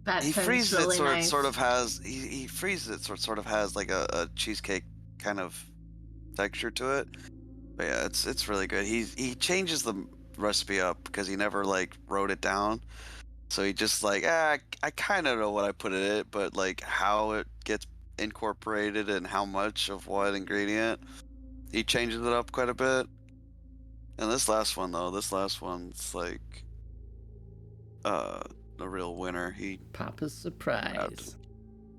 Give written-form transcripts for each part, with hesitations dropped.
That he sounds freezes really it so nice. it sort of has he freezes it so it sort of has like a cheesecake kind of texture to it. But yeah, it's really good. He changes the recipe up because he never like wrote it down. So he just like, I kind of know what I put in it, but like how it gets incorporated and how much of what ingredient, he changes it up quite a bit. And this last one's like uh a real winner. Papa's surprise.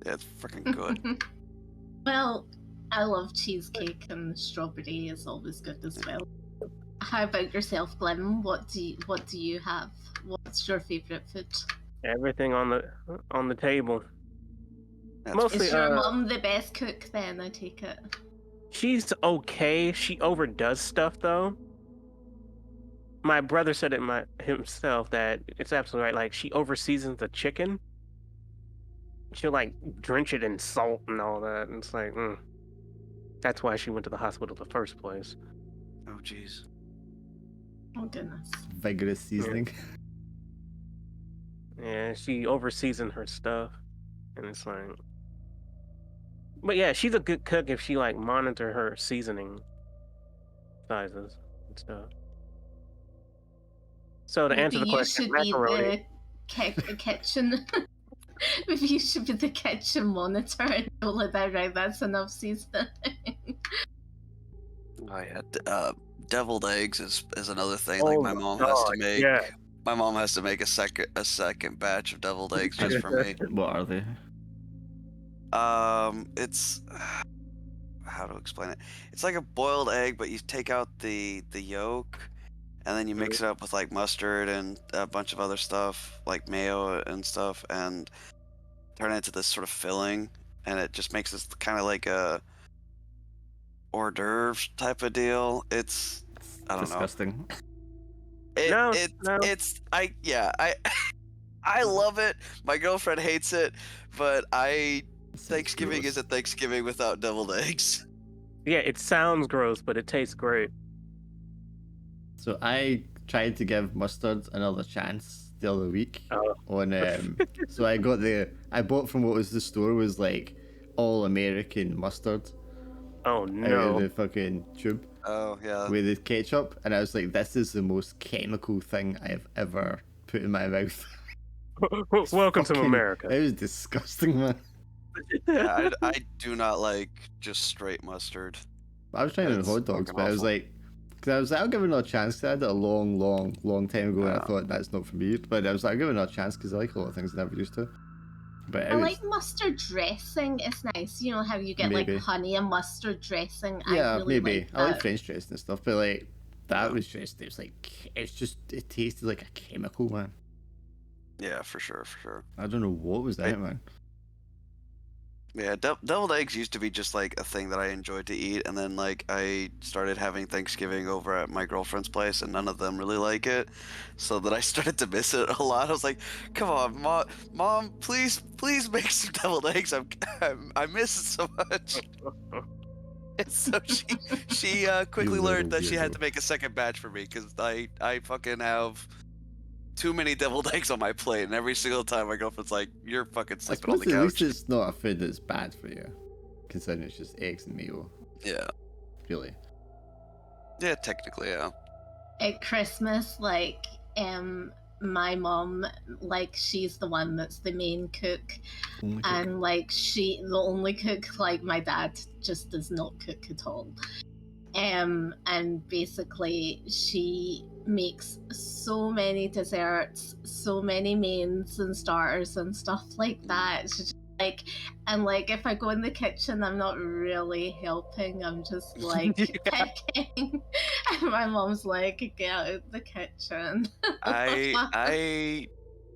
Yeah, it's freaking good. Well, I love cheesecake, and strawberry is always good as well. How about yourself, Glenn? What do you have? What's your favorite food? Everything on the table. That's Mostly, Is your mom the best cook then, I take it? she's okay. She overdoes stuff though. My brother said it himself that it's absolutely right. Like she overseasons the chicken. She'll like drench it in salt and all that. And it's like, that's why she went to the hospital in the first place. Oh jeez. Oh goodness. Vigorous seasoning. Yeah, she overseasoned her stuff, and it's like. But yeah, she's a good cook if she like monitor her seasoning sizes and stuff. So to Maybe answer the you question, should macaroni. be the kitchen. Maybe you should be the kitchen monitor and roll it out. Right, that's enough seasoning. Oh yeah, deviled eggs is another thing. Oh Like my mom has to God, make. yeah. My mom has to make a second batch of deviled eggs just for me. What are they? It's how to explain it. It's like a boiled egg, but you take out the yolk, and then you mix it up with like mustard and a bunch of other stuff, like mayo and stuff, and turn it into this sort of filling, and it just makes this kind of like a hors d'oeuvre type of deal. It's I don't Disgusting. know. No. I love it. My girlfriend hates it, but Thanksgiving gross. isn't Thanksgiving without deviled eggs. Yeah, it sounds gross, but it tastes great. So I tried to give mustard another chance the other week on so I bought from what was the store was like all American mustard. Oh Out of no. the fucking tube. Oh yeah. With the ketchup, and I was like, this is the most chemical thing I have ever put in my mouth. Welcome to America. It was disgusting, man. Yeah, I do not like just straight mustard. I was trying it on hot dogs, but I was like, I'll give it another chance. Cause I had it a long time ago, and I thought that's not for me. But I was like, I'll give it another chance because I like a lot of things I never used to. But I like mustard dressing. It's nice, you know how you get like honey and mustard dressing. Yeah, I really maybe. Like I like French dressing and stuff, but like that was just it tasted like a chemical, man. Yeah, for sure. I don't know what was that, man. Yeah, deviled eggs used to be just like a thing that I enjoyed to eat, and then like I started having Thanksgiving over at my girlfriend's place, and none of them really like it, so that I started to miss it a lot. I was like, "Come on, mom, please make some deviled eggs. I miss it so much." And so she quickly learned that she had to make a second batch for me because I fucking have too many deviled eggs on my plate, and every single time my girlfriend's like, "You're fucking sleeping on the couch." At least it's not a food that's bad for you, considering it's just eggs and mayo. Yeah. Really. Yeah, technically, yeah. At Christmas, like, my mom, like, she's the one that's the main cook, and like the only cook. Like, my dad just does not cook at all. And basically she makes so many desserts, so many mains and starters and stuff like that. She's just like, and like if I go in the kitchen, I'm not really helping. I'm just like picking. And my mom's like, "Get out of the kitchen." I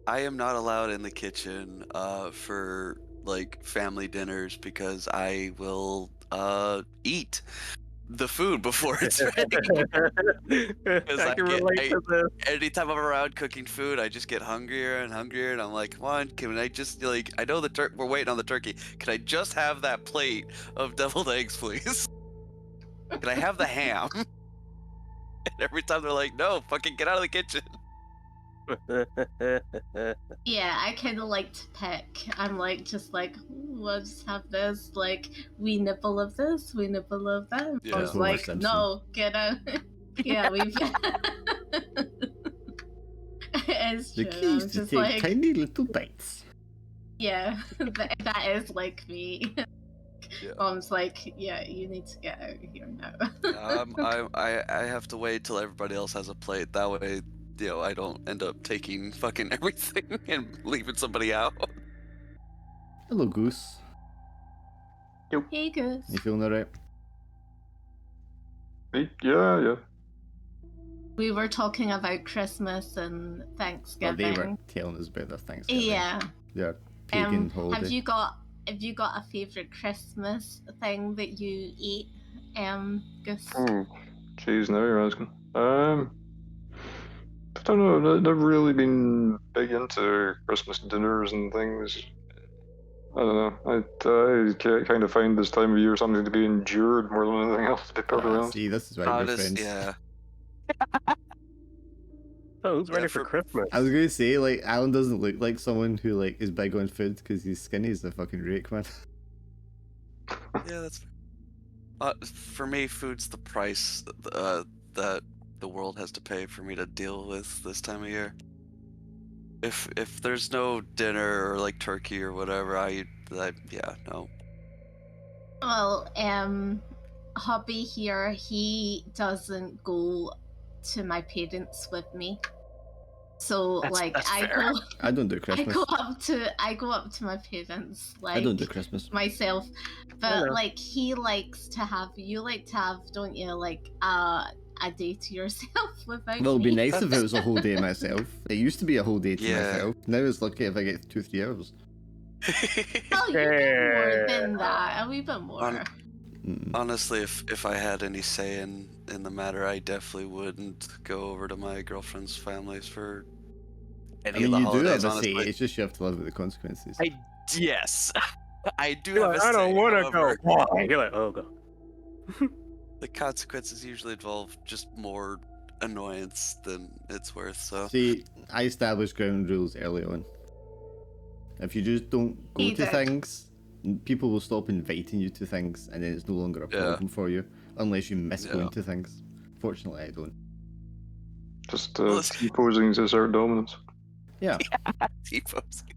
am not allowed in the kitchen for like family dinners because I will eat the food before it's ready. I can relate to this. Anytime I'm around cooking food, I just get hungrier and hungrier, and I'm like, "Come on, can I just like? I know we're waiting on the turkey. Can I just have that plate of deviled eggs, please? Can I have the ham?" And every time they're like, "No, fucking get out of the kitchen." Yeah, I kind of like to pick. I'm like, just like, ooh, I'll just have this, like, we nibble of this, we nibble of that. Yeah. I was Homer like, Simpson. no, get out. Yeah, we've. It's The true. key I'm is to just take like, tiny little bites. yeah, that is like me. Yeah. Mom's like, yeah, you need to get out of here now. I have to wait till everybody else has a plate. That way, you know, I don't end up taking fucking everything and leaving somebody out. Hello, Goose. Hey, Goose. You feeling alright? Yeah. We were talking about Christmas and Well, Thanksgiving. they were telling us about their Thanksgiving. Yeah. Their pagan holiday. Have you got a favorite Christmas thing that you eat, Gus? Jeez, now you're asking. I don't know. I've never really been big into Christmas dinners and things. I don't know. I kind of find this time of year something to be endured more than anything else, to be perfectly honest. See, this is why we're friends. Yeah. Oh, who's ready Yeah, for for- Christmas? I was gonna say, like, Alan doesn't look like someone who like is big on food because he's skinny as a fucking rake, man. Yeah, that's. For me, food's the price that the world has to pay for me to deal with this time of year. If there's no dinner or like turkey or whatever, yeah, no. Well, hobby here, he doesn't go to my parents with me. So That's fair. I don't do Christmas. I go up to my parents, like, I don't do Christmas. myself, but know. like you like to have, don't you, like a day to yourself without Well, it'd be me? nice if it was a whole day myself. It used to be a whole day to Yeah. myself. Now it's lucky if I get 2-3 hours. Oh, you get more than that, a wee bit more. Honestly, if I had any say in the matter, I definitely wouldn't go over to my girlfriend's families for any I mean, of the you do holidays. have a say. Honestly, It's just you have to live with the consequences. yes, I do You're have like, a say. I don't want to however, go. Why? You're like, oh, go. The consequences usually involve just more annoyance than it's worth. So See, I established ground rules early on. If you just don't go He to did. things, people will stop inviting you to things, and then it's no longer a Yeah. problem for you, unless you miss Yeah. going to things. Fortunately, I don't. Just Well, it's- T-posing to assert dominance. Yeah. T-posing.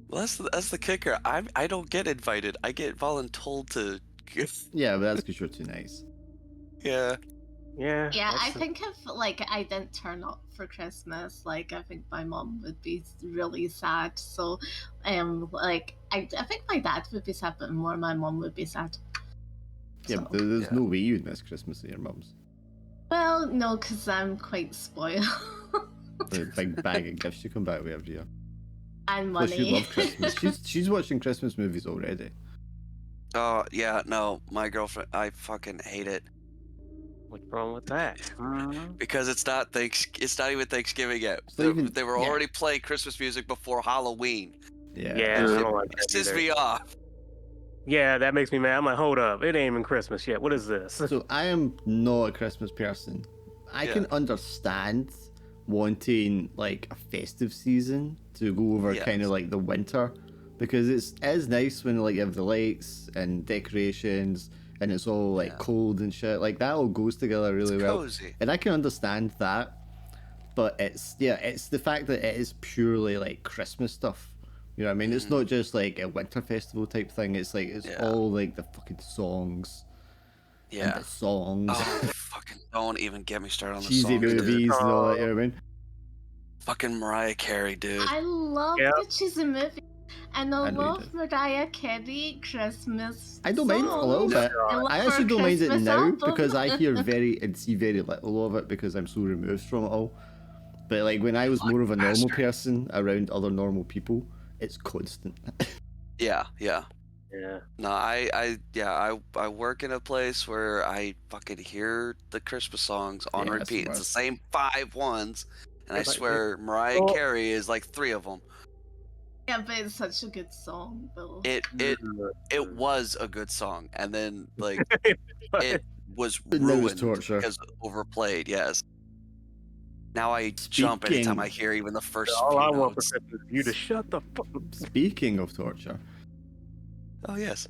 Well, that's the kicker. I don't get invited. I get voluntold to. Yeah, but that's because you're too nice. Yeah. Yeah. Yeah, I that's- think if like I didn't turn up for Christmas, like I think my mom would be really sad. So, like I think my dad would be sad, but more my mom would be sad. Yeah, So- but there's Yeah. no way you'd miss Christmas at your mum's. Well, no, because I'm quite spoiled. The big bag of gifts you come back with every year. And Plus, money. you love Christmas. She's watching Christmas movies already. Oh yeah, no, my girlfriend. I fucking hate it What's wrong with that? because it's not It's not even Thanksgiving yet. It's not even- They were yeah. already playing Christmas music before Halloween. Yeah. Yeah, I don't like that Pisses either. me off. Yeah, that makes me mad. I'm like, hold up, it ain't even Christmas yet. What is this? So I am not a Christmas person. I can understand wanting like a festive season to go over Yes. kind of like the winter, because it is nice when like you have the lights and decorations and it's all like cold and shit. Like that all goes together really It's well. cozy. And I can understand that, but it's the fact that it is purely like Christmas stuff. You know what I mean? It's not just like a winter festival type thing. It's like it's Yeah. all like the fucking songs and Yeah. the songs, Oh, fucking don't even get me started on the cheesy songs, dude. movies and all that. You know what I mean? Fucking Mariah Carey, dude. I love Yeah. that she's a movie. And I I know you love Mariah Carey Christmas. I don't mind a little songs. bit. love I her actually don't mind it Christmas now album. because I hear and see very little of it because I'm so removed from it all. But like when I was more of a normal bastard. person around other normal people, it's constant. Yeah. Yeah. No, I work in a place where I fucking hear the Christmas songs on Yeah, it's repeat. the It's the worst. same 5 ones, and I Yeah, but- swear Mariah Well- Carey is like 3 of them. Yeah, but it's such a good song, though. It was a good song, and then like it was But now it's ruined torture. because overplayed. Yes. Now I jump anytime I Speaking- hear even the first All few I want for notes. Christmas is you to shut the fuck up. Speaking of torture. Oh yes.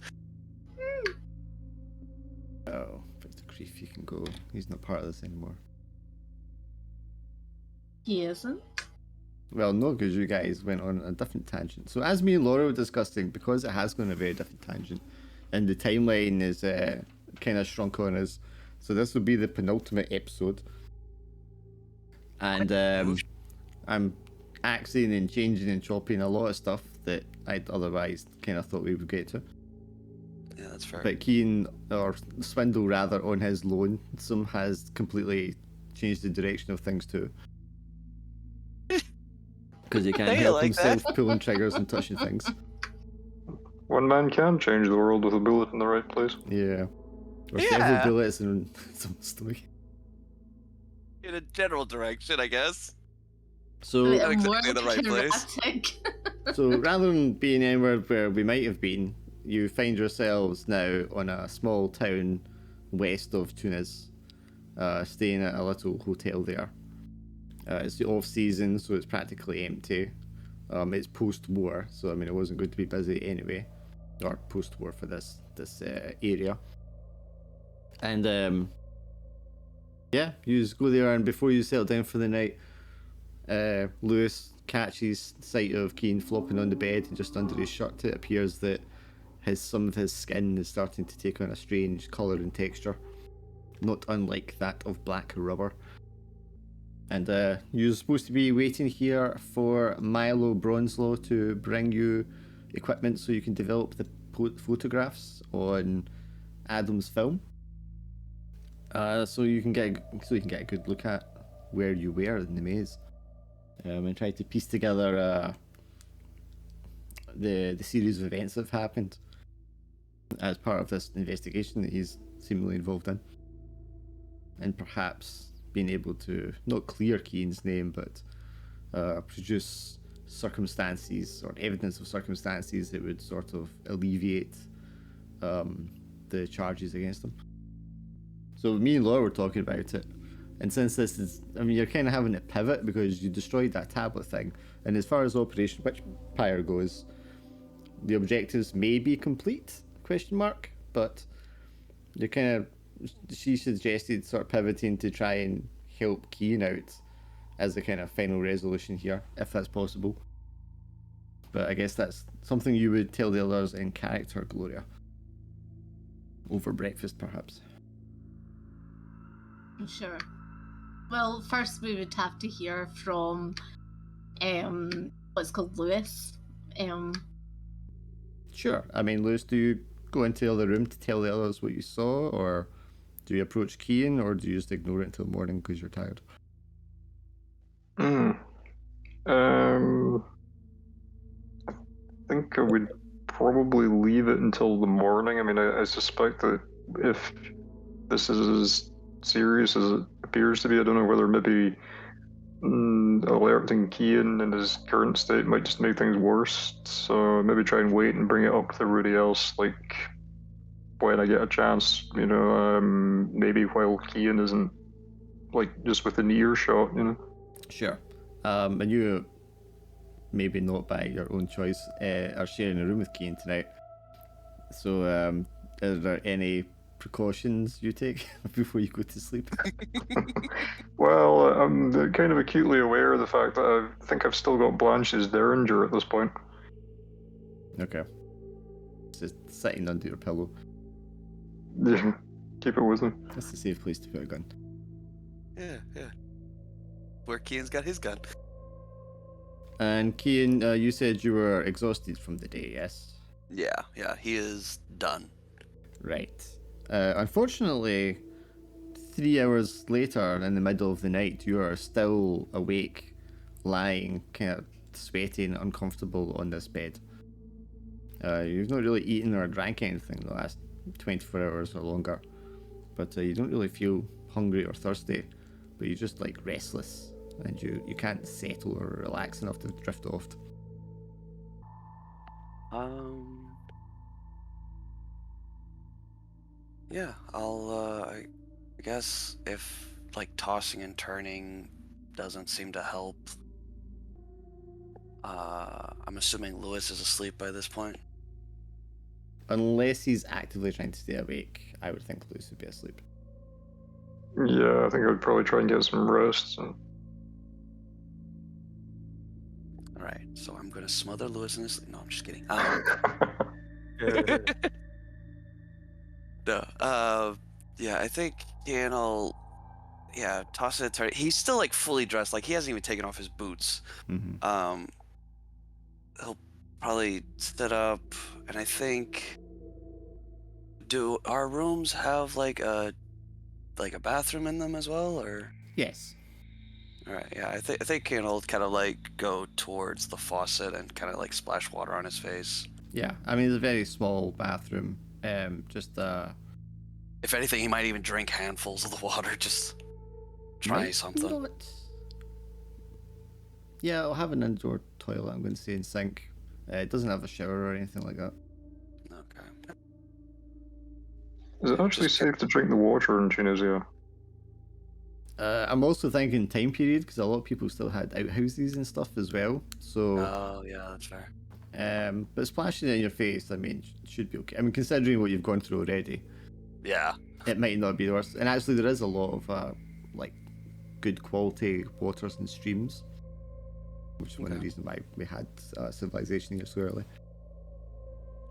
Oh, Victor Creef, you can go. He's not part of this anymore. He isn't. Well, no, because you guys went on a different tangent. So as me and Laura were discussing, because it has gone a very different tangent, and the timeline is kind of shrunk on us, so this will be the penultimate episode. And I'm axing and changing and chopping a lot of stuff that I'd otherwise kind of thought we would get to. Yeah, that's fair. But Keen, or Swindle rather, on his lonesome has completely changed the direction of things too. Because he can't Hey, I help like himself that. pulling triggers and touching things. One man can change the world with a bullet in the right place. Yeah. Or Yeah. several bullets in some story. In a general direction, I guess. So, Not More exactly in the right place. dramatic. so rather than being anywhere where we might have been, you find yourselves now on a small town west of Tunis, staying at a little hotel there. It's the off season, so it's practically empty. It's post-war, so I mean it wasn't going to be busy anyway, or post-war for this area. And yeah, you just go there, and before you settle down for the night, Lewis catches sight of Keen flopping on the bed, and just under his shirt it appears that some of his skin is starting to take on a strange colour and texture, not unlike that of black rubber. And you're supposed to be waiting here for Milo Bronslaw to bring you equipment so you can develop the photographs on Adam's film. So you can get a good look at where you were in the maze, and try to piece together the series of events that have happened as part of this investigation that he's seemingly involved in, and perhaps being able to not clear Keen's name, but produce circumstances or evidence of circumstances that would sort of alleviate the charges against him. So me and Laura were talking about it, and since this is, I mean, you're kind of having to pivot because you destroyed that tablet thing, and as far as Operation Witchpire goes, the objectives may be complete, ? But you're kind of, she suggested sort of pivoting to try and help Keen out as a kind of final resolution here, if that's possible. But I guess that's something you would tell the others in character, Gloria. Over breakfast, perhaps. Sure. Well, first we would have to hear from what's called Lewis. Sure. I mean, Lewis, do you go into the other room to tell the others what you saw, or do you approach Keen, or do you just ignore it until morning because you're tired? I think I would probably leave it until the morning. I mean, I suspect that if this is as serious as it appears to be, I don't know whether maybe alerting Keen in his current state might just make things worse. So maybe try and wait and bring it up with everybody else, like when I get a chance, you know, maybe while Keen isn't like just within earshot, you know. Sure. And you, maybe not by your own choice, are sharing a room with Keen tonight. So, are there any precautions you take before you go to sleep? Well, I'm kind of acutely aware of the fact that I think I've still got Blanche's Derringer at this point. Okay. Just sitting under your pillow. Yeah, keep it with me. That's a safe place to put a gun. Yeah. Where Kian's got his gun. And Kian, you said you were exhausted from the day, yes? Yeah, he is done. Right. Unfortunately, 3 hours later in the middle of the night, you are still awake, lying, kind of sweating, uncomfortable on this bed. You've not really eaten or drank anything the last 24 hours or longer, but you don't really feel hungry or thirsty, but you're just like restless, and you can't settle or relax enough to drift off. Yeah, I guess if like tossing and turning doesn't seem to help. I'm assuming Lewis is asleep by this point. Unless he's actively trying to stay awake, I would think Lewis would be asleep. Yeah, I think I would probably try and get some rest. So. All right, so I'm gonna smother Lewis in his sleep. No, I'm just kidding. No. Yeah, I think Daniel. Yeah, toss it at target. He's still like fully dressed. Like he hasn't even taken off his boots. Mm-hmm. He'll probably sit up, and I think. Do our rooms have like a bathroom in them as well, or? Yes. All right. Yeah, I think Daniel kind of like go towards the faucet and kind of like splash water on his face. Yeah, I mean it's a very small bathroom. Just If anything, he might even drink handfuls of the water. Just try might something. not. Yeah, I'll have an indoor toilet. I'm going to say and sink. It doesn't have a shower or anything like that. Okay. Is it actually safe to drink the water in Tunisia? I'm also thinking time period because a lot of people still had outhouses and stuff as well. So, Oh yeah, that's fair. but splashing it in your face, I mean, should be okay. I mean, considering what you've gone through already, Yeah. it might not be the worst. And actually, there is a lot of like good quality waters and streams, which is one of the reasons why we had civilization here so early.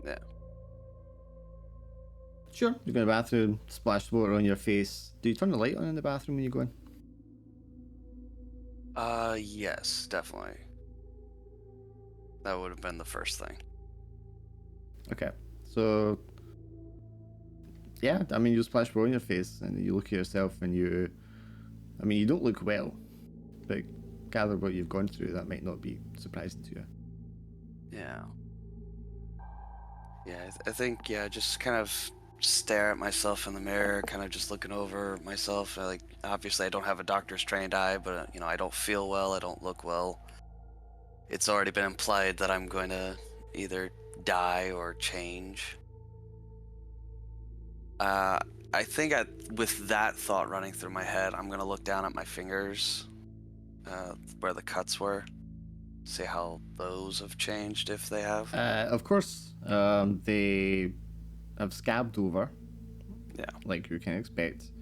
Yeah. Sure, you go in the bathroom, splash water on your face. Do you turn the light on in the bathroom when you go in? Yes, definitely. That would have been the first thing. Okay, so yeah, I mean, you splash water on your face, and you look at yourself, and you don't look well, but gather what you've gone through, that might not be surprising to you. Yeah. Yeah, I think just kind of stare at myself in the mirror, kind of just looking over myself. Like, obviously, I don't have a doctor's trained eye, but I don't feel well. I don't look well. It's already been implied that I'm going to either die or change. I think with that thought running through my head, I'm going to look down at my fingers, where the cuts were, see how those have changed, if they have. Of course, they have scabbed over. Yeah. Like you can expect.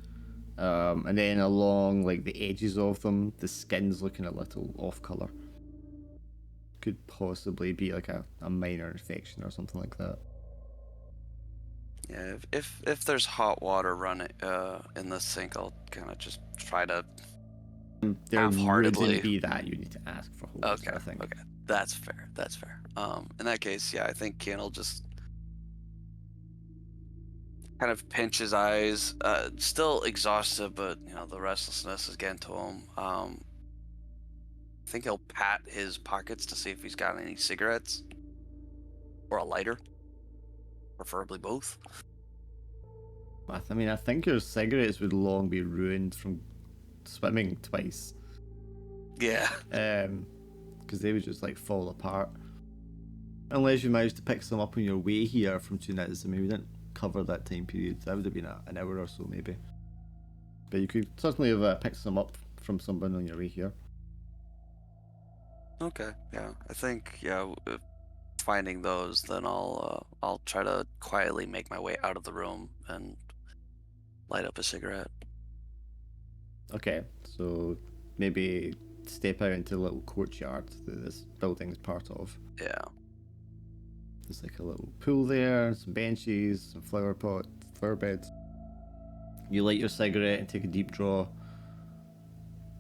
And then along like the edges of them, the skin's looking a little off color. Could possibly be like a minor infection or something like that. Yeah, if there's hot water running in the sink, I'll kind of just try to There half-heartedly wouldn't be that you need to ask for holes, Okay, I think. okay, that's fair. In that case, yeah, I think Ken will just kind of pinch his eyes, still exhausted, but the restlessness is getting to him. I think he'll pat his pockets to see if he's got any cigarettes or a lighter, preferably both. I mean, I think your cigarettes would long be ruined from swimming twice. Yeah. Because they would just like fall apart. Unless you managed to pick some up on your way here from Tunisia. Maybe we didn't cover that time period. That would have been an hour or so, maybe. But you could certainly have picked some up from someone on your way here. Okay. Yeah, I think finding those, then I'll try to quietly make my way out of the room and light up a cigarette. Okay, so maybe step out into a little courtyard that this building's part of. Yeah. There's like a little pool there, some benches, some flower pots, flower beds. You light your cigarette and take a deep draw,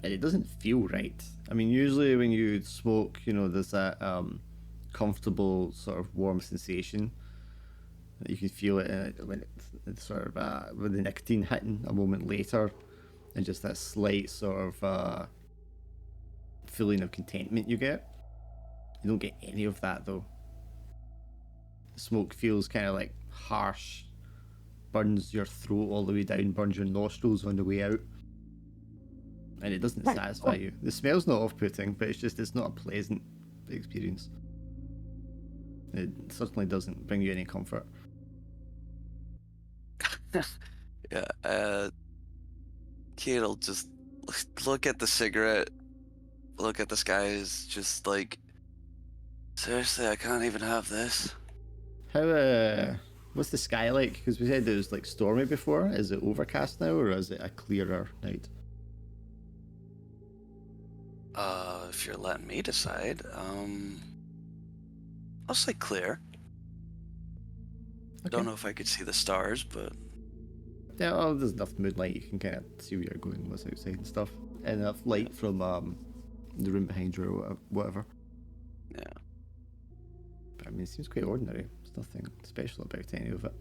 and it doesn't feel right. I mean, usually when you smoke, there's that comfortable sort of warm sensation. You can feel it when it's sort of with the nicotine hitting a moment later, and just that slight sort of feeling of contentment you get. You don't get any of that though. The smoke feels kind of like harsh, burns your throat all the way down, burns your nostrils on the way out, and it doesn't satisfy you. The smell's not off-putting, but it's not a pleasant experience. It certainly doesn't bring you any comfort. Yeah, Kate'll just look at the cigarette look at the sky as just like, seriously, I can't even have this. How what's the sky like? Because we said it was like stormy before. Is it overcast now, or is it a clearer night? If you're letting me decide, I'll say clear. Okay. Don't know if I could see the stars, but Yeah, well, there's enough moonlight you can kind of see where you're going, what's outside and stuff. And enough light from the room behind you or whatever. yeah. But I mean, it seems quite ordinary. There's nothing special about any of it.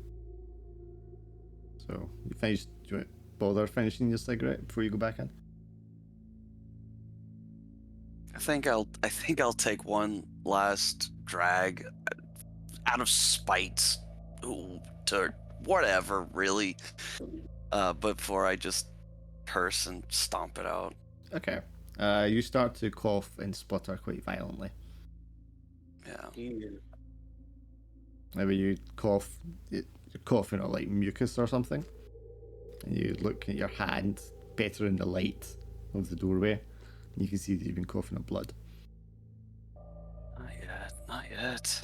So, you finished, do you want to bother finishing your cigarette before you go back in? I think I'll take one last drag out of spite to whatever, really. Before I just curse and stomp it out. Okay. You start to cough and sputter quite violently. Yeah. Maybe you cough, you're coughing or like mucus or something. And you look at your hand better in the light of the doorway. And you can see that you've been coughing up blood. Not yet. Not yet.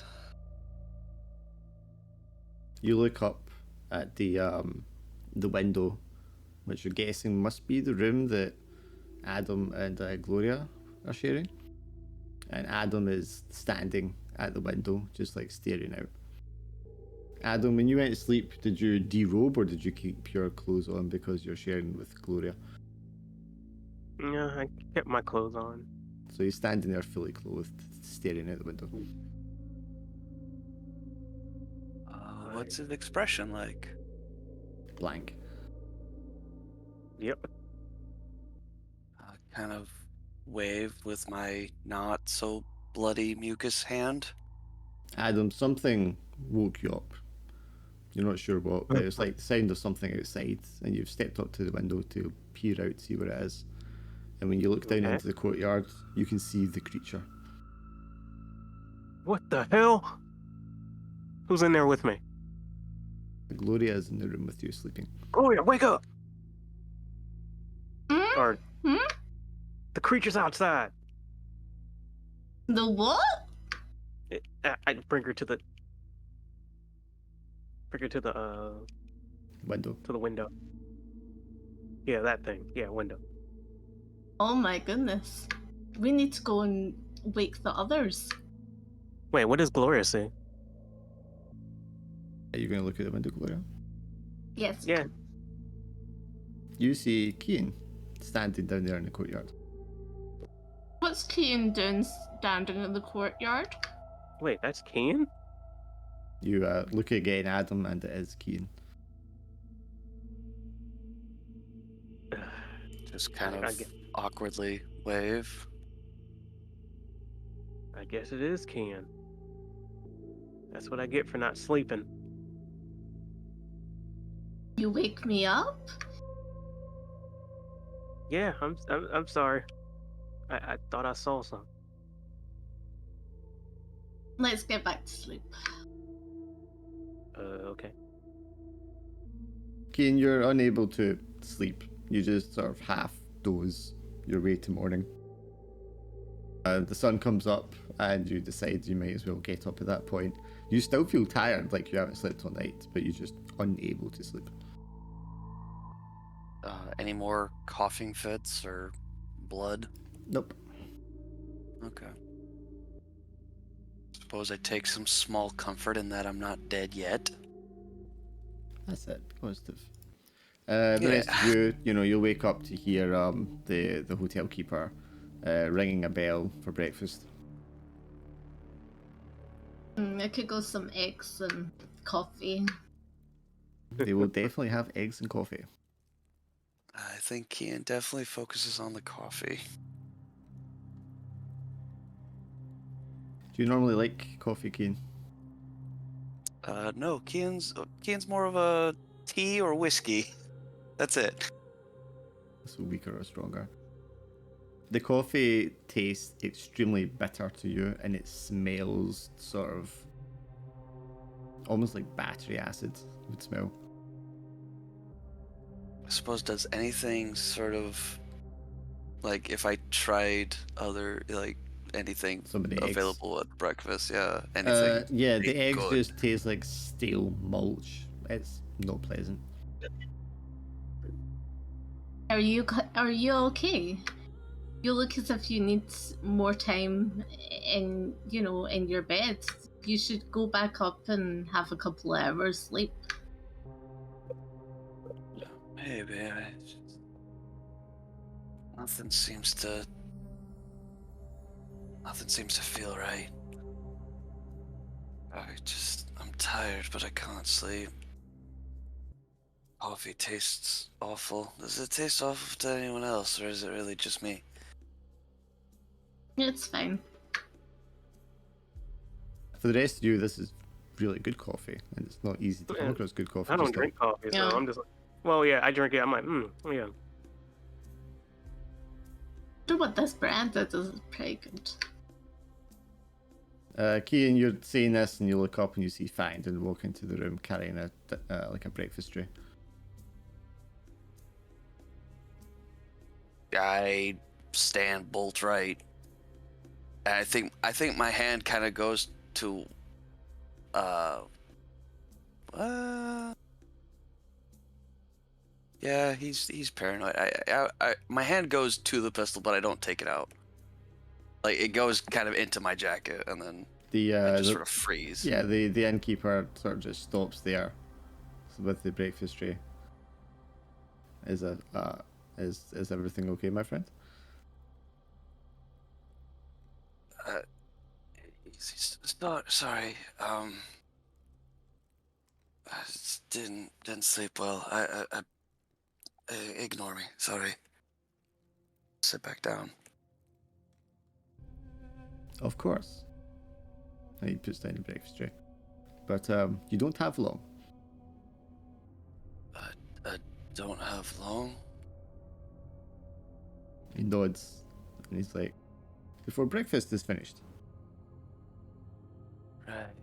You look up at the window, which you're guessing must be the room that Adam and Gloria are sharing. And Adam is standing at the window, just like staring out. Adam, when you went to sleep, did you derobe or did you keep your clothes on because you're sharing with Gloria? Yeah, I kept my clothes on. So he's standing there fully clothed, staring out the window. What's his expression like? Blank. Yep. Kind of wave with my not so bloody mucus hand. Adam, something woke you up. You're not sure what, but it's like the sound of something outside, and you've stepped up to the window to peer out, see what it is. And when you look down into the courtyard, you can see the creature. What the hell? Who's in there with me? Gloria is in the room with you, sleeping. Gloria, wake up! Hmm? Or Hmm? the creature's outside. The what? I bring her to the Window. to the window. Yeah, that thing. Yeah, window. Oh my goodness. We need to go and wake the others. Wait, what does Gloria say? Are you going to look at the window, Gloria? Yes. Yeah. You see Cian standing down there in the courtyard. What's Cian doing standing in the courtyard? Wait, that's Cian? You look again, Adam, and it is Cian. Just kind of awkwardly wave. I guess it is Cian. That's what I get for not sleeping. You wake me up? Yeah, I'm sorry. I thought I saw something. Let's get back to sleep. Okay. Cian, you're unable to sleep. You just sort of half doze your way to morning. The sun comes up and you decide you might as well get up at that point. You still feel tired, like you haven't slept all night, but you're just unable to sleep. Any more coughing fits or blood? Nope. Okay. Suppose I take some small comfort in that I'm not dead yet. That's it. Positive. The rest of you know, you'll wake up to hear the hotel keeper ringing a bell for breakfast. I could go some eggs and coffee. They will definitely have eggs and coffee. I think Cian definitely focuses on the coffee. Do you normally like coffee, Cian? No, Cian's more of a tea or whiskey. That's it. So weaker or stronger. The coffee tastes extremely bitter to you, and it smells sort of almost like battery acid would smell. I suppose, does anything sort of Like if I tried other like anything Some of the eggs. available at breakfast, yeah, anything. Yeah, the eggs good. just taste like stale mulch. It's not pleasant. Are you okay? You look as if you need more time in your bed. You should go back up and have a couple of hours sleep. Maybe nothing seems to feel right. I'm tired, but I can't sleep. Coffee tastes awful. Does it taste awful to anyone else, or is it really just me? It's fine. For the rest of you, this is really good coffee, and it's not easy to come across good coffee. I don't just drink coffee, so Yeah. I'm just like, well, yeah, I drink it. I'm like, yeah. I wonder what this brand is pretty good. Kian, you're saying this, and you look up and you see Find and walk into the room carrying a like a breakfast tray. I stand bolt right. And I think my hand kind of goes to yeah, he's paranoid. I my hand goes to the pistol, but I don't take it out. Like it goes kind of into my jacket, and then I just sort of freeze. Yeah, the innkeeper sort of just stops there with the breakfast tray. Is everything okay, my friend? Sorry. I just didn't sleep well. Ignore me. Sorry. Sit back down. Of course. And he puts down the breakfast tray. But you don't have long. I don't have long. He nods, and he's like, "Before breakfast is finished." Right.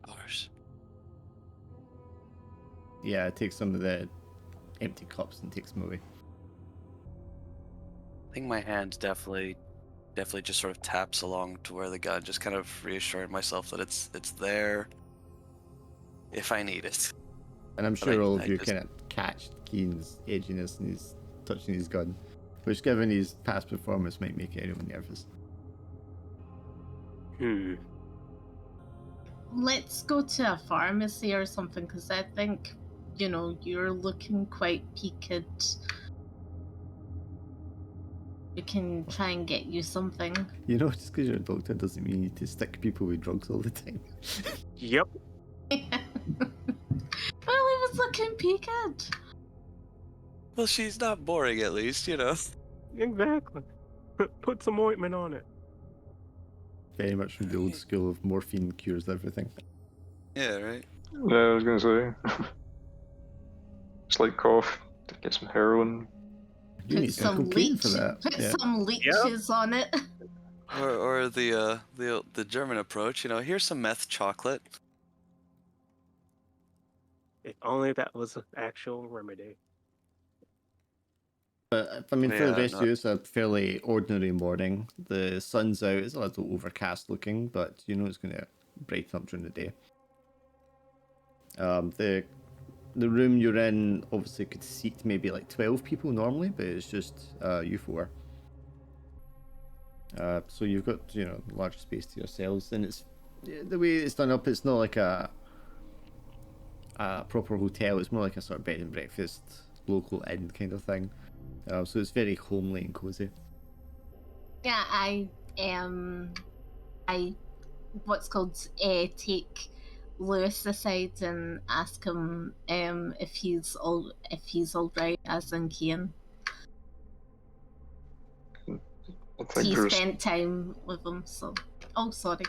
Of course. Yeah, takes some of the empty cups and takes them away. I think my hand definitely just sort of taps along to where the gun, just kind of reassuring myself that it's there if I need it. And I'm sure all of you kind of catch Keen's edginess and he's touching his gun, which, given his past performance, might make anyone nervous. Let's go to a pharmacy or something, because I think, you're looking quite peaked. We can try and get you something. Just because you're a doctor doesn't mean you need to stick people with drugs all the time. Yep. Well, he was looking peaked. Well, she's not boring, at least, Exactly. Put some ointment on it. Very much from the old school of morphine cures everything. Yeah, right. Yeah, I was gonna say. Slight cough. Get some heroin. You need some cocaine for that. Put Yeah. some leeches on it. Or the German approach, here's some meth chocolate. If only that was an actual remedy. But for the rest of you, it's a fairly ordinary morning. The sun's out. It's a little overcast looking, but it's going to brighten up during the day. The room you're in obviously could seat maybe like 12 people normally, but it's just you four. So you've got large space to yourselves, and it's the way it's done up. It's not like a proper hotel. It's more like a sort of bed and breakfast, local inn kind of thing. So it's very homely and cozy. Yeah, I take Lewis aside and ask him if he's all right, as in Kian. He spent time with him, so. Oh, sorry.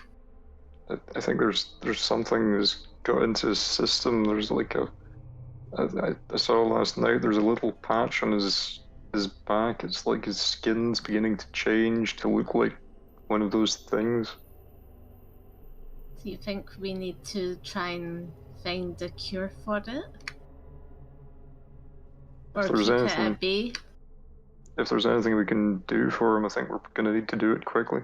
I think there's something that's got into his system. There's like I saw last night. There's a little patch on his back. It's like his skin's beginning to change to look like one of those things. Do you think we need to try and find a cure for it? Or keep it at bay? if there's anything we can do for him, I think we're going to need to do it quickly.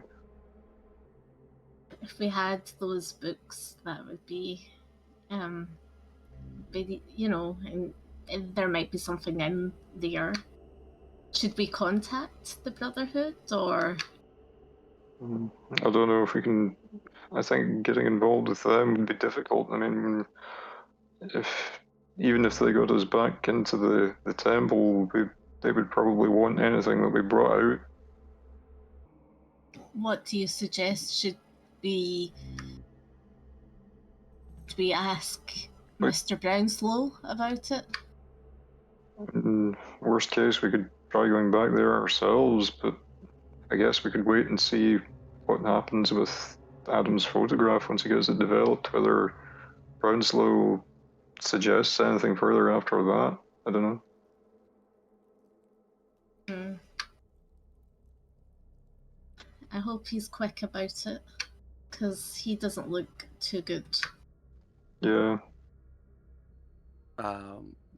If we had those books, that would be, and there might be something in there. Should we contact the Brotherhood, or? I don't know if we can. I think getting involved with them would be difficult. I mean, even if they got us back into the temple, they would probably want anything that we brought out. What do you suggest? Should we ask Mr. Brownslow about it? In worst case, we could try going back there ourselves, but I guess we could wait and see what happens with Adam's photograph once he gets it developed, whether Brownslow suggests anything further after that. I don't know. I hope he's quick about it, because he doesn't look too good. Yeah.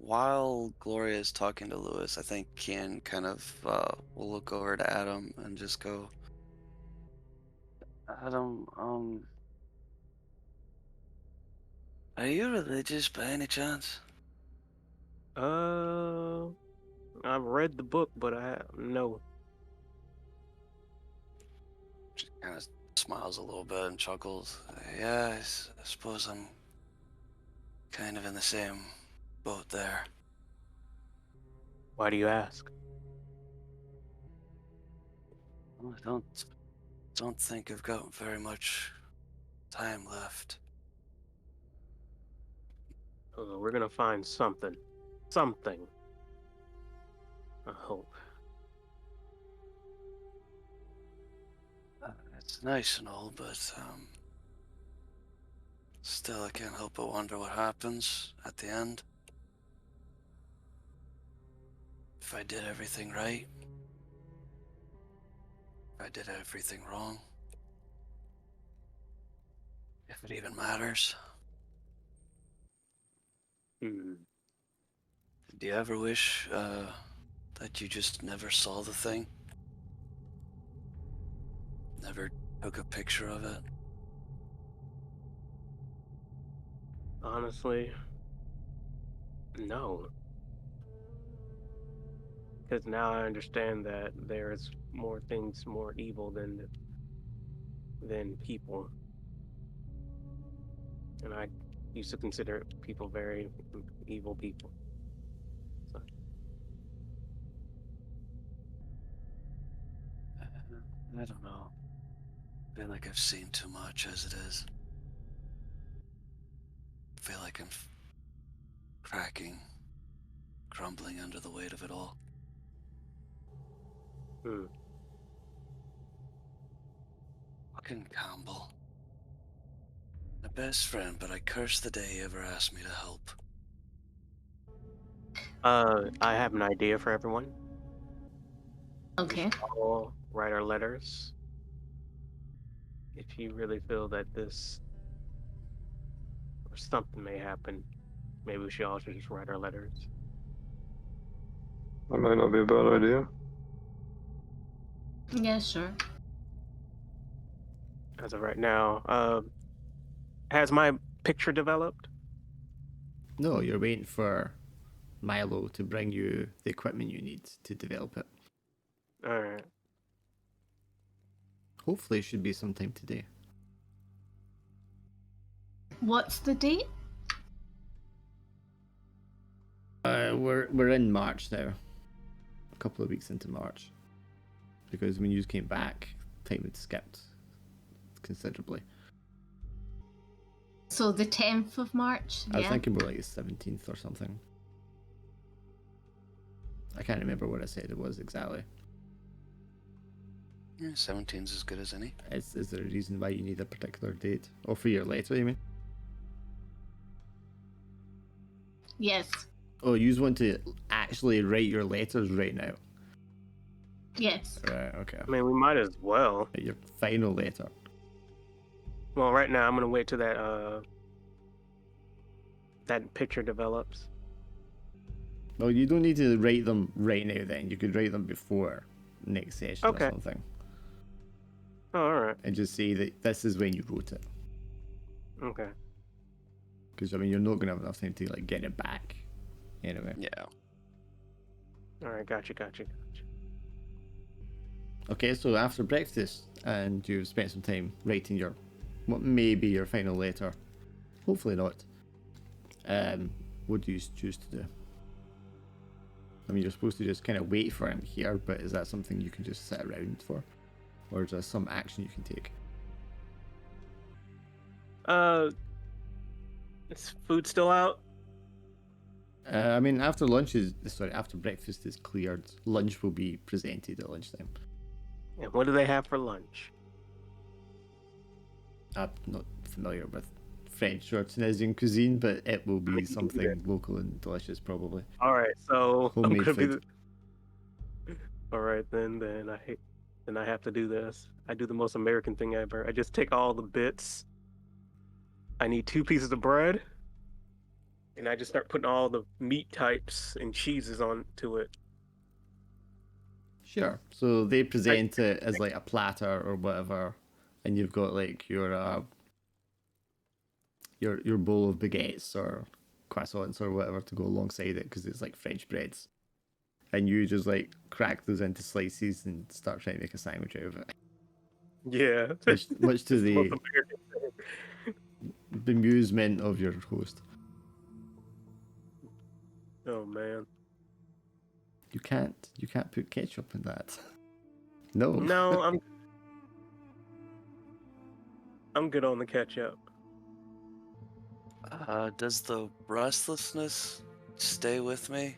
While Gloria is talking to Lewis, I think Kian kind of will look over to Adam and just go, Adam, are you religious by any chance? I've read the book, but no. She kind of smiles a little bit and chuckles. Yeah, I suppose I'm kind of in the same boat there. Why do you ask? Well, I don't think I've got very much time left. We're gonna find something. Something. I hope. It's nice and all, but still I can't help but wonder what happens at the end. If I did everything right. If I did everything wrong. If it even matters. Do you ever wish that you just never saw the thing? Never took a picture of it? Honestly, no. Because now I understand that there's more things more evil than people. And I used to consider people very evil people. So. I don't know. I feel like I've seen too much as it is. I feel like I'm cracking, crumbling under the weight of it all. Fucking Campbell. My best friend, but I curse the day he ever asked me to help. I have an idea for everyone. Okay. We should all write our letters. If you really feel that this or something may happen, maybe we should all just write our letters. That might not be a bad idea. Yeah, sure. As of right now, has my picture developed? No, you're waiting for Milo to bring you the equipment you need to develop it. Alright. Hopefully it should be sometime today. What's the date? We're in March now. A couple of weeks into March. Because when you came back, time had skipped considerably. So the 10th of March? I was thinking more like the 17th or something. I can't remember what I said it was exactly. Yeah, 17's as good as any. Is there a reason why you need a particular date? Or for your letter, you mean? Yes. Oh, you want to actually write your letters right now? Yes. Right, okay. I mean, we might as well. Your final letter. Well, right now I'm gonna wait till that picture develops. Well, you don't need to write them right now then. You could write them before next session Okay. or something. Oh, all right. And just say that this is when you wrote it. Okay. Because, I mean, you're not going to have enough time to, like, get it back. Anyway. Yeah. All right. Gotcha. Okay, so after breakfast, and you've spent some time writing what may be your final letter. Hopefully not. What do you choose to do? I mean, you're supposed to just kind of wait for him here, but is that something you can just sit around for? Or is there some action you can take? Is food still out? I mean, after breakfast is cleared, lunch will be presented at lunchtime. And what do they have for lunch? I'm not familiar with French or Tunisian cuisine, but it will be something local and delicious, probably. All right, so I'm Homemade gonna be. food. All right, then I have to do this. I do the most American thing ever. I just take all the bits. I need 2 pieces of bread, and I just start putting all the meat types and cheeses onto it. Sure. So they present it as like a platter or whatever, and you've got like your bowl of baguettes or croissants or whatever to go alongside it because it's like French breads, and you just like crack those into slices and start trying to make a sandwich out of it. Yeah. Much to It's the most the American thing. bemusement of your host. Oh man. You can't put ketchup in that. No. No, I'm good on the ketchup. Does the restlessness stay with me?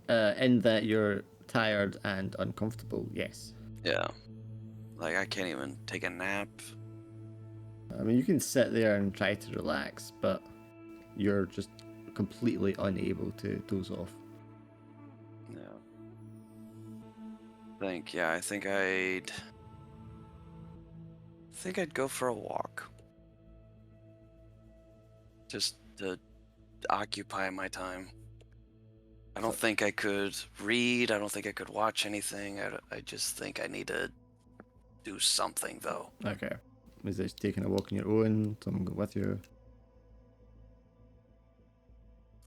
In that you're tired and uncomfortable, yes. Yeah. Like, I can't even take a nap. I mean, you can sit there and try to relax, but you're just completely unable to doze off. Yeah. I think I'd go for a walk. Just to occupy my time. I don't think I could read. I don't think I could watch anything. I just think I need to do something, though. Okay. Is this taking a walk on your own? Someone go with you?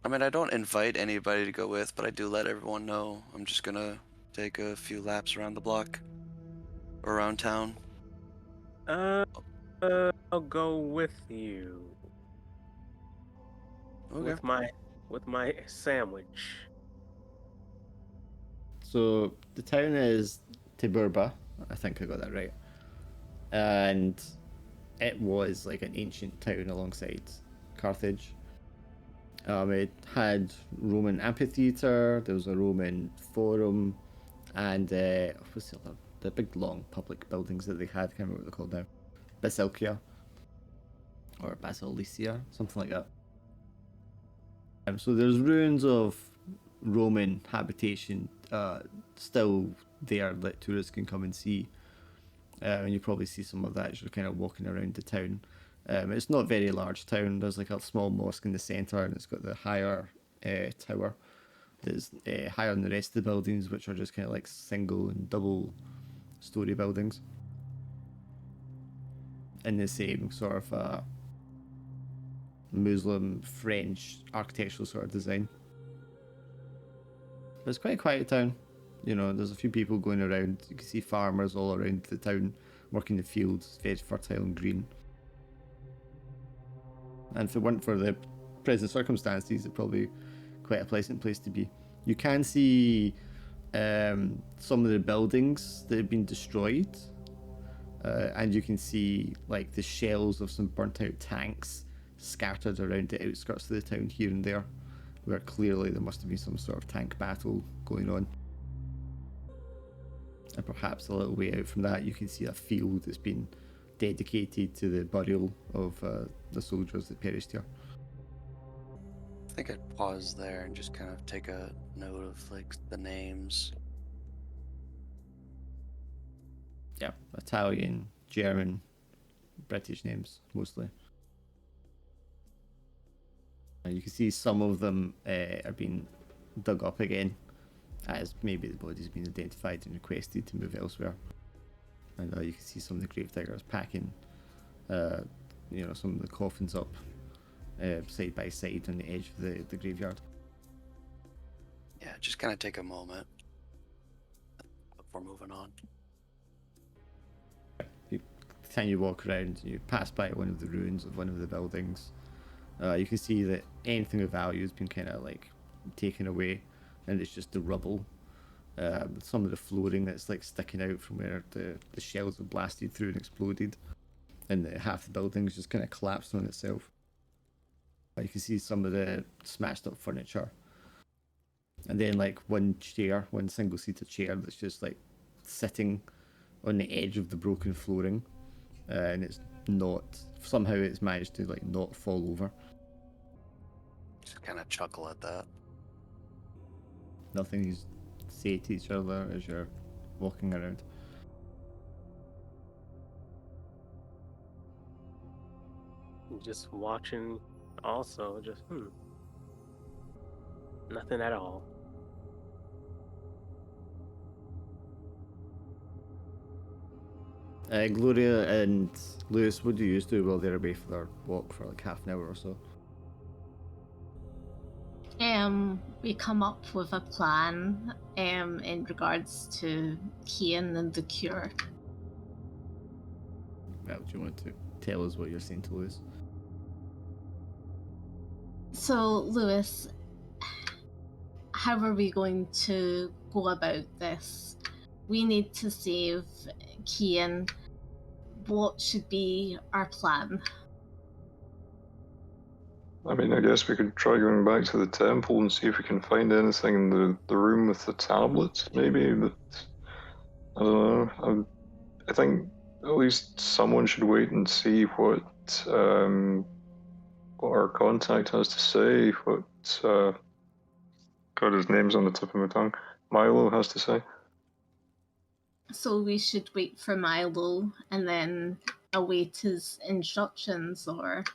I mean, I don't invite anybody to go with, but I do let everyone know. I'm just gonna take a few laps around the block. Or around town. I'll go with you. Okay. With my sandwich. So the town is Tiburba. I think I got that right. And it was like an ancient town alongside Carthage. It had Roman amphitheater. There was a Roman forum, and what's the other? The big long public buildings that they had. I can't remember what they're called now. Basilica or Basilicia, something like that. So there's ruins of Roman habitation still there that tourists can come and see. And you probably see some of that as you're kind of walking around the town. It's not a very large town. There's like a small mosque in the centre, and it's got the higher tower that's higher than the rest of the buildings, which are just kind of like single and double story buildings in the same sort of Muslim French architectural sort of design. But it's quite a quiet town. You know, there's a few people going around. You can see farmers all around the town working the fields. It's very fertile and green. And if it weren't for the present circumstances, it's probably quite a pleasant place to be. You can see some of the buildings that have been destroyed. And you can see like the shells of some burnt out tanks scattered around the outskirts of the town here and there, where clearly there must have been some sort of tank battle going on. And perhaps a little way out from that, you can see a field that's been dedicated to the burial of the soldiers that perished here. I think I'd pause there and just kind of take a note of like the names. Yeah, Italian, German, British names mostly. You can see some of them are being dug up again, as maybe the body's been identified and requested to move elsewhere. And you can see some of the gravediggers packing, some of the coffins up side by side on the edge of the graveyard. Yeah, just kind of take a moment before moving on. The time you walk around, you pass by one of the ruins of one of the buildings. You can see that anything of value has been kind of like taken away, and it's just the rubble. Some of the flooring that's like sticking out from where the shells have blasted through and exploded, and half the building's just kind of collapsed on itself. You can see some of the smashed up furniture, and then like one single-seater chair that's just like sitting on the edge of the broken flooring, and it's managed to like not fall over. Just kind of chuckle at that. Nothing you say to each other as you're walking around. Just watching, also, just nothing at all. Gloria and Lewis, what do you do while they're away for their walk for like half an hour or so? We come up with a plan in regards to Kian and the cure. Well, do you want to tell us what you're saying to Lewis? So, Lewis, how are we going to go about this? We need to save Kian. What should be our plan? I mean, I guess we could try going back to the temple and see if we can find anything in the room with the tablets, maybe, but I don't know. I think at least someone should wait and see what our contact has to say, what God, his name's on the tip of my tongue, Milo has to say. So we should wait for Milo and then await his instructions, or?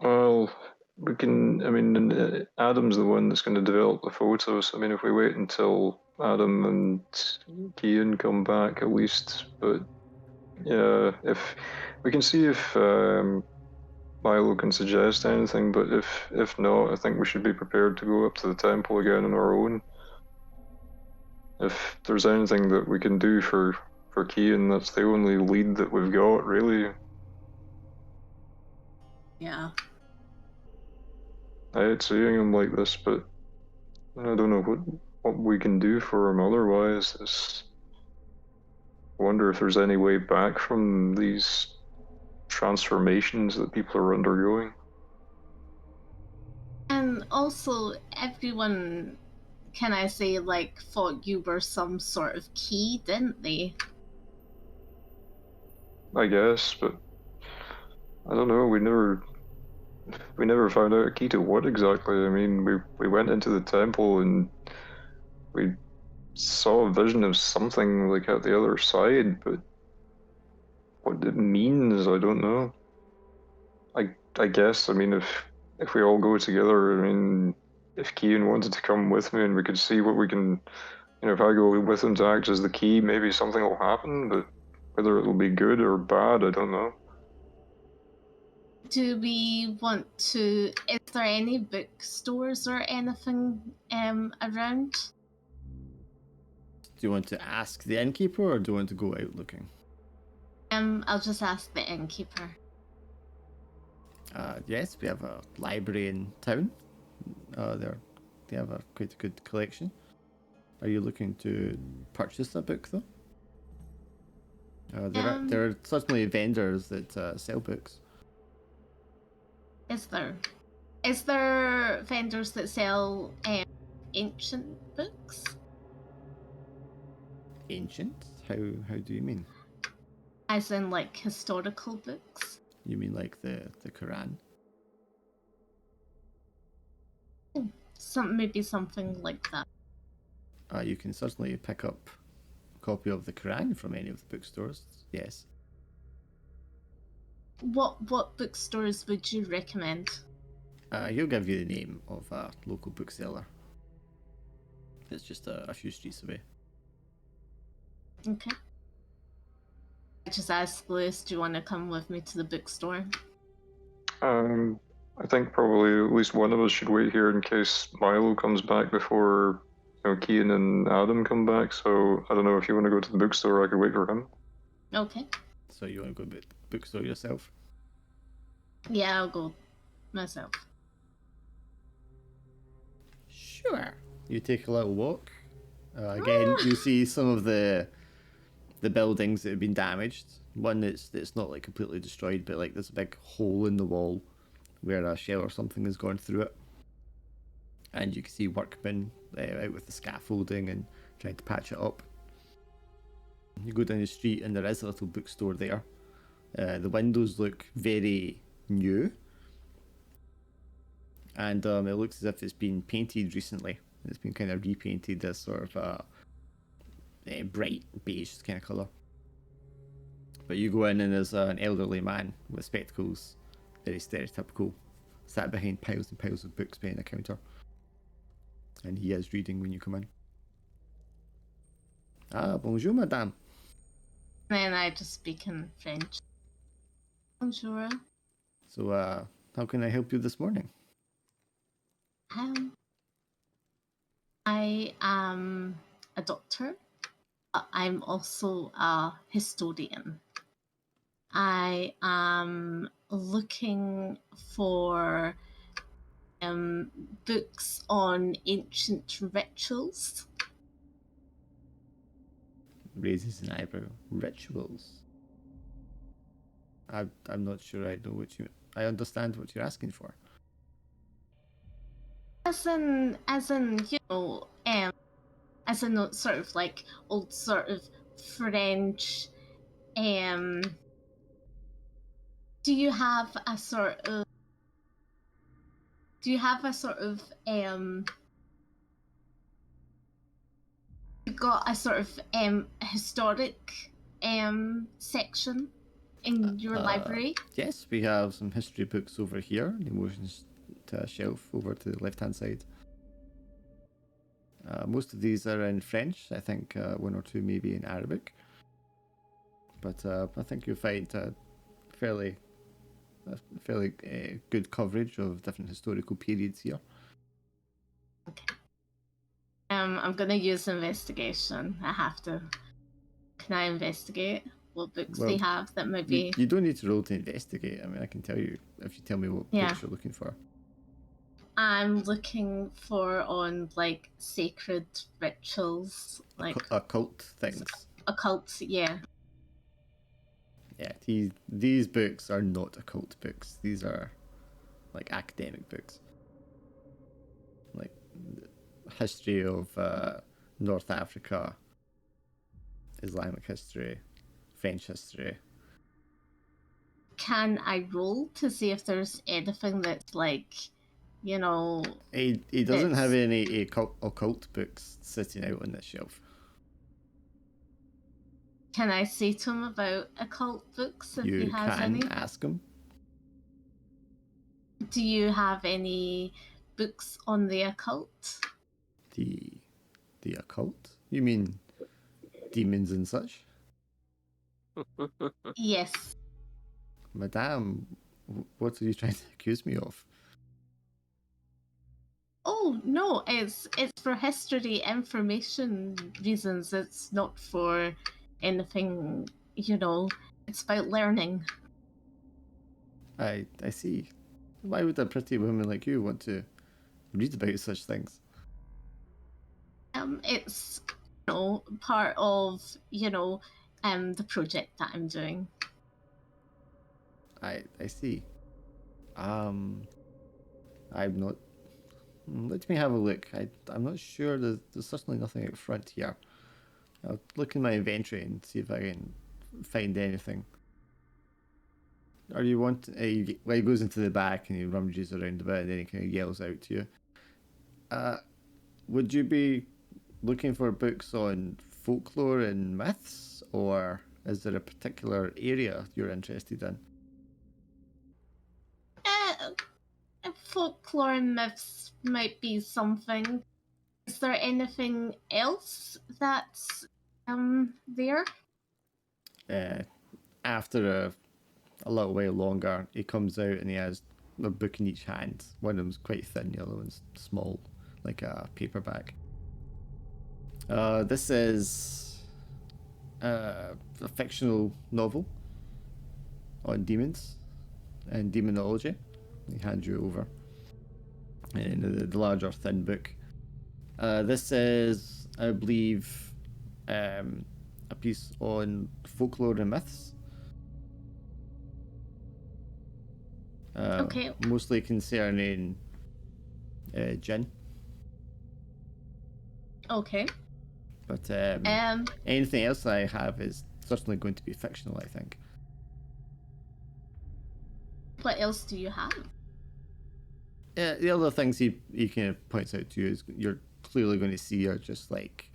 Well, we can, I mean, Adam's the one that's going to develop the photos. I mean, if we wait until Adam and Kian come back at least, but yeah, if we can see if Milo can suggest anything, but if not, I think we should be prepared to go up to the temple again on our own. If there's anything that we can do for Kian, that's the only lead that we've got, really. Yeah. I hate seeing him like this, but I don't know what we can do for him otherwise. I wonder if there's any way back from these transformations that people are undergoing. And also, everyone, can I say, like, thought you were some sort of key, didn't they? I guess, but I don't know. We never found out a key to what exactly. I mean, we went into the temple and we saw a vision of something like at the other side, but what it means, I don't know. I guess, I mean, if we all go together, I mean, if Kian wanted to come with me and we could see what we can, if I go with him to act as the key, maybe something will happen, but whether it'll be good or bad, I don't know. Do we want to... Is there any bookstores or anything around? Do you want to ask the innkeeper or do you want to go out looking? I'll just ask the innkeeper. Yes, we have a library in town. They have a quite a good collection. Are you looking to purchase a book though? There are certainly vendors that sell books. Is there vendors that sell ancient books? Ancient? How do you mean? As in, like, historical books? You mean like the Quran? Maybe something like that. You can certainly pick up a copy of the Quran from any of the bookstores. Yes. What bookstores would you recommend? He'll give you the name of a local bookseller. It's just a few streets away. Okay. I just asked Lewis, do you want to come with me to the bookstore? I think probably at least one of us should wait here in case Milo comes back before Kean and Adam come back. So I don't know if you want to go to the bookstore. I could wait for him. Okay. So you want to go to the bookstore yourself? Yeah, I'll go myself. Sure. You take a little walk. Again, you see some of the buildings that have been damaged. One that's not like completely destroyed, but like there's a big hole in the wall where a shell or something has gone through it. And you can see workmen out with the scaffolding and trying to patch it up. You go down the street and there is a little bookstore there. The windows look very new. And it looks as if it's been painted recently. It's been kind of repainted as sort of a bright beige kind of colour. But you go in and there's an elderly man with spectacles, very stereotypical, sat behind piles and piles of books behind a counter. And he is reading when you come in. Ah, bonjour, madame. And I just speak in French. Bonjour. So, how can I help you this morning? I am a doctor. I'm also a historian. I am looking for books on ancient rituals. Raises an eyebrow. Rituals. I'm not sure I know what you... I understand what you're asking for. As in, as in sort of like old sort of French. Do you have a sort of? You got a sort of historic section in your library? Yes, we have some history books over here. The motions to a shelf over to the left-hand side. Most of these are in French. I think one or two maybe in Arabic. But I think you'll find fairly good coverage of different historical periods here. Okay. I'm gonna use investigation. I have to. Can I investigate what books they have that might be? You don't need to roll to investigate. I mean, I can tell you if you tell me what books you're looking for. I'm looking for on like sacred rituals, like occult things. Occult, yeah. Yeah, these books are not occult books. These are like academic books. Like history of North Africa, Islamic history, French history. Can I roll to see if there's anything that's like, you know... He doesn't have any occult books sitting out on this shelf. Can I say to him about occult books if he has any? You can ask him. Do you have any books on the occult? The occult? You mean demons and such? Yes. Madame, what are you trying to accuse me of? Oh, no, it's for history information reasons. It's not for anything, you know, it's about learning. I see. Why would a pretty woman like you want to read about such things? It's, you know, part of, you know, the project that I'm doing. I see. I'm not... Let me have a look. I'm not sure. There's certainly nothing out front here. I'll look in my inventory and see if I can find anything. Or you want... he goes into the back and he rummages around a bit and then he kind of yells out to you. Would you be looking for books on folklore and myths, or is there a particular area you're interested in? folklore and myths might be something. Is there anything else that's there? After a little while longer, he comes out and he has a book in each hand. One of them's quite thin, the other one's small, like a paperback. This is a fictional novel on demons and demonology. He hands you over in the larger thin book. This is, I believe, a piece on folklore and myths. Okay. Mostly concerning jinn. Okay. But anything else I have is certainly going to be fictional, I think. What else do you have? The other things he kind of points out to you is you're clearly going to see are just like,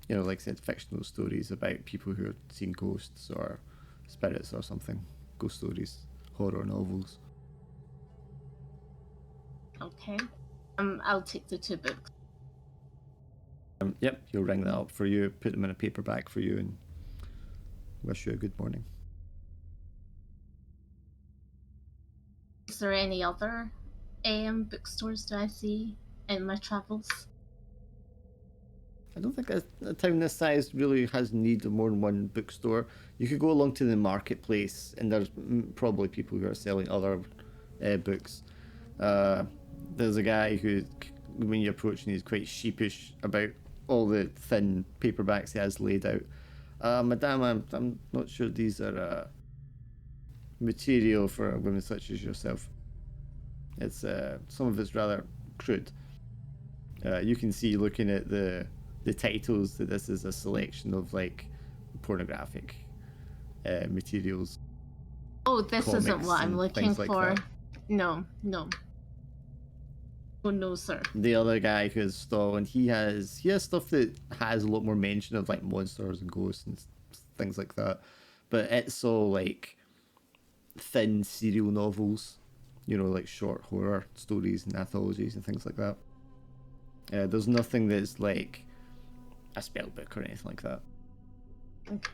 you know, like I said, fictional stories about people who are seeing ghosts or spirits or something. Ghost stories, horror novels. Okay. I'll take the 2 books. Yep, he'll ring that up for you, put them in a paperback for you, and wish you a good morning. Is there any other bookstores do I see in my travels? I don't think a town this size really has need of more than one bookstore. You could go along to the marketplace, and there's probably people who are selling other books. There's a guy who, when you approach him, he's quite sheepish about all the thin paperbacks he has laid out. Madame, I'm not sure these are material for women such as yourself. It's some of it's rather crude. You can see, looking at the titles, that this is a selection of like pornographic materials. Oh, this isn't what I'm looking like for. That. No. Oh no, sir. The other guy who has stall, and he has stuff that has a lot more mention of like monsters and ghosts and things like that, but it's all like thin serial novels, you know, like short horror stories and anthologies and things like that. There's nothing that's like a spell book or anything like that. Okay.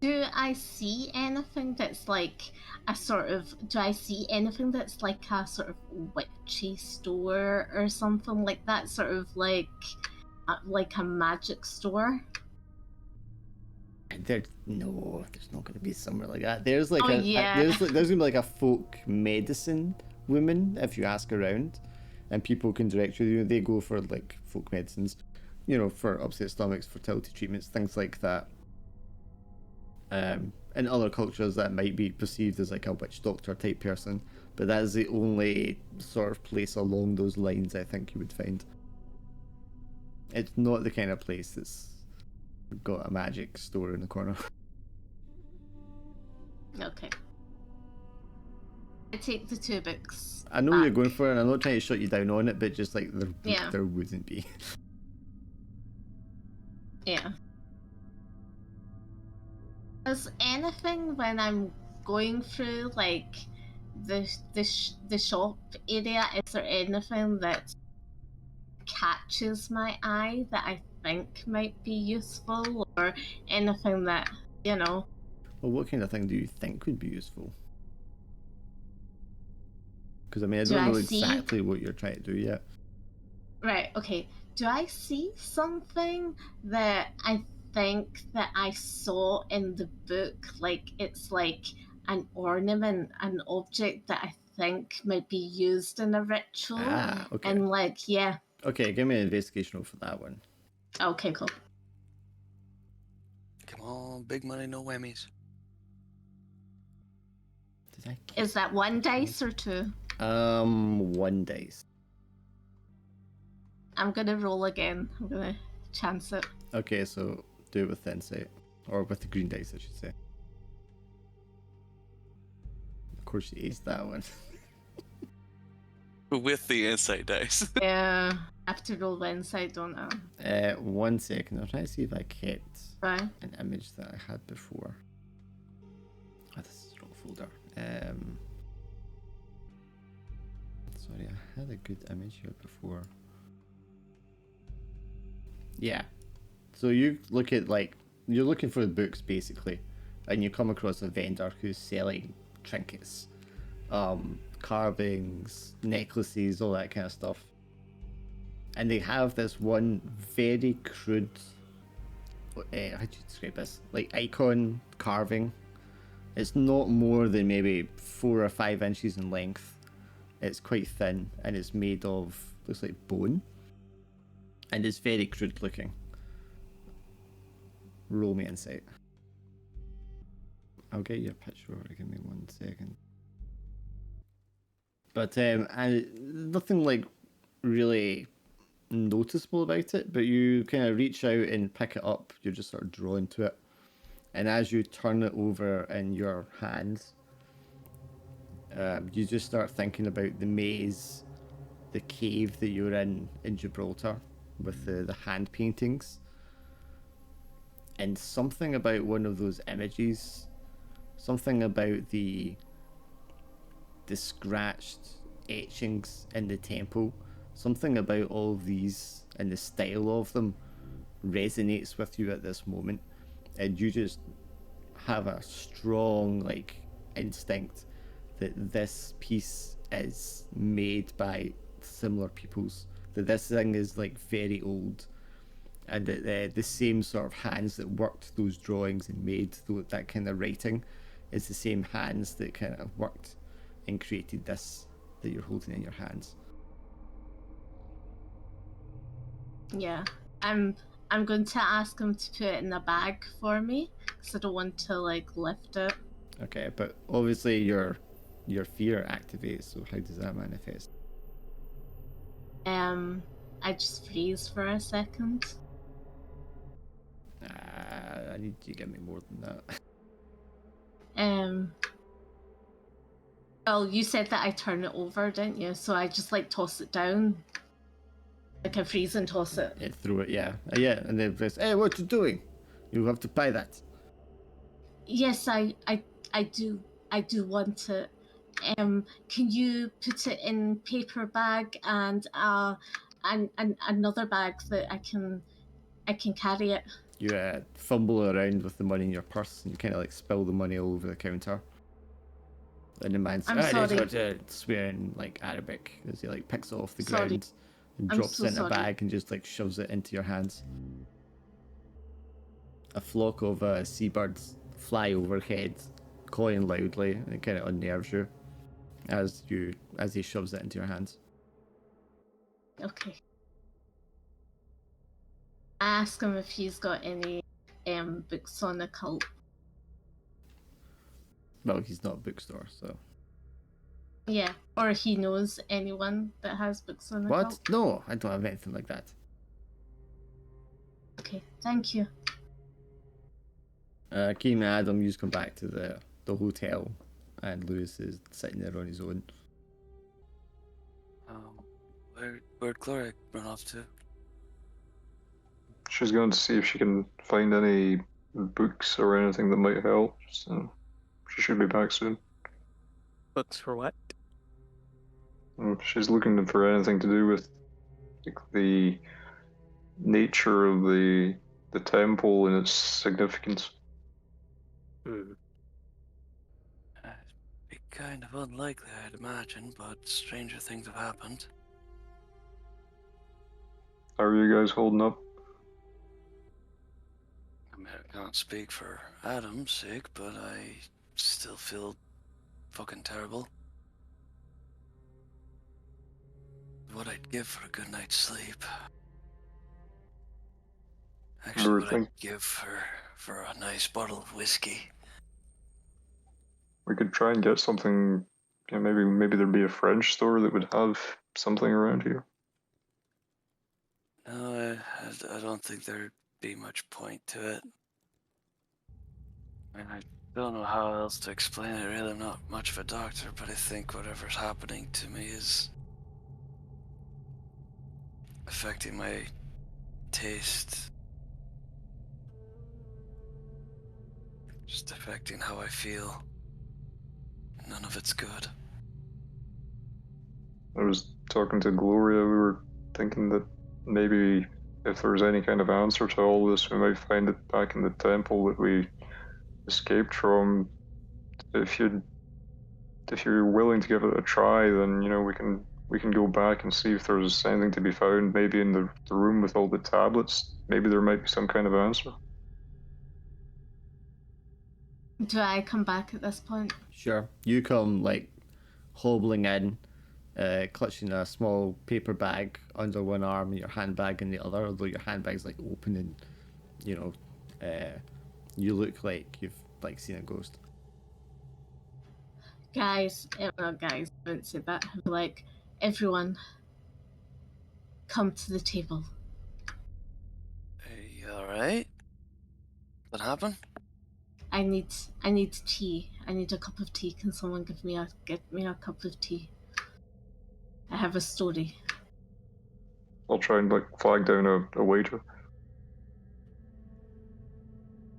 Do I see anything that's like a sort of, do I see anything that's like a sort of witchy store or something like that, sort of like a magic store? There's not going to be somewhere like that. There's like yeah. there's going to be like a folk medicine woman if you ask around, and people can direct you. They go for like folk medicines, you know, for upset stomachs, fertility treatments, things like that. In other cultures, that might be perceived as like a witch doctor type person, but that is the only sort of place along those lines I think you would find. It's not the kind of place that's got a magic store in the corner. Okay. I take the 2 books. I know back. what you're going for, and I'm not trying to shut you down on it, but just like Yeah. there wouldn't be. Yeah. Does anything when I'm going through like the shop area, is there anything that catches my eye that I think might be useful, or anything that, you know? Well, what kind of thing do you think would be useful? Because I mean, I don't know exactly what you're trying to do yet. Right, okay. Do I see something that I think that I saw in the book, like it's like an ornament, an object that I think might be used in a ritual? Okay. And like, yeah. Okay, give me an investigation roll for that one. Okay, cool. Come on, big money, no whammies. Is that 1 dice or 2? 1 dice. I'm gonna roll again. I'm gonna chance it. Okay, so do it with insight, or with the green dice, I should say. Of course, you aced that one. With the insight dice. Yeah, I have to roll the insight, don't I? 1 second. I'll try to see if I kept Right. an image that I had before. Oh, this is the wrong folder. Sorry, I had a good image here before. Yeah. So you look at you're looking for the books basically, and you come across a vendor who's selling trinkets, carvings, necklaces, all that kind of stuff. And they have this one very crude, how do you describe this? Like icon carving. It's not more than maybe 4 or 5 inches in length. It's quite thin and it's made of, looks like bone. And it's very crude looking. Roll me insight. I'll get your picture over, give me 1 second. But nothing like really noticeable about it, but you kind of reach out and pick it up. You're just sort of drawn to it. And as you turn it over in your hands, you just start thinking about the maze, the cave that you're in Gibraltar with the hand paintings. And something about one of those images, something about the scratched etchings in the temple, something about all of these and the style of them resonates with you at this moment. And you just have a strong instinct that this piece is made by similar peoples, that this thing is very old, and that the same sort of hands that worked those drawings and made that kind of writing is the same hands that kind of worked and created this that you're holding in your hands. Yeah, I'm going to ask him to put it in a bag for me because I don't want to lift it. Okay, but obviously your fear activates, so how does that manifest? I just freeze for a second. I need you to give me more than that. Well, you said that I turn it over, didn't you? So I just toss it down. I freeze and toss it. Yeah, throw it, yeah. Yeah, and then press, hey, what you doing? You have to buy that. Yes, I do want it. Can you put it in paper bag and another bag that I can carry it? You fumble around with the money in your purse and you kind of spill the money all over the counter. And the man's swearing Arabic as he Picks it off the ground and drops it in a bag and just shoves it into your hands. A flock of seabirds fly overhead, cawing loudly, and it kind of unnerves you as he shoves it into your hands. Okay. I ask him if he's got any books on occult. Well, he's not a bookstore, so. Yeah, or he knows anyone that has books on What? occult. No, I don't have anything like that. Okay, thank you. Keem and Adam, you just come back to the hotel, and Lewis is sitting there on his own. Where'd Gloria run off to? She's going to see if she can find any books or anything that might help, so she should be back soon. Books for what? She's looking for anything to do with the nature of the temple and its significance. It'd be kind of unlikely, I'd imagine, but stranger things have happened. How are you guys holding up? I mean, I can't speak for Adam's sake, but I still feel fucking terrible. What I'd give for a good night's sleep. Actually, what I'd give for a nice bottle of whiskey. We could try and get something. Yeah, maybe there'd be a French store that would have something around here. No, I don't think there'd be much point to it. I mean, I don't know how else to explain it, really. I'm not much of a doctor, but I think whatever's happening to me is affecting my taste. Just affecting how I feel. None of it's good. I was talking to Gloria. We were thinking that maybe if there's any kind of answer to all this, we might find it back in the temple that we escaped from. If you're willing to give it a try, then we can go back and see if there's anything to be found. Maybe in the room with all the tablets. Maybe there might be some kind of answer. Do I come back at this point? Sure. You come like hobbling in, clutching a small paper bag under one arm and your handbag in the other, although your handbag's like open and you look like you've like seen a ghost. Guys, well, guys, I haven't said that. Like, everyone, come to the table. Hey, you alright? What happened? I need tea. I need a cup of tea. Can someone get me a cup of tea? I have a story. I'll try and like flag down a waiter.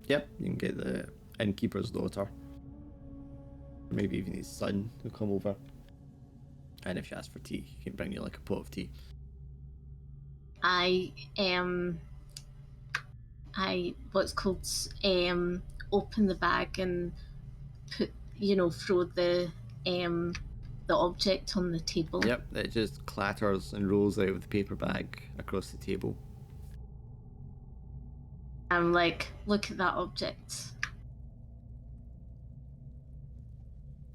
Yep, you can get the innkeeper's daughter. Maybe even his son will come over. And if you ask for tea, he can bring you like a pot of tea. I open the bag and put, throw the object on the table. Yep, it just clatters and rolls out of the paper bag across the table. I'm like, look at that object.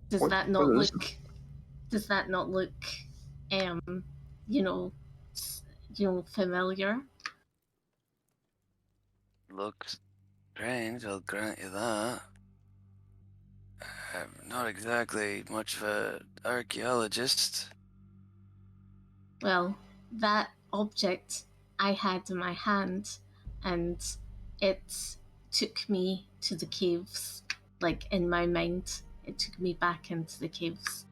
Does that not look familiar? Looks strange, I'll grant you that. I'm not exactly much of an archaeologist. Well, that object I had in my hand, and it took me to the caves. Like, in my mind, it took me back into the caves.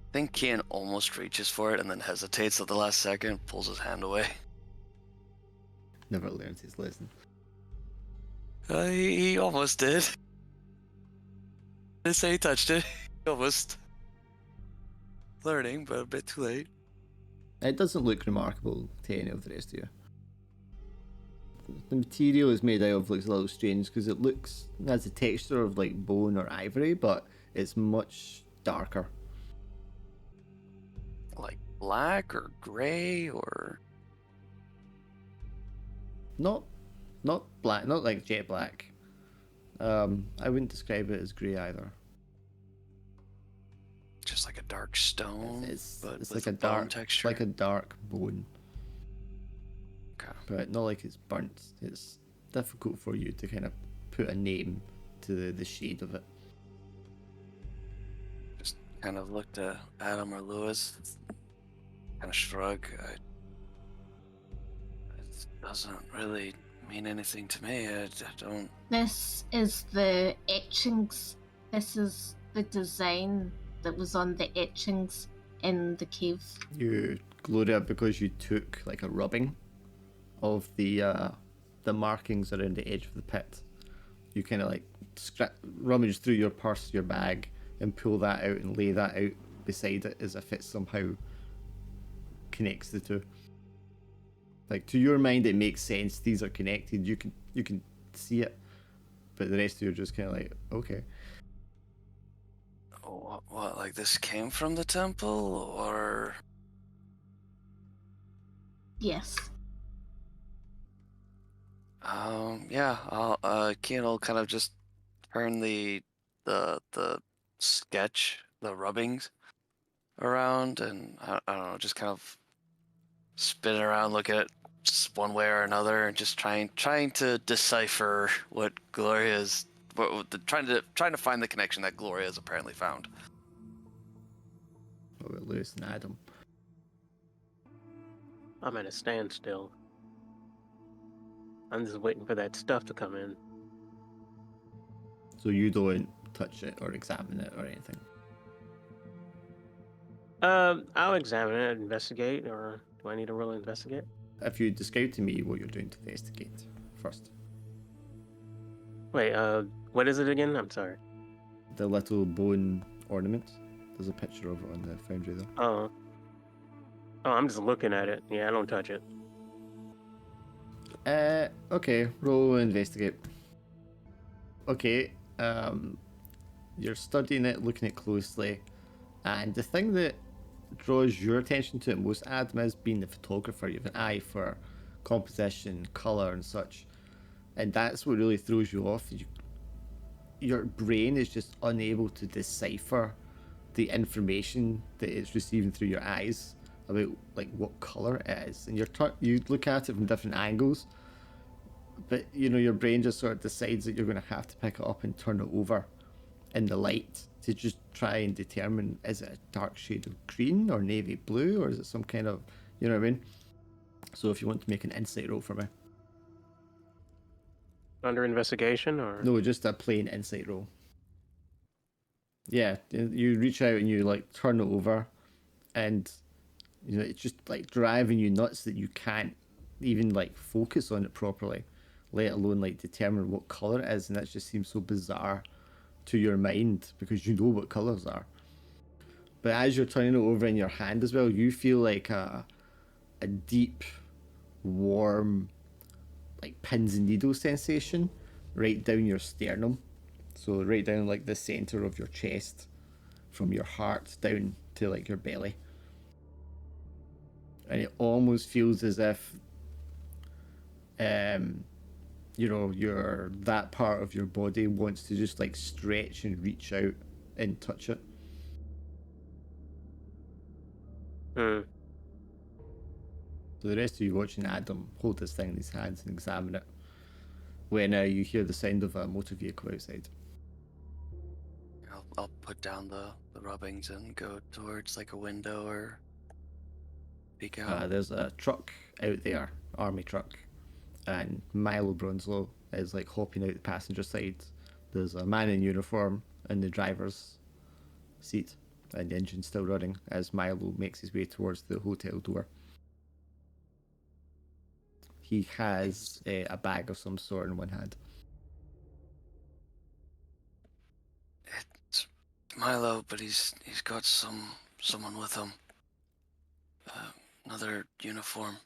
I think Kian almost reaches for it and then hesitates at the last second, pulls his hand away. Never learns his lesson. He almost did. Didn't say he touched it. He almost learning, but a bit too late. It doesn't look remarkable to any of the rest of you. The material is made out of looks a little strange because it has the texture of like bone or ivory, but it's much darker. Like black or gray or... Not black, not like jet black. I wouldn't describe it as grey either. Just like a dark stone, It's with like a a bone dark texture. like a dark bone. Okay. But not like it's burnt. It's difficult for you to kind of put a name to the shade of it. Just kind of looked at Adam or Lewis, kind of shrug. It doesn't really mean anything to me. I don't... This is the etchings. This is the design that was on the etchings in the cave. You, Gloria, because you took like a rubbing of the markings around the edge of the pit, you kind of like rummage through your purse, your bag, and pull that out and lay that out beside it as if it somehow connects the two. Like, to your mind, it makes sense. These are connected. You can see it, but the rest of you are just kind of like, okay. What, like this came from the temple, or... Yes. Yeah, Kian will kind of just turn the sketch, the rubbings around, and I don't know, just kind of spin it around, look at it just one way or another, and just trying to decipher what Gloria's, trying to find the connection that Gloria has apparently found. What about Lewis and Adam? I'm at a standstill. I'm just waiting for that stuff to come in. So you don't touch it or examine it or anything? I'll examine it, investigate, or do I need to roll investigate? If you describe to me what you're doing to investigate first. Wait, what is it again? I'm sorry. The little bone ornament, There's a picture of it on the Foundry though. Oh. Oh, I'm just looking at it. Yeah, I don't touch it. Okay, roll investigate. Okay, you're studying it, looking at it closely, and the thing that draws your attention to it most, Adam, as being the photographer, you have an eye for composition, colour and such, and that's what really throws you off. Your brain is just unable to decipher the information that it's receiving through your eyes about like what colour it is, and you look at it from different angles, but your brain just sort of decides that you're going to have to pick it up and turn it over in the light to just try and determine, is it a dark shade of green or navy blue, or is it some kind of, you know what I mean? So if you want to make an insight roll for me. Under investigation, or No, just a plain insight roll. Yeah, you reach out and you like turn it over, and it's just like driving you nuts that you can't even like focus on it properly, let alone like determine what color it is, and that just seems so bizarre to your mind because you know what colors are. But as you're turning it over in your hand as well, you feel like a deep, warm, like pins and needles sensation right down your sternum. So right down like the center of your chest, from your heart down to like your belly. And it almost feels as if that part of your body wants to just like stretch and reach out and touch it. So the rest of you watching Adam hold this thing in his hands and examine it when you hear the sound of a motor vehicle outside. I'll put down the rubbings and go towards like a window or peek out. There's a truck out there, army truck, and Milo Brunslow is like hopping out the passenger side. There's a man in uniform in the driver's seat, and the engine's still running as Milo makes his way towards the hotel door. He has a bag of some sort in one hand. It's Milo, but he's got someone with him. Another uniform.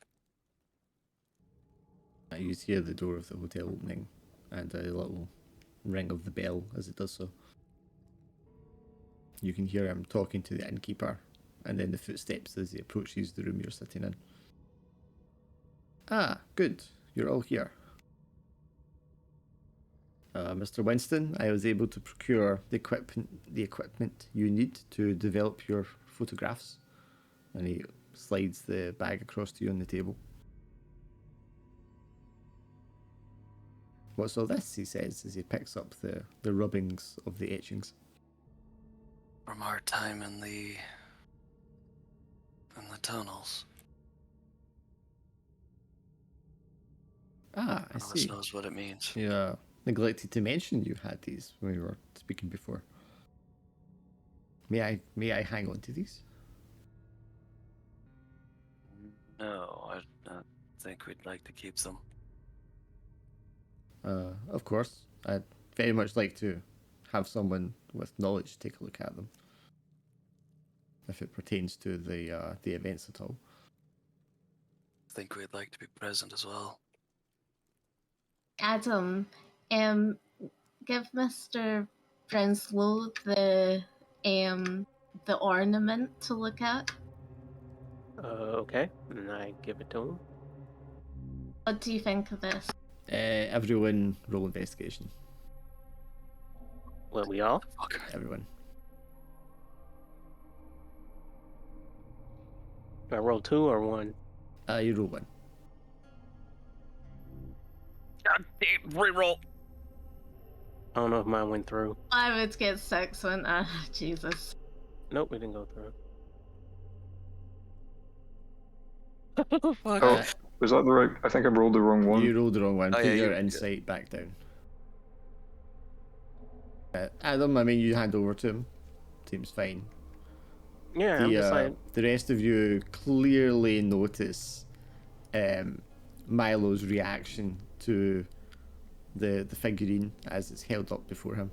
You hear the door of the hotel opening and a little ring of the bell as it does so. You can hear him talking to the innkeeper, and then the footsteps as he approaches the room you're sitting in. Ah, good. You're all here. Mr. Winston, I was able to procure the equipment you need to develop your photographs. And he slides the bag across to you on the table. What's all this? He says as he picks up the rubbings of the etchings. From our time in the tunnels. Ah, I see. None knows what it means. Yeah, neglected to mention you had these when we were speaking before. May I hang on to these? No, I think we'd like to keep them. Of course. I'd very much like to have someone with knowledge take a look at them, if it pertains to the events at all. I think we'd like to be present as well. Adam, give Mr. Brenslow the ornament to look at. Okay, and I give it to him. What do you think of this? Everyone roll investigation. What, we all? Okay. Everyone. Do I roll 2 or 1? You roll 1. God damn, reroll. I don't know if mine went through. I would get 6 when Jesus. Nope, we didn't go through. Oh, was that the right? I think I rolled the wrong one. You rolled the wrong one. Oh, Put yeah, your you- insight back down. Adam, I mean, you hand over to him. Seems fine. Yeah, I'm just like, The rest of you clearly notice Milo's reaction to the figurine as it's held up before him.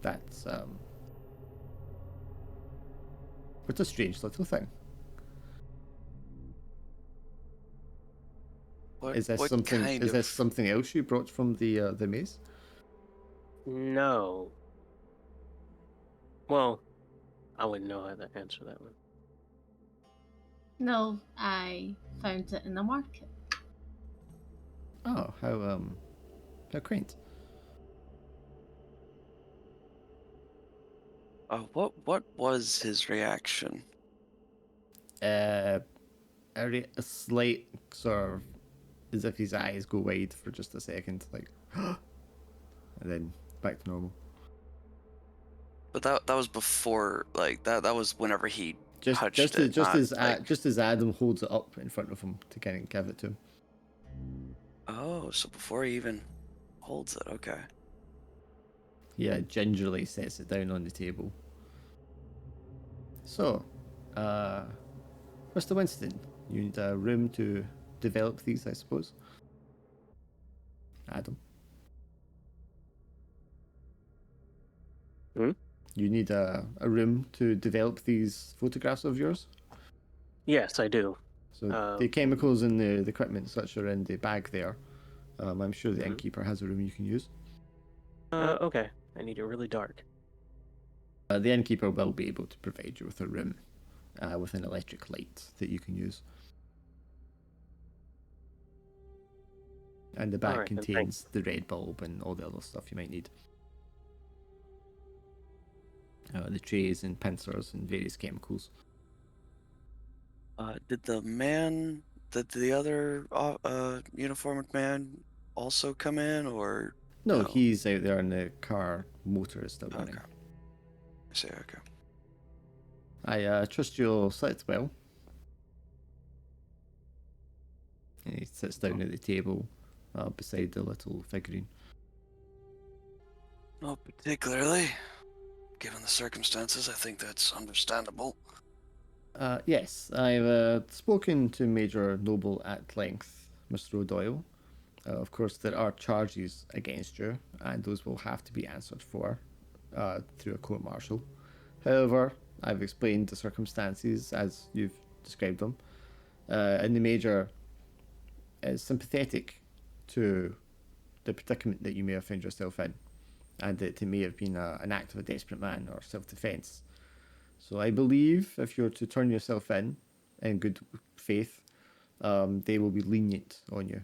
That's It's a strange little thing. Is this what something? kind Is of... this something else you brought from the maze? No. Well, I wouldn't know how to answer that one. No, I found it in the market. Oh, how quaint. What was his reaction? A slight sort of, as if his eyes go wide for just a second, like, and then back to normal. But that was before, like, that was whenever he touched it. Just as Adam holds it up in front of him to kind of give it to him. Oh, so before he even holds it, okay. Yeah, gingerly sets it down on the table. So, Mr. Winston, you need a room to develop these, I suppose. Adam. Hmm? You need a room to develop these photographs of yours? Yes, I do. So the chemicals and the equipment such are in the bag there. I'm sure the Mhm. innkeeper has a room you can use. Okay. I need it really dark. The innkeeper will be able to provide you with a room with an electric light that you can use. And the bag Alright, then contains the red bulb and all the other stuff you might need. The trays and pincers and various chemicals. Did the other uniformed man also come in, or No, he's out there and the car motor is still running. okay? I see. Okay. I trust you'll slept well. And he sits down at the table beside the little figurine. Not particularly. Given the circumstances, I think that's understandable. Yes, I've spoken to Major Noble at length, Mr. O'Doyle. Of course, there are charges against you, and those will have to be answered for through a court-martial. However, I've explained the circumstances as you've described them, and the Major is sympathetic to the predicament that you may have found yourself in, and that it may have been an act of a desperate man or self-defence. So I believe if you're to turn yourself in good faith, they will be lenient on you.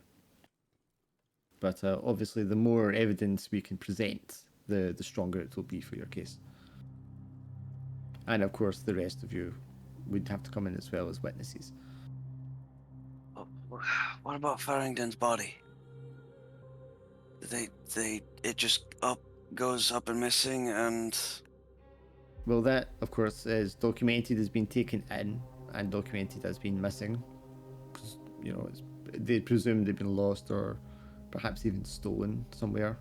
But obviously, the more evidence we can present, the stronger it will be for your case. And of course, the rest of you would have to come in as well as witnesses. What about Farrington's body? It just goes up and missing, and Well, that, of course, is documented as being taken in and documented as being missing. Because, you know, they presume they've been lost or perhaps even stolen somewhere,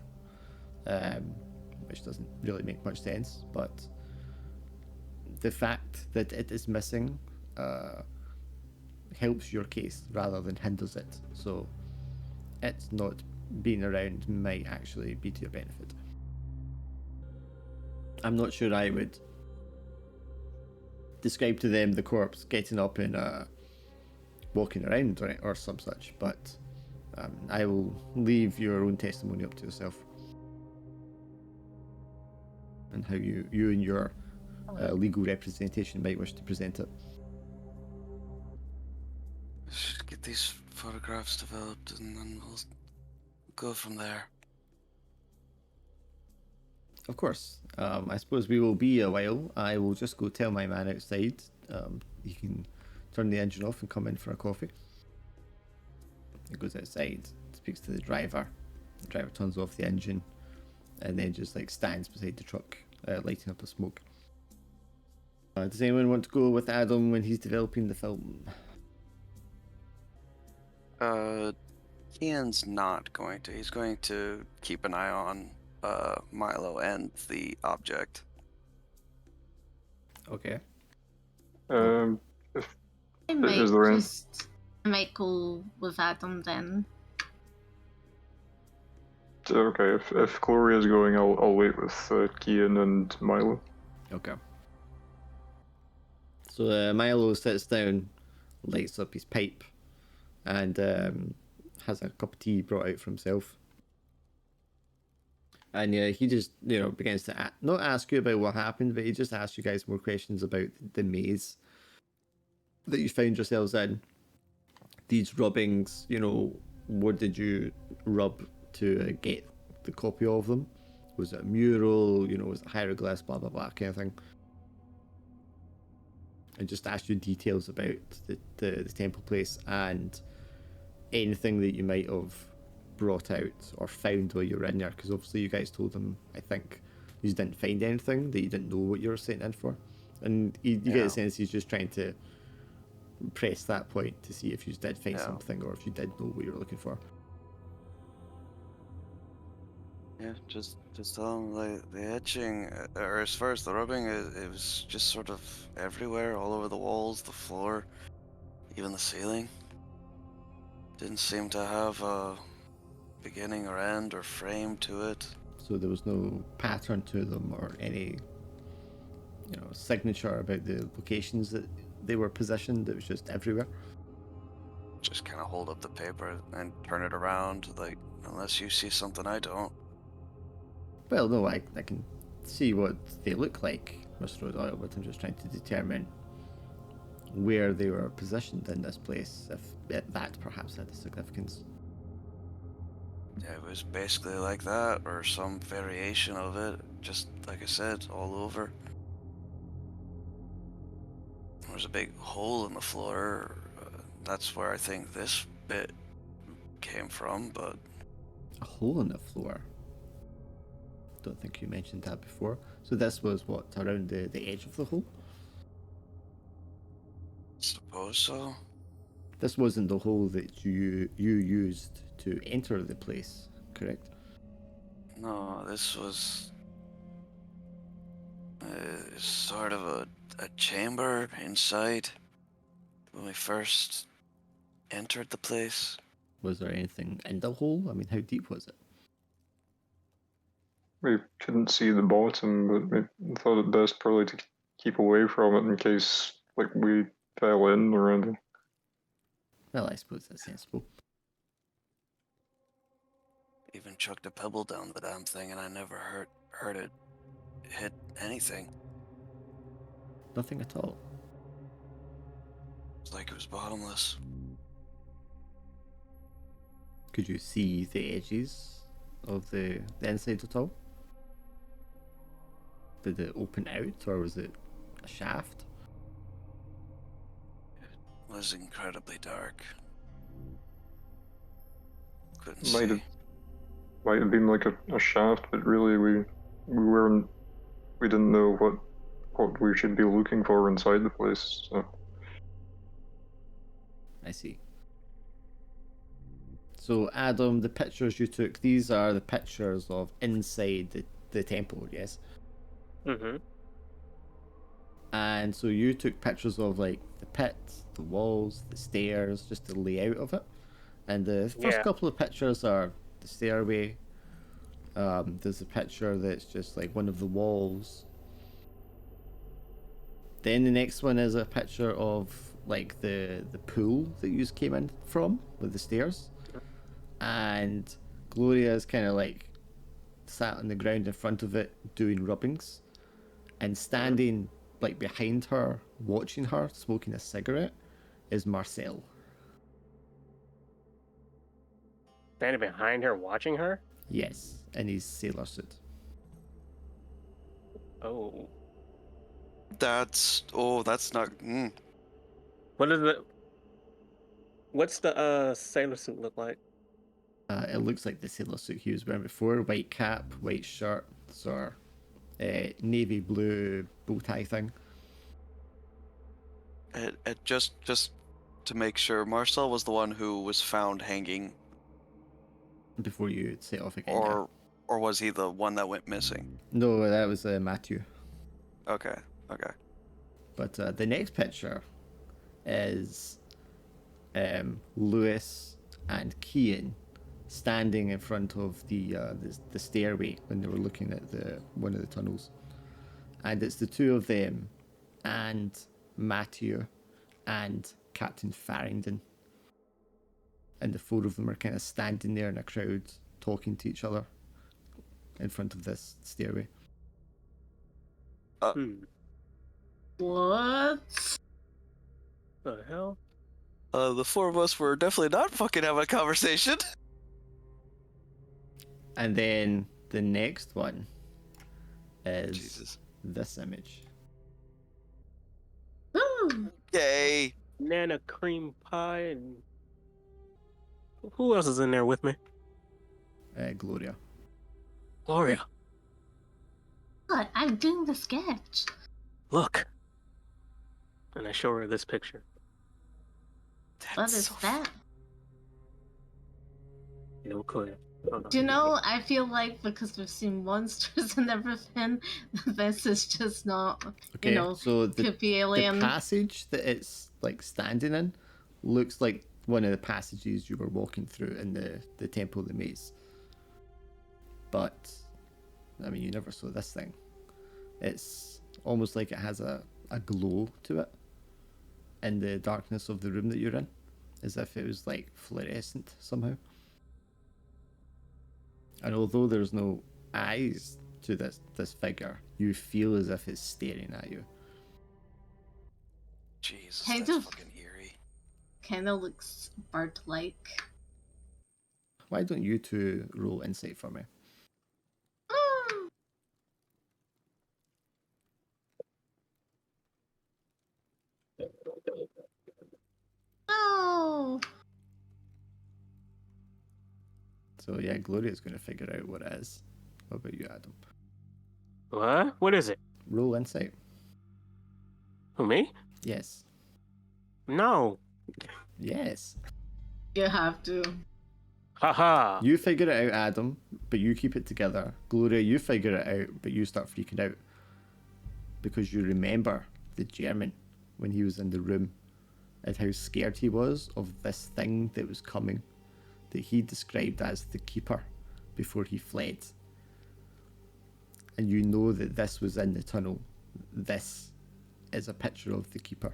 which doesn't really make much sense. But the fact that it is missing helps your case rather than hinders it. So it's not being around might actually be to your benefit. I'm not sure I would describe to them the corpse getting up and walking around or some such, but I will leave your own testimony up to yourself and how you and your legal representation might wish to present it. let's get these photographs developed, and then we'll go from there. Of course. I suppose we will be a while. I will just go tell my man outside. He can turn the engine off and come in for a coffee. He goes outside, speaks to the driver. The driver turns off the engine and then just like stands beside the truck, lighting up a smoke. Does anyone want to go with Adam when he's developing the film? Ian's not going to. He's going to keep an eye on Milo and the object. Okay. If I might is there any? I might go with Adam then. Okay, if Gloria's going, I'll wait with Kian and Milo. Okay. So Milo sits down, lights up his pipe, and has a cup of tea brought out for himself. And he just, begins to not ask you about what happened, but he just asks you guys more questions about the maze that you found yourselves in. These rubbings, what did you rub to get the copy of them? Was it a mural? Was it hieroglyphs? Blah, blah, blah, kind of thing. And just ask you details about the temple place and anything that you might have brought out or found while you were in there, because obviously you guys told him, I think, you didn't find anything, that you didn't know what you were sent in for. And you get a sense he's just trying to press that point to see if you did find something or if you did know what you were looking for. Yeah, just like the etching, or as far as the rubbing, it was just sort of everywhere, all over the walls, the floor, even the ceiling. Didn't seem to have a beginning or end or frame to it. So there was no pattern to them or any, signature about the locations that they were positioned. It was just everywhere. Just kind of hold up the paper and turn it around, like, unless you see something I don't. Well, no, I can see what they look like, Mr. O'Doyle, but I'm just trying to determine where they were positioned in this place, if that perhaps had a significance. Yeah, it was basically like that, or some variation of it, just like I said, all over. There was a big hole in the floor. That's where I think this bit came from, but... A hole in the floor? Don't think you mentioned that before. So this was what, around the edge of the hole? Suppose so. This wasn't the hole that you used to enter the place, correct? No, this was sort of a chamber inside when we first entered the place. Was there anything in the hole? I mean, how deep was it? We couldn't see the bottom, but we thought it best probably to keep away from it in case, like, we fell in or anything. Well, I suppose that's sensible. Even chucked a pebble down the damn thing, and I never heard it hit anything. Nothing at all. It's like it was bottomless. Could you see the edges of the inside at all? Did it open out, or was it a shaft? It was incredibly dark. Couldn't Might see. have been like a shaft, but really we didn't know what we should be looking for inside the place. So. I see. So Adam, the pictures you took, these are the pictures of inside the temple, yes? Mm-hmm. And so you took pictures of like the pit, the walls, the stairs, just the layout of it. And the first couple of pictures are the stairway. There's a picture that's just like one of the walls. Then the next one is a picture of like the pool that you came in from with the stairs. And Gloria's kind of like sat on the ground in front of it doing rubbings. And standing like behind her, watching her, smoking a cigarette, is Marcel. Standing behind her, watching her? Yes, in his sailor suit. Oh. That's not. What's the sailor suit look like? It looks like the sailor suit he was wearing before. White cap, white shirt, sort of navy blue bow tie thing. It just to make sure, Marcel was the one who was found hanging, Before you set off again. or was he the one that went missing? No, that was Matthew. Okay. But the next picture is Lewis and Kian standing in front of the stairway when they were looking at one of the tunnels, and it's the two of them and Matthew, and Captain Farrington. And the four of them are kind of standing there in a crowd, talking to each other in front of this stairway. What? The hell? The four of us were definitely not fucking having a conversation. And then the next one is Jesus. this image. Ooh. Yay. Banana cream pie and who else is in there with me? Gloria. Gloria, God, I'm doing the sketch. look. And I show her this picture. What is so that? No clue. Do you know, I feel like because we've seen monsters and everything, this is just not, Okay, you know, so could be the alien. passage that it's like standing in looks like one of the passages you were walking through in the Temple of the Maze. But, I mean, you never saw this thing. It's almost like it has a glow to it in the darkness of the room that you're in, as if it was like fluorescent somehow. And although there's no eyes to this figure, you feel as if it's staring at you. Jesus, Kind that's of. fucking eerie. Kind of looks bird-like. Why don't you two roll insight for me? No. So yeah, Gloria's going to figure out what it is. What about you, Adam? What? What is it? Roll insight. Who, me? Yes. No. Yes. You have to. Haha. You figure it out, Adam, but you keep it together. Gloria, you figure it out, but you start freaking out. Because you remember the German when he was in the room and how scared he was of this thing that was coming, that he described as the Keeper before he fled. And you know that this was in the tunnel. This is a picture of the Keeper.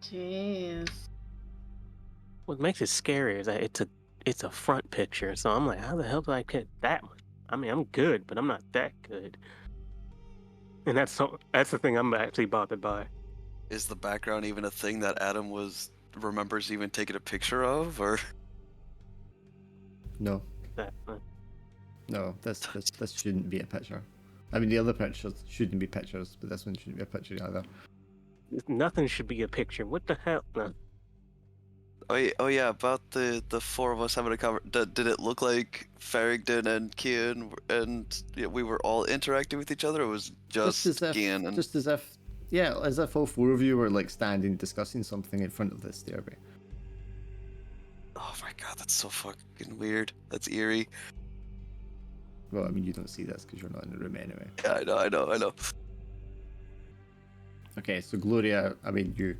Jeez. What makes it scary is that it's a front picture. So I'm like, how the hell do I get that one? I mean, I'm good, but I'm not that good. And that's the thing I'm actually bothered by. Is the background even a thing that Adam remembers even taking a picture of, or? No, That no, this shouldn't be a picture. I mean, the other pictures shouldn't be pictures, but this one shouldn't be a picture either. nothing should be a picture. What the hell? No. Oh yeah, about the four of us having a conversation. Did it look like Farrington and Kian and we were all interacting with each other, or was just Kian and... Just as if, yeah, as if all four of you were like standing discussing something in front of this stairway. Oh my god, that's so fucking weird. That's eerie. Well, I mean, you don't see this because you're not in the room anyway. Yeah, I know. Okay, so Gloria, I mean, you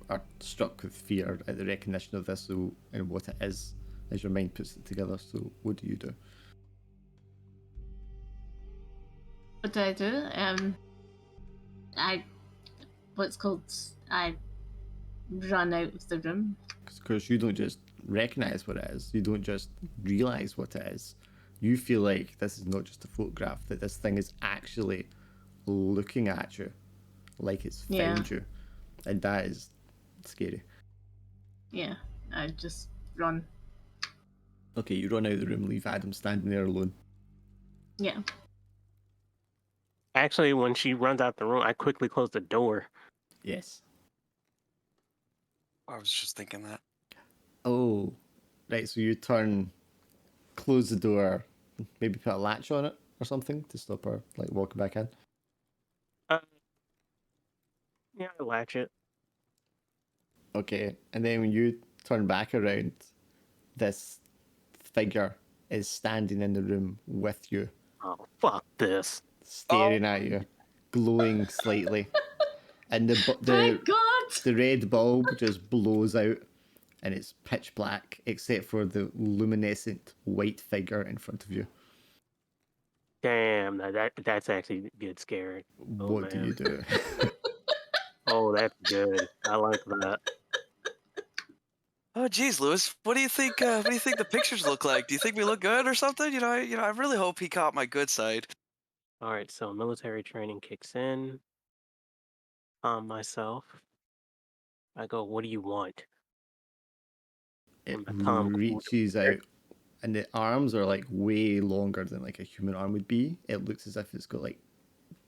are struck with fear at the recognition of this and what it is as your mind puts it together. So what do you do? What do? I run out of the room. Because you don't just recognize what it is. You don't just realize what it is. You feel like this is not just a photograph, that this thing is actually looking at you like it's found you. And that is scary. Yeah, I just run. Okay, you run out of the room, leave Adam standing there alone. Yeah. Actually, when she runs out the room, I quickly close the door. Yes. I was just thinking that. Oh, right, so you close the door, maybe put a latch on it or something to stop her like walking back in. Yeah, I latch it. Okay, and then when you turn back around, this figure is standing in the room with you, Oh, fuck this. staring at you, glowing slightly, and Thank God! the red bulb just blows out, and it's pitch black except for the luminescent white figure in front of you. Damn, that's actually good scary. Oh, What do man. you do? Oh, that's good. I like that. Oh, geez, Lewis, what do you think? What do you think the pictures look like? Do you think we look good or something? I really hope he caught my good side. All right, so military training kicks in on myself. I go, what do you want? It And my Tom Cruise. reaches out, and the arms are like way longer than like a human arm would be. It looks as if it's got like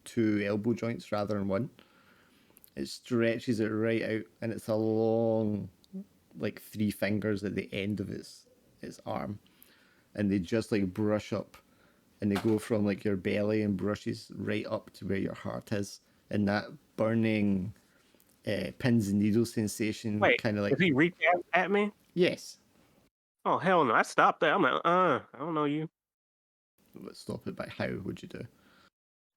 2 elbow joints rather than 1. It stretches it right out, and it's a long, like 3 fingers at the end of its arm, and they just like brush up, and they go from like your belly and brushes right up to where your heart is, and that burning pins and needles sensation, Wait, kind of like, if he reach at me? yes. Oh, hell no. I stopped that. I'm like, I don't know you. Stop it by how would you do?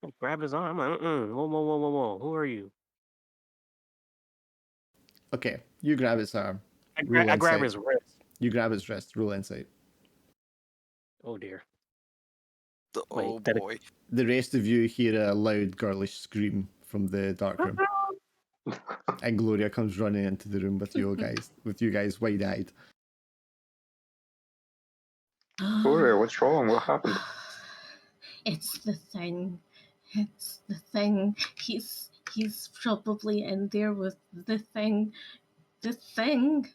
I grab his arm. I'm like, whoa, whoa, whoa, whoa, whoa. Who are you? Okay, you grab its arm. I Roll grab insight. his wrist. You grab its wrist. Roll insight. Oh, dear. Oh Wait, boy. The rest of you hear a loud girlish scream from the dark room, and Gloria comes running into the room with you guys wide-eyed. Gloria, what's wrong? What happened? It's the thing. It's the thing. He's probably in there with the thing. The thing.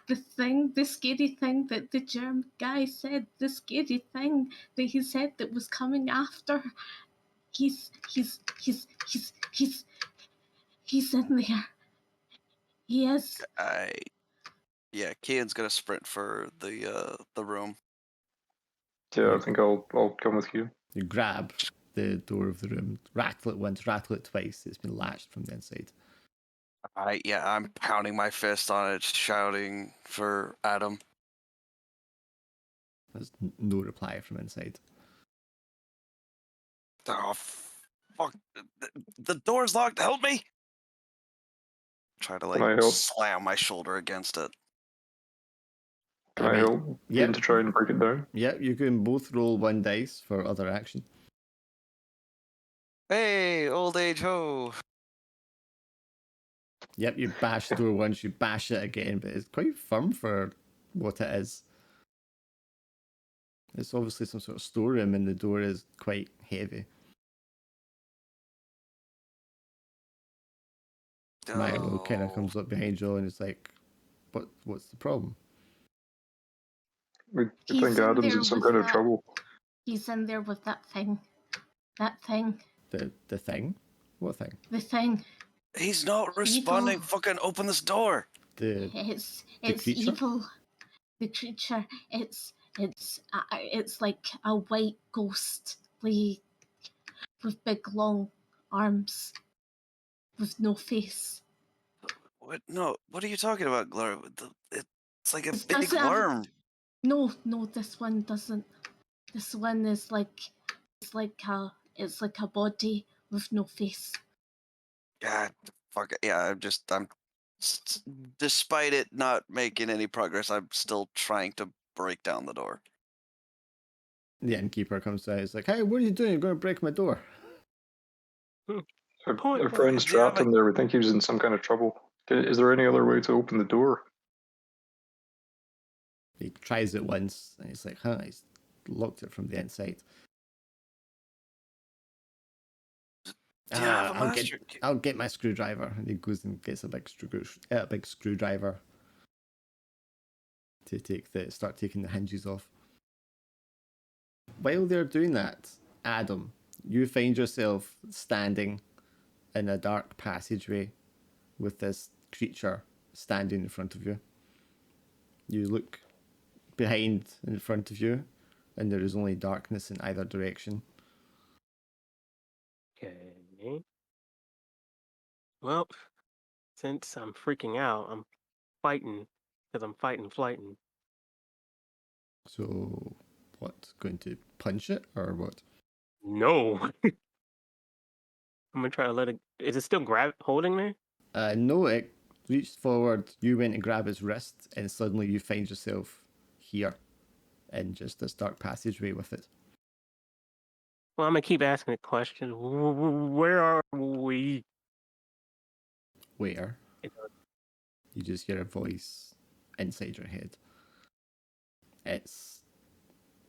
The thing, the scary thing that the German guy said, the scary thing that he said that was coming after. He's in there. He is. Yeah, Kian's gonna sprint for the room. Yeah, I think I'll come with you. You grab the door of the room, rattle it once, rattle it twice. It's been latched from the inside. I'm pounding my fist on it, shouting for Adam. There's no reply from inside. Oh, fuck! The door's locked. Help me! Try to Can I help? slam my shoulder against it. Can I help? Yep. To try and break it down? Yep, you can both roll 1 dice for other action. Hey, old age ho! Yep, you bash the door once, you bash it again, but it's quite firm for what it is. It's obviously some sort of storeroom, and the door is quite heavy. Milo kind of comes up behind you and is like, what's the problem? We He's think in Adam's there in some with kind of that- trouble. He's in there with that thing. That thing. The thing? What thing? The thing. He's not responding. Evil. Fucking open this door. It's creature? evil. The creature. It's like a white ghostly with big long arms with no face. What? No. What are you talking about, Gloria? It's like a It big doesn't have- worm. No, this one doesn't. This one is it's like a body with no face. God, fuck it. Yeah, despite it not making any progress, I'm still trying to break down the door. The innkeeper comes out. He's like, hey, what are you doing? You're going to break my door. Our friend's trapped him there. We think he was in some kind of trouble. Is there any other way to open the door? He tries it once, and he's like, he's locked it from the inside. Do you have a master? I'll get my screwdriver. And he goes and gets a big screwdriver to start taking the hinges off. While they're doing that, Adam, you find yourself standing in a dark passageway with this creature standing in front of you. You look behind in front of you, and there is only darkness in either direction. Okay. Well, since I'm freaking out, I'm fighting because I'm fighting. So, what? Going to punch it or what? No. I'm gonna try to let it. Is it still holding me? No, it reached forward. You went to grab his wrist, and suddenly you find yourself here in just this dark passageway with it. Well, I'm gonna keep asking the question. Where are we? Where? You know, You just hear a voice inside your head. It's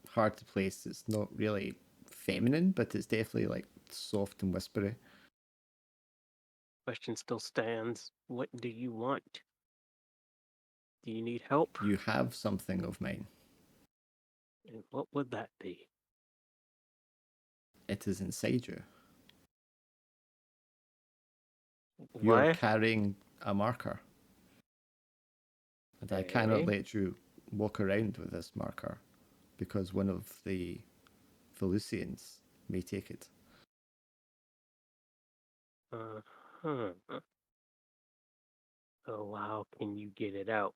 hard to place. It's not really feminine, but it's definitely like soft and whispery. question still stands. What do you want? Do you need help? You have something of mine. And what would that be? It is inside you. You are What? carrying a marker. And I cannot Okay. let you walk around with this marker because one of the Felucians may take it. Uh-huh. So how can you get it out?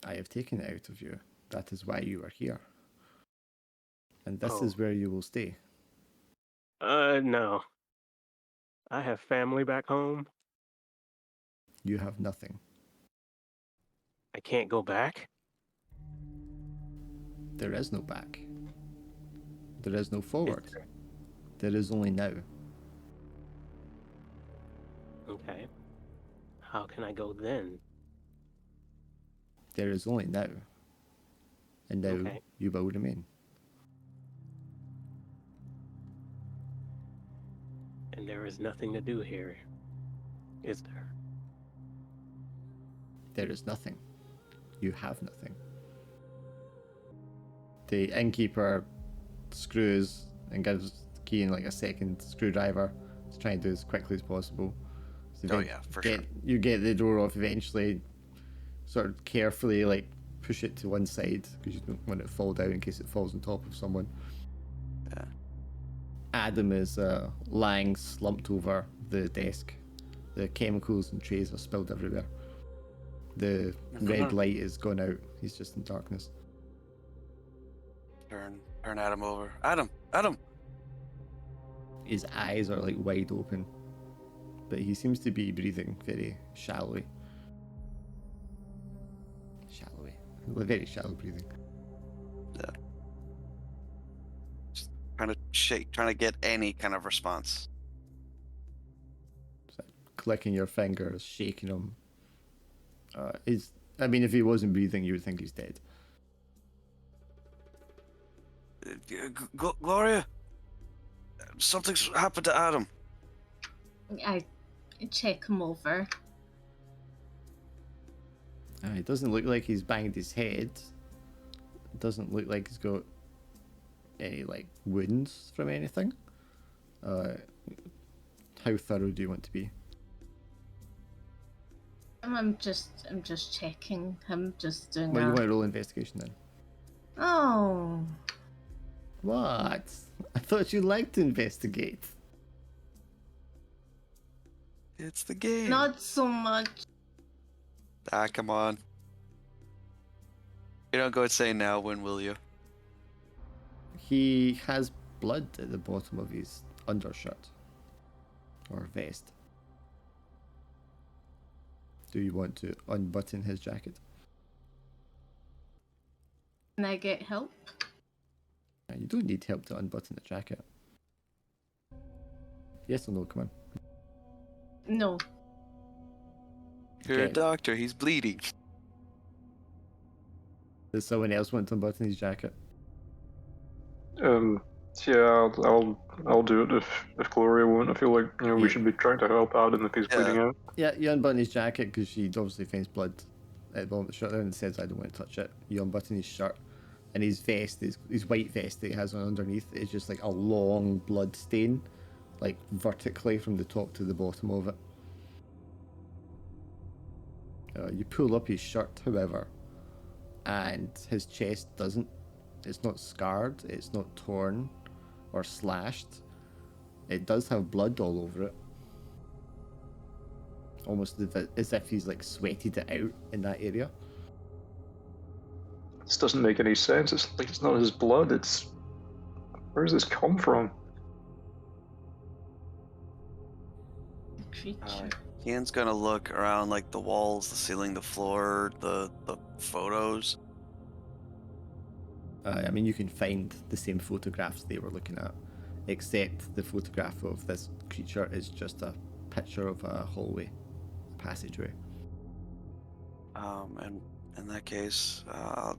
I have taken it out of you. That is why you are here. And this Oh. is where you will stay. No. I have family back home. You have nothing. I can't go back. There is no back. There is no forward. Is there? There is only now. Okay. How can I go then? There is only now. And now Okay. you will remain. And there is nothing to do here, is there? There is nothing. You have nothing. The innkeeper screws and gives Keane like a second screwdriver to try and do as quickly as possible. So Oh yeah, for sure. You get the door off eventually, sort of carefully like push it to one side because you don't want it to fall down in case it falls on top of someone. Yeah. Adam is lying slumped over the desk. The chemicals and trays are spilled everywhere. The red light is gone out. He's just in darkness. Turn Adam over. Adam. His eyes are like wide open, but he seems to be breathing very shallowly. Very shallow breathing. Yeah. Just trying to get any kind of response. So, clicking your fingers, shaking him. If he wasn't breathing, you would think he's dead. Gloria, something's happened to Adam. I check him over. It doesn't look like he's banged his head. It doesn't look like he's got any like wounds from anything. How thorough do you want to be? I'm just checking him, just doing Well, you a... want to roll investigation then. Oh, What? I thought you liked to investigate. It's the game. not so much. Ah, come on. You don't go insane now, when will you? He has blood at the bottom of his undershirt or vest. Do you want to unbutton his jacket? Can I get help? You don't need help to unbutton the jacket. Yes or no? Come on. No. You're a Okay. doctor. He's bleeding. Does someone else want to unbutton his jacket? Yeah, I'll do it if Gloria won't. I feel like we Yeah. should be trying to help Adam if he's bleeding out. Yeah, you unbutton his jacket because she obviously finds blood at the bottom of the shirt there and says, I don't want to touch it. You unbutton his shirt, and his vest, his white vest that he has on underneath, is just like a long blood stain, like vertically from the top to the bottom of it. You pull up his shirt, however, and his chest doesn't. It's not scarred, it's not torn or slashed. It does have blood all over it. Almost as if he's like sweated it out in that area. This doesn't make any sense. It's like it's not his blood. Where does this come from? Creature. Ian's gonna look around, like the walls, the ceiling, the floor, the photos. You can find the same photographs they were looking at except the photograph of this creature is just a picture of a hallway, passageway. And in that case,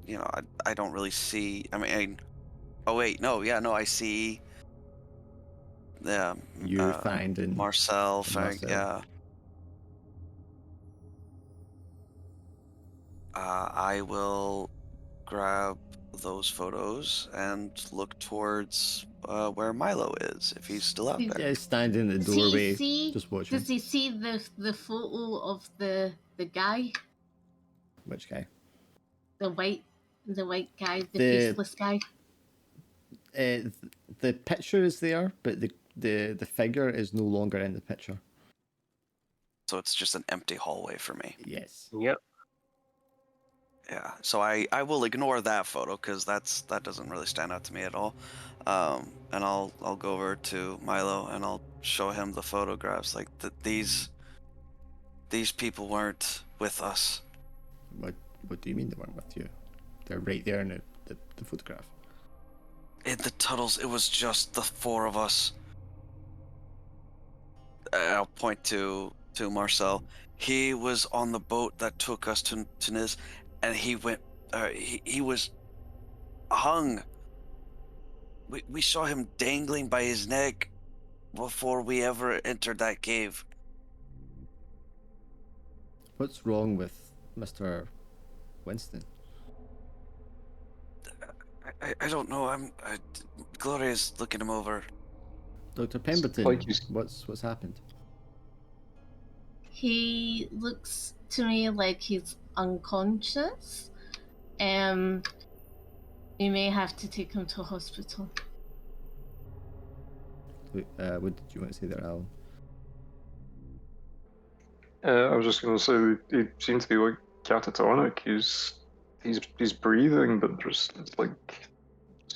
you know, I don't really see. I mean, oh wait, no, yeah, no, I see. Yeah, You find in Marcel, Marcel. yeah. I will grab those photos and look towards where Milo is, if he's still out there. Yeah, standing in the Does he doorway, see? just watching. Does he see the photo of the guy, Which guy? the white guy, the The- faceless guy? The picture is there, but the figure is no longer in the picture. So it's just an empty hallway for me. Yes. Yep. Yeah. So I will ignore that photo because that doesn't really stand out to me at all. And I'll go over to Milo and I'll show him the photographs. Like these people weren't with us. What do you mean they weren't with you? They're right there in the photograph. In the tunnels, it was just the four of us. I'll point to Marcel. He was on the boat that took us to Niz, and he went. He was hung. We saw him dangling by his neck before we ever entered that cave. What's wrong with Mr. Winston? I don't know. Gloria's looking him over. Dr. Pemberton, like what's happened? He looks to me like he's unconscious. You may have to take him to hospital. What did you want to say there, Alan? I was just going to say he seems to be like catatonic. He's breathing, but it's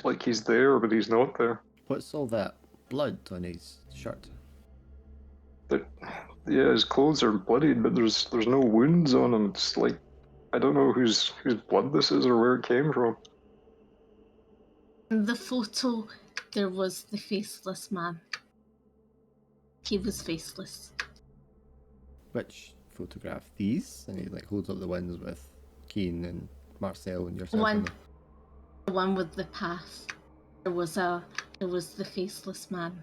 like he's there, but he's not there. What's all that blood on his shirt? Yeah, his clothes are bloodied, but there's no wounds on him. It's like I don't know whose blood this is or where it came from. In the photo, there was the faceless man. He was faceless. Which photograph? These? And he like holds up the ones with Keen and Marcel and yourself. One. The one with the path. There was the faceless man.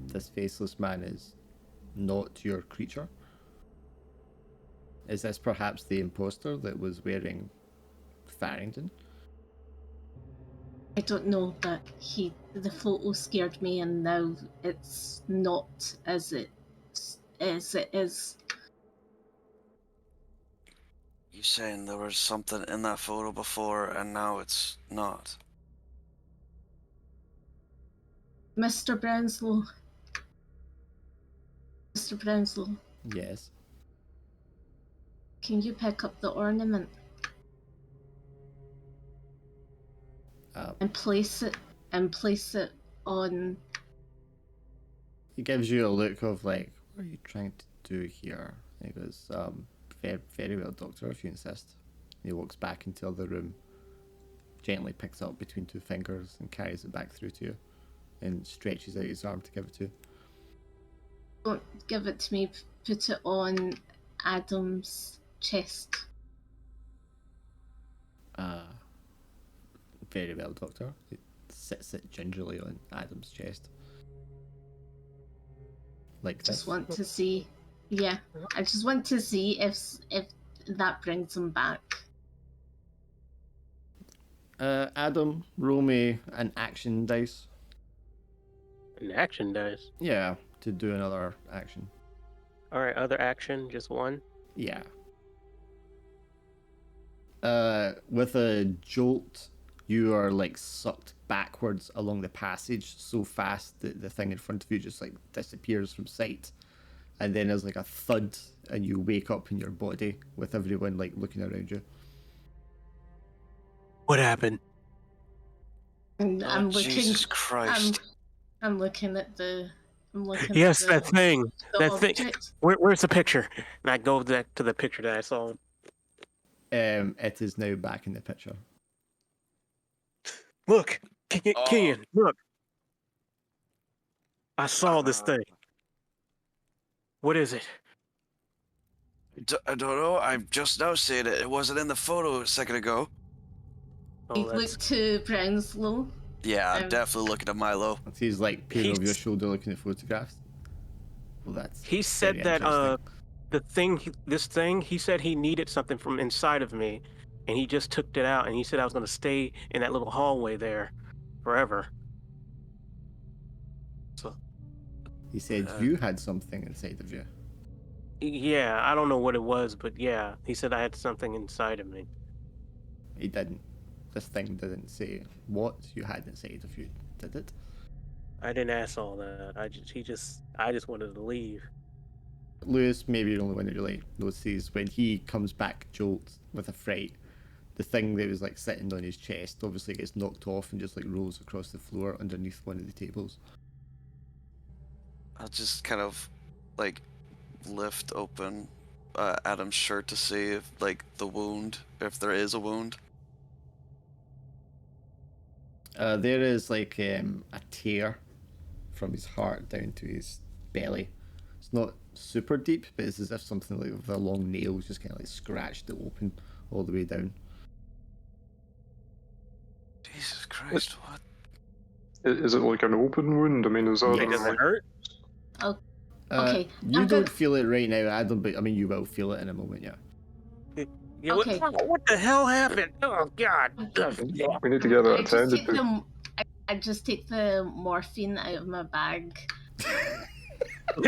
This faceless man is not your creature? Is this perhaps the imposter that was wearing Farrington? I don't know, but the photo scared me, and now it's not as it is. You saying there was something in that photo before, and now it's not? Mr. Brownslow. Mr. Brownslow, Yes. can you pick up the ornament and place it on? He gives you a look of like, what are you trying to do here? And he goes, very, very well, Doctor, if you insist. He walks back into the other room, gently picks it up between two fingers and carries it back through to you, and stretches out his arm to give it to you. Don't give it to me. Put it on Adam's chest. Very well, Doctor. He sits it gingerly on Adam's chest. Like Just this. want to see. Yeah, I just want to see if that brings him back. Adam, roll me an action dice. An action dice. Yeah, to do another action. All right, other action, just one. Yeah. With a jolt, you are like sucked backwards along the passage so fast that the thing in front of you just like disappears from sight. And then there's like a thud and you wake up in your body with everyone like looking around you. What happened? And I'm looking. Jesus Christ! I'm looking at the. I'm looking. Yes, at the, that thing. the That thing. object. Where's the picture? And I go back to the picture that I saw. It is now back in the picture. Look, Kian, look. I saw this thing. What is it? I don't know. I'm just now seeing it. It wasn't in the photo a second ago. You Oh, look that's to Brownslow. Yeah, I'm definitely looking at Milo. He's like peering over your shoulder looking at photographs. Well, that's he said very that interesting. this thing, he said he needed something from inside of me, and he just took it out, and he said I was going to stay in that little hallway there forever. So He said you had something inside of you. yeah, I don't know what it was, but yeah, he said I had something inside of me. He didn't. This thing didn't say what you had inside of you, did it? I didn't ask all that. I just wanted to leave. Lewis, maybe the only one that really notices when he comes back jolt with a fright, the thing that was like sitting on his chest obviously gets knocked off and just like rolls across the floor underneath one of the tables. I'll just kind of like lift open Adam's shirt to see if like the wound, if there is a wound. There is like a tear from his heart down to his belly. It's not super deep, but it's as if something like with a long nail just kind of like scratched it open all the way down. Jesus Christ, what? Is it like an open wound? I mean, is that... Yeah. Does it hurt? Okay. You I'm don't good. feel it right now, Adam, but I mean, you will feel it in a moment, yeah. Yeah, Okay. what the hell happened? Oh God! We need to get that I just attended take to. I just take the morphine out of my bag. And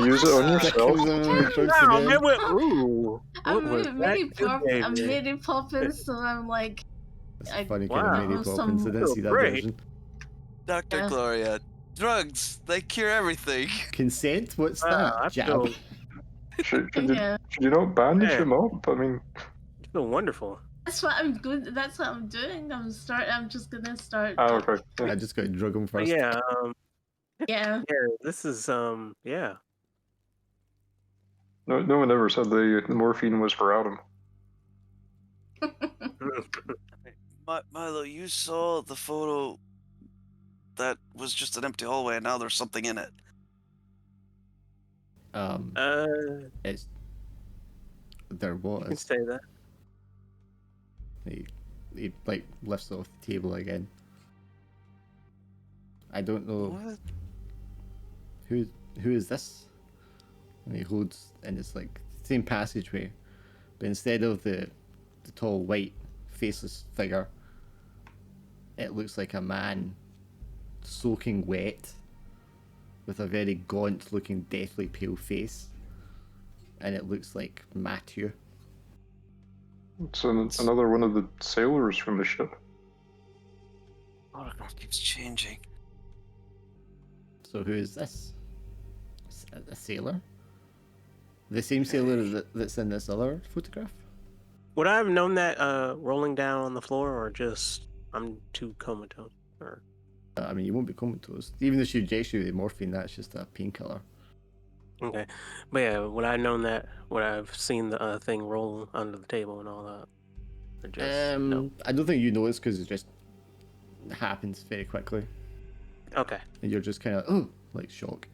use it on yourself. Wow, man went ooh. I'm What was Mary that Poppins. I'm today, man? Mary Poppins, so I'm like, That's I- a funny kind of Wow. Mary Well, Poppins. I some- didn't see that Great. version. Dr. Yeah. Gloria, drugs, they cure everything. Consent? What's Wow, I that? Jab. feel, Should Yeah. you not bandage Man. him up? I mean, I feel wonderful. that's what I'm good. That's what I'm doing. I'm just gonna start. okay. I just got to drug him But first. yeah, Yeah. yeah, this is yeah. No one ever said the morphine was for Adam. Milo, you saw the photo that was just an empty hallway and now there's something in it. It's there You can was. say that. He like lifts it off the table again. I don't know What? who is this? And he holds, and it's like the same passageway, but instead of the tall white faceless figure, it looks like a man soaking wet with a very gaunt looking deathly pale face, and it looks like Matthew. It's another one of the sailors from the ship. Photograph keeps changing. So who is this? A sailor? The same sailor that's in this other photograph? Would I have known that rolling down on the floor, or just I'm too comatose? Or I mean, you won't be comatose. Even if she injects you with morphine, that's just a painkiller. okay, but yeah, would I have known that? Would I have seen the thing roll under the table and all that? Or just no? I don't think you notice because it just happens very quickly, Okay. and you're just kind of like shock.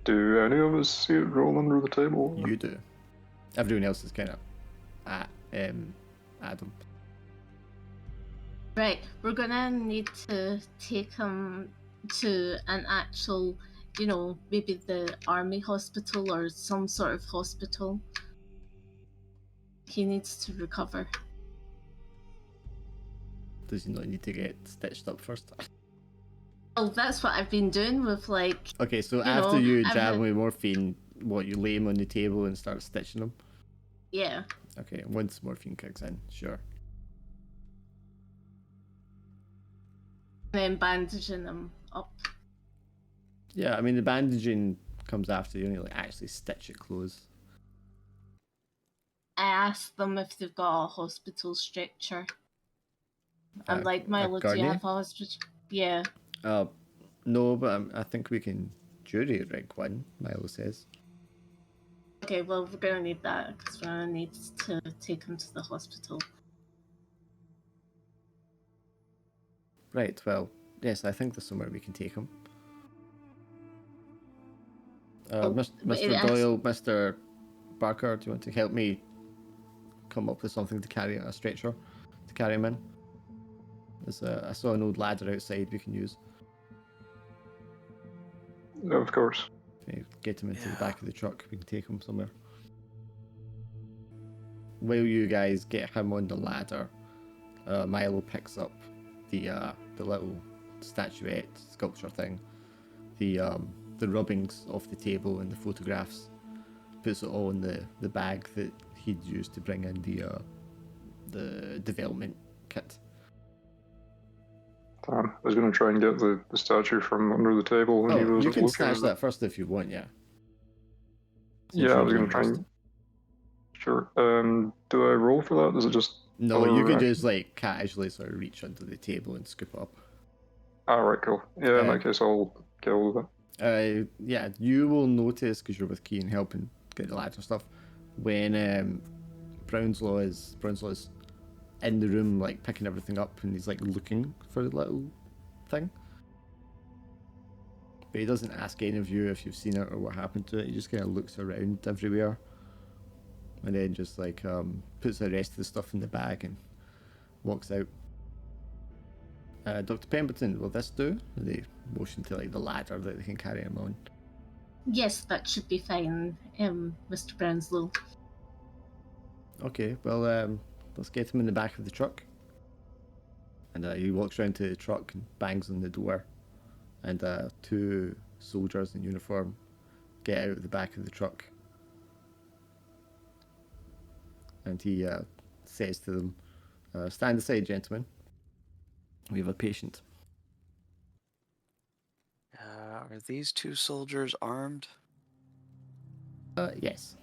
Do any of us see it roll under the table? You do. Everyone else is kind of at Adam. Right. We're gonna need to take him to an actual, maybe the army hospital or some sort of hospital. He needs to recover. Does he not need to get stitched up first? Well, that's what I've been doing with Okay, so You after know, you I've jab had- him with morphine, what, you lay him on the table and start stitching him? yeah. Okay, once morphine kicks in, sure. And then bandaging him up. Yeah, I mean, the bandaging comes after you only actually stitch it closed. I asked them if they've got a hospital stretcher. I'm like, Milo, do you gurney? have a hospital? Yeah. No, but I think we can jury rig one, Milo says. Okay, well, we're gonna need that because we're gonna need to take him to the hospital. Right, well, yes, I think there's somewhere we can take him. Mr. Doyle, Mr. Barker, do you want to help me come up with something to carry a stretcher to carry him in? I saw an old ladder outside we can use. Of course. Get him into the back of the truck. We can take him somewhere. While you guys get him on the ladder, Milo picks up the little statuette sculpture thing, the rubbings off the table and the photographs, puts it all in the bag that he'd used to bring in the development kit. I was going to try and get the statue from under the table when he was you looking. can snatch that first if you want, yeah. Yeah, I was going to try and... Sure. Do I roll for that? Is it just... No, you could just like casually sort of reach under the table and scoop it up. Alright, cool. Yeah, in that case I'll get all of it. Yeah, you will notice, because you're with Keen helping get the ladder stuff, when Brownslaw is in the room, like picking everything up, and he's like looking for the little thing. But he doesn't ask any of you if you've seen it or what happened to it. He just kind of looks around everywhere, and then just like puts the rest of the stuff in the bag and walks out. Dr. Pemberton, will this do? They motion to like the ladder that they can carry him on. Yes, that should be fine, Mr. Brownslow. Okay, well, let's get him in the back of the truck. And he walks around to the truck and bangs on the door. And two soldiers in uniform get out of the back of the truck. And he says to them, stand aside, gentlemen. We have a patient. Are these two soldiers armed? Yes.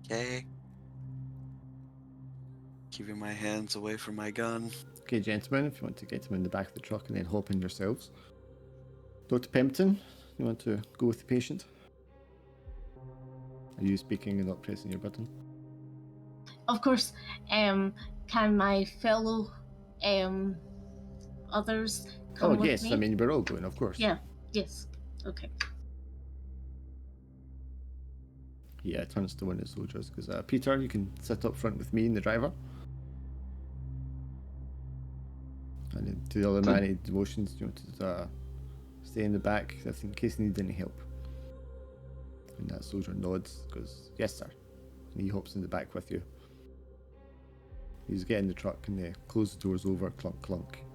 Okay. Keeping my hands away from my gun. Okay, gentlemen, if you want to get him in the back of the truck and then hop in yourselves. Dr. Pemberton, you want to go with the patient? Are you speaking and not pressing your button? Of course. Can my fellow others come with yes, me? I mean, we're all going, of course. Yeah, yes. Okay. Yeah, turns to one of the soldiers, because Peter, you can sit up front with me and the driver. And then to the other man, he motions, do you want to stay in the back in case you need any help? And that soldier nods, goes, yes, sir. And he hops in the back with you. He's getting in the truck and they close the doors over, clunk, clunk.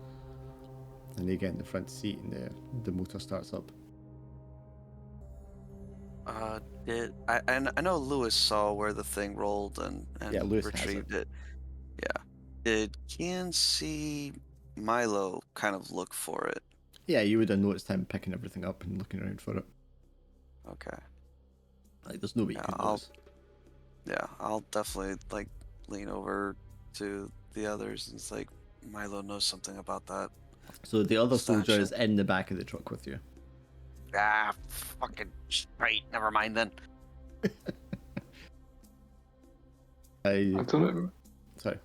And they get in the front seat and the motor starts up. I know Lewis saw where the thing rolled and Lewis retrieved it. Yeah. Did Kian see Milo kind of look for it? Yeah, you would have noticed him picking everything up and looking around for it. Okay. Like, there's no way you can lose. Yeah, I'll definitely like lean over to the others and it's like, Milo knows something about that. So the other soldier is in the back of the truck with you. Fucking right. Never mind then. I don't know. Sorry.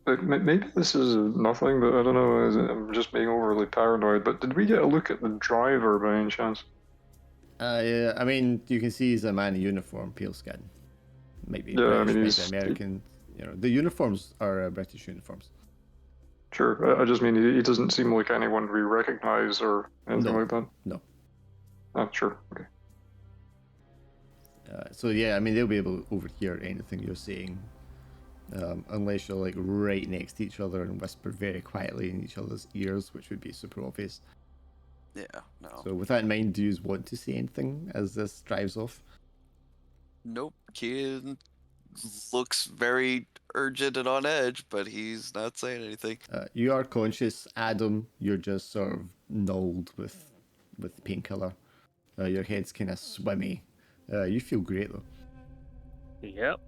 Like, maybe this is nothing, but I don't know. I'm just being overly paranoid. But did we get a look at the driver by any chance? Yeah, I mean, you can see he's a man in uniform, pale skin. Maybe yeah, British, I mean, maybe American. You know, the uniforms are British uniforms. Sure, I just mean he doesn't seem like anyone we recognize or anything like that. No. Ah, sure, okay. So yeah, I mean, they'll be able to overhear anything you're saying, unless you're like right next to each other and whisper very quietly in each other's ears, which would be super obvious. Yeah, no. So with that in mind, do you want to say anything as this drives off? Nope. Kian looks very urgent and on edge, but he's not saying anything. You are conscious, Adam. You're just sort of nulled with painkiller. Your head's kind of swimmy. You feel great though. Yep.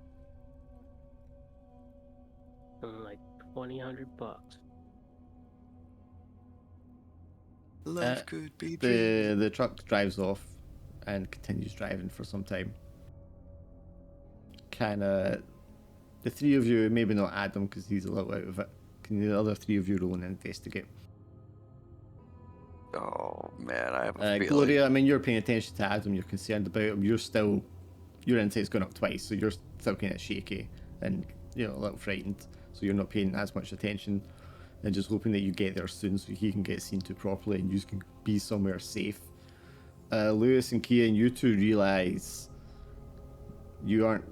I'm like $2,000. Life could be the truck drives off and continues driving for some time. Kind of, the three of you, maybe not Adam because he's a little out of it, Can the other three of you roll and investigate? Oh man, I have a feeling. Gloria, I mean, you're paying attention to Adam. You're concerned about him. Your insight's gone up twice, so you're still kind of shaky and a little frightened. So you're not paying as much attention, and just hoping that you get there soon so he can get seen to properly and you can be somewhere safe. Lewis and Kian, you two realise you aren't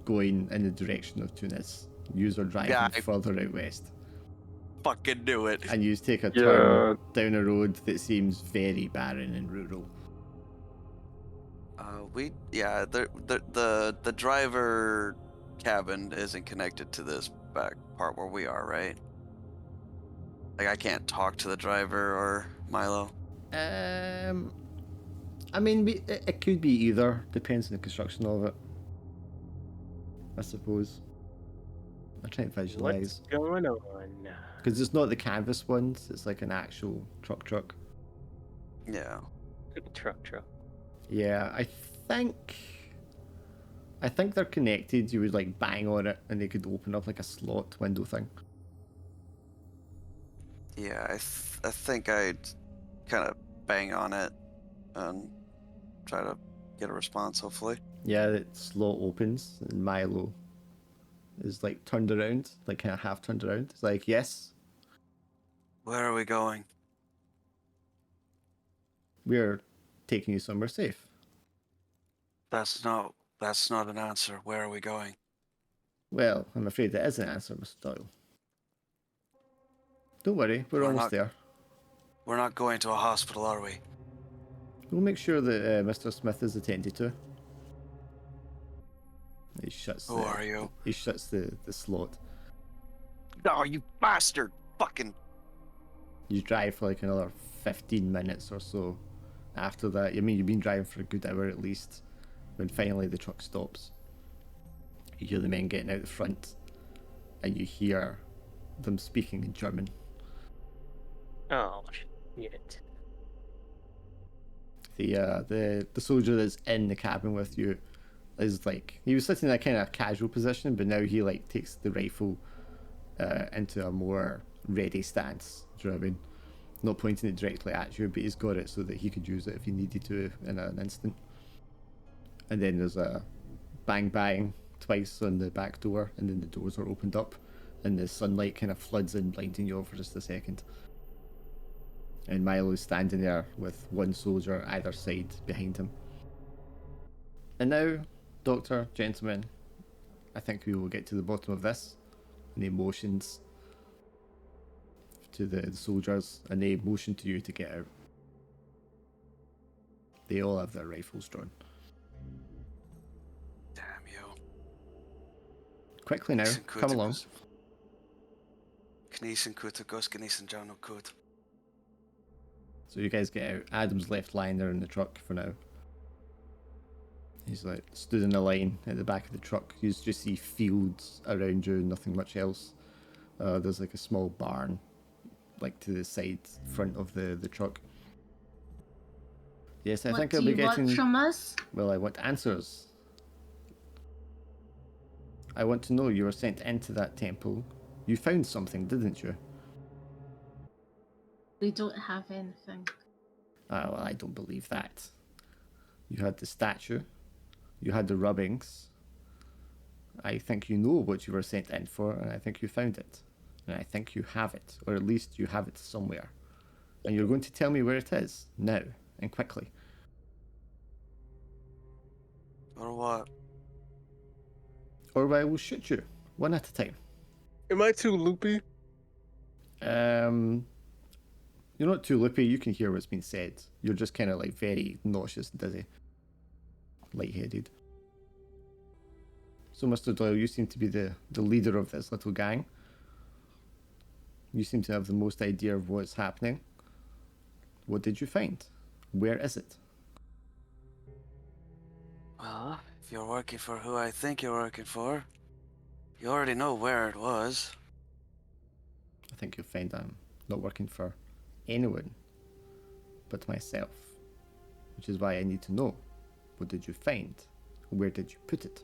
going in the direction of Tunis. You are driving further out west. Fucking do it. And you take a turn down a road that seems very barren and rural. The driver cabin isn't connected to this back part where we are, right? Like I can't talk to the driver or Milo. I mean, it could be either. Depends on the construction of it, I suppose. I'm trying to visualize. What's going on? Because it's not the canvas ones. It's like an actual truck. Yeah. Truck. Yeah, I think they're connected. You would like bang on it, and they could open up like a slot window thing. Yeah, I think I'd kind of bang on it and try to get a response, hopefully. Yeah, the slot opens, and Milo is like turned around, like kind of half turned around. It's like, yes. Where are we going? We're taking you somewhere safe. That's not an answer. Where are we going? Well, I'm afraid that is an answer, Mr. Doyle. Don't worry, we're almost there. We're not going to a hospital, are we? We'll make sure that Mr. Smith is attended to. He shuts. Who are you? He shuts the slot. Oh, you bastard! Fucking. You drive for like another 15 minutes or so. After that, I mean, you've been driving for a good hour at least. When finally the truck stops, you hear the men getting out the front, and you hear them speaking in German. Oh shit! The soldier that's in the cabin with you is like, he was sitting in a kind of casual position, but now he like takes the rifle into a more ready stance. Do you know what I mean? Not pointing it directly at you, but he's got it so that he could use it if he needed to in an instant. And then there's a bang bang twice on the back door, and then the doors are opened up, and the sunlight kind of floods in, blinding you all for just a second. And Milo's standing there with one soldier either side behind him. And now, Doctor, gentlemen, I think we will get to the bottom of this. And he motions to the soldiers, and they motion to you to get out. They all have their rifles drawn. Damn you. Quickly now, come along. So you guys get out. Adam's left lying there in the truck for now. He's like stood in a line at the back of the truck. You just see fields around you, nothing much else. There's like a small barn, like to the side front of the truck. Yes, I think I'll be getting. What do you want from us? Well, I want answers. I want to know, you were sent into that temple. You found something, didn't you? We don't have anything. Ah, well, I don't believe that. You had the statue. You had the rubbings. I think you know what you were sent in for, and I think you found it. And I think you have it, or at least you have it somewhere. And you're going to tell me where it is, now, and quickly. Or what? Or I will shoot you, one at a time. Am I too loopy? You're not too loopy, you can hear what's being said. You're just kind of like very nauseous and dizzy. Lightheaded. So, Mr. Doyle, you seem to be the leader of this little gang. You seem to have the most idea of what's happening. What did you find? Where is it? Well, if you're working for who I think you're working for, you already know where it was. I think you'll find I'm not working for anyone but myself. Which is why I need to know. What did you find? Where did you put it?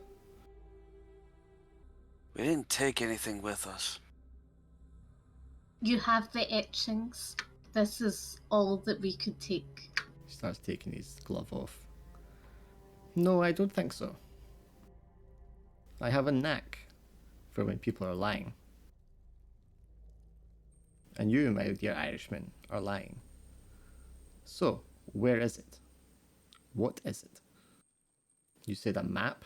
We didn't take anything with us. You have the etchings. This is all that we could take. He starts taking his glove off. No, I don't think so. I have a knack for when people are lying. And you, my dear Irishman, are lying. So, where is it? What is it? You said a map?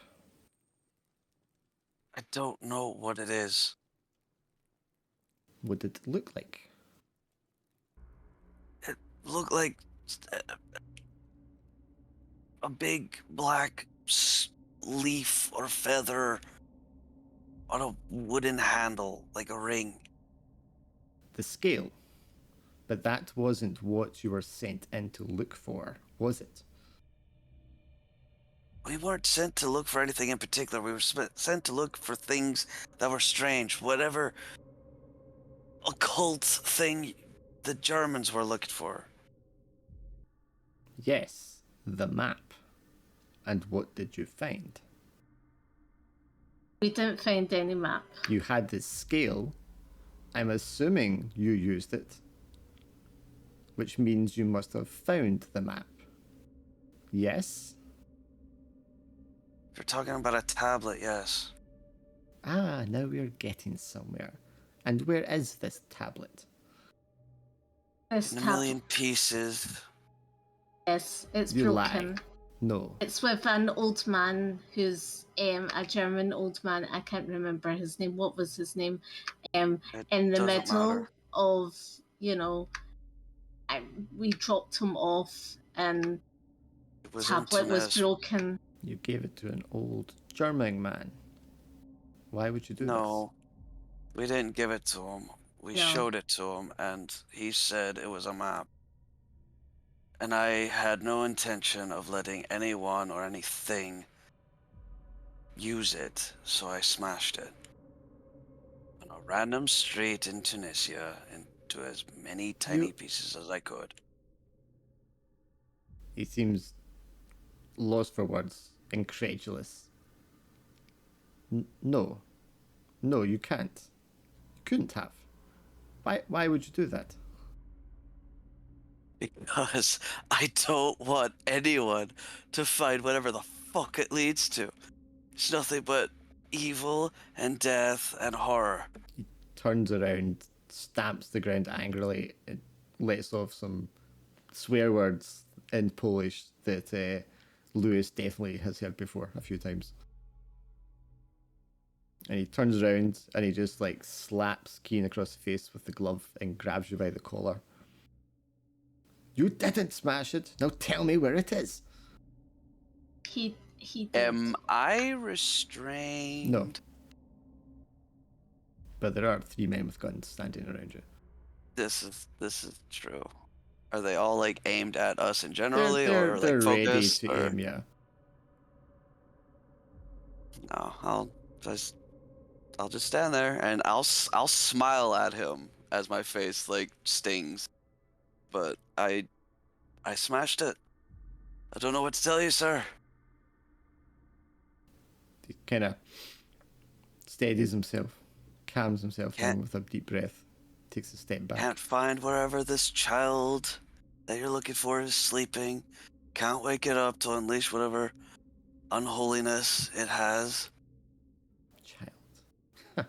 I don't know what it is. What did it look like? It looked like a big black leaf or feather on a wooden handle, like a ring. The scale. But that wasn't what you were sent in to look for, was it? We weren't sent to look for anything in particular. We were sent to look for things that were strange. Whatever occult thing the Germans were looking for. Yes, the map. And what did you find? We didn't find any map. You had the scale. I'm assuming you used it. Which means you must have found the map. Yes? If you're talking about a tablet, yes. Ah, now we're getting somewhere. And where is this tablet? This In a tab- million pieces. Yes, it's You broken. lie. No. It's with an old man who's a German old man. I can't remember his name. What was his name? It In the doesn't middle matter. of, we dropped him off and It was tablet into was this. broken. You gave it to an old German man. Why would you do No, we didn't give it to him. We No. showed it to him, and he said it was a map. And I had no intention of letting anyone or anything use it, so I smashed it. On a random street in Tunisia, into as many tiny pieces as I could. this? He seems lost for words, incredulous. No. No, you can't. You couldn't have. Why would you do that? Because I don't want anyone to find whatever the fuck it leads to. It's nothing but evil and death and horror. Turns around, stamps the ground angrily, and lets off some swear words in Polish that Lewis definitely has heard before a few times. And he turns around and he just like slaps Keen across the face with the glove and grabs you by the collar. You didn't smash it. Now tell me where it is. He did. Am I restrained? No. But there are 3 men with guns standing around you. This is true. Are they all like aimed at us in generally, They're or like ready focused? to Or... aim, yeah. No, I'll just stand there and I'll smile at him as my face like stings. But I smashed it. I don't know what to tell you, sir. He kind of steadies himself, calms himself down with a deep breath, takes a step back. Can't find wherever this child that you're looking for is sleeping. Can't wake it up to unleash whatever unholiness it has. Child.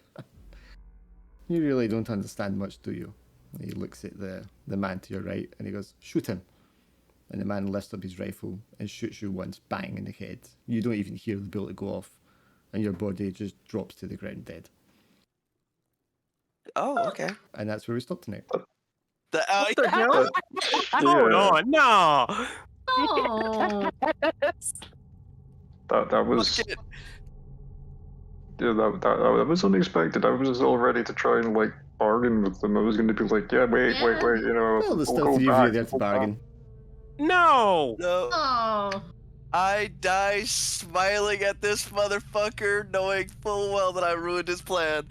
You really don't understand much, do you? He looks at the man to your right and he goes, shoot him. And the man lifts up his rifle and shoots you once, bang, in the head. You don't even hear the bullet go off, and your body just drops to the ground dead. Oh, okay. And that's where we stop tonight. What the hell? Yeah. Hold on, no. Oh, That was Shit. yeah, that was unexpected. I was all ready to try and like bargain with them. I was going to be like, yeah, wait, you know, Well, there's we'll still go 3 of you back, there to we'll go back. bargain. No. No. oh. I die smiling at this motherfucker, knowing full well that I ruined his plan.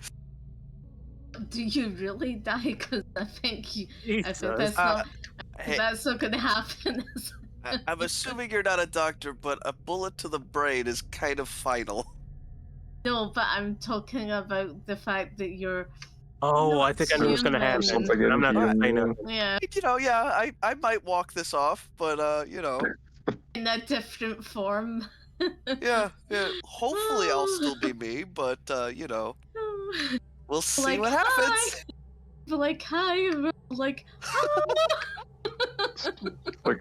Do you really die? Because I think I think Jesus. Hey, that's not going to happen. I'm assuming you're not a doctor, but a bullet to the brain is kind of final. No, but I'm talking about the fact that you're Oh, I think I knew what's gonna happen. Something I'm not gonna say Indian, nothing. Yeah, I might walk this off, but in a different form. yeah. Hopefully, I'll still be me, but we'll see what happens. Hi. Like hi, like like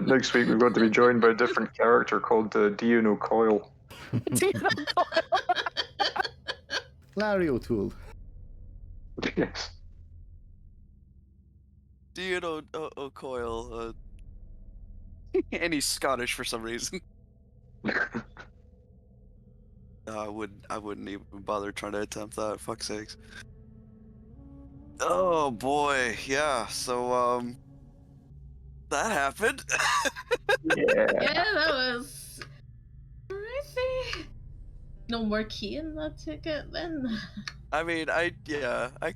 next week we're going to be joined by a different character called Dion O'Coyle. Larry O'Toole. Yes. Do you know O'Coyle? And he's Scottish for some reason. I wouldn't even bother trying to attempt that. Fuck's sakes. Oh boy, yeah. So that happened. Yeah. yeah, that was crazy. No more key in that ticket then. I mean, I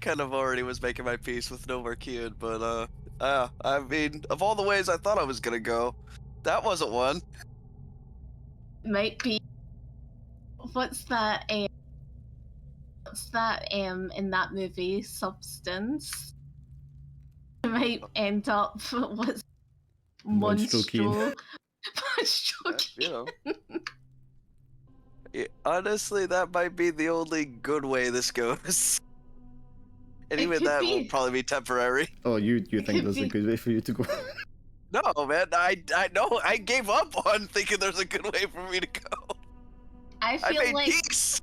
kind of already was making my peace with no more Kian, but I mean, of all the ways I thought I was gonna go, that wasn't one. Might be. What's that? In that movie, Substance? Might end up what's Monstro Monstro. Yeah, honestly, that might be the only good way this goes. And It even could that will be. probably be temporary. Oh, you It think could there's a be. good way for you to go? No, man, I know. I gave up on thinking there's a good way for me to go. I I feel made like peace.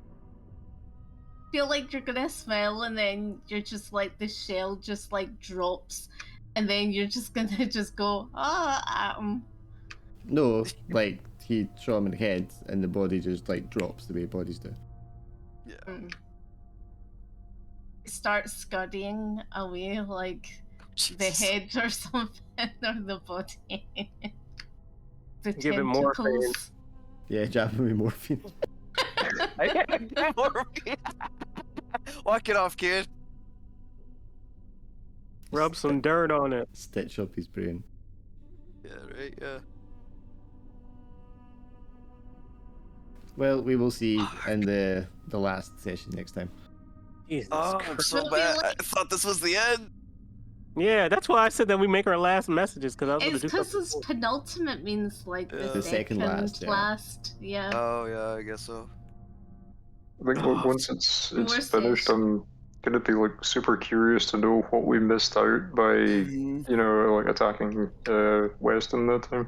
you're gonna smile and then you're just like the shell just like drops and then you're just gonna just go atom. No, like he shot him in the head and the body just like drops the way bodies do. Yeah. Start scurrying away like the Jesus. head or something or the body. The Give it more tentacles. Yeah, jabbing with morphine. Walk it off, kid. Rub some dirt on it. Stitch up his brain. Yeah, right. Yeah. Well, we will see in the last session next time. Jesus Oh, I'm Christ. so It'll be bad. like- I thought this was the end. Yeah, that's why I said that we make our last messages because I was going to It's do because something. it's penultimate means like Yeah. the The second second last, yeah. yeah. Oh yeah, I guess so. I think Oh, once it's More finished, sessions. I'm gonna be like super curious to know what we missed out by like attacking Weston that time.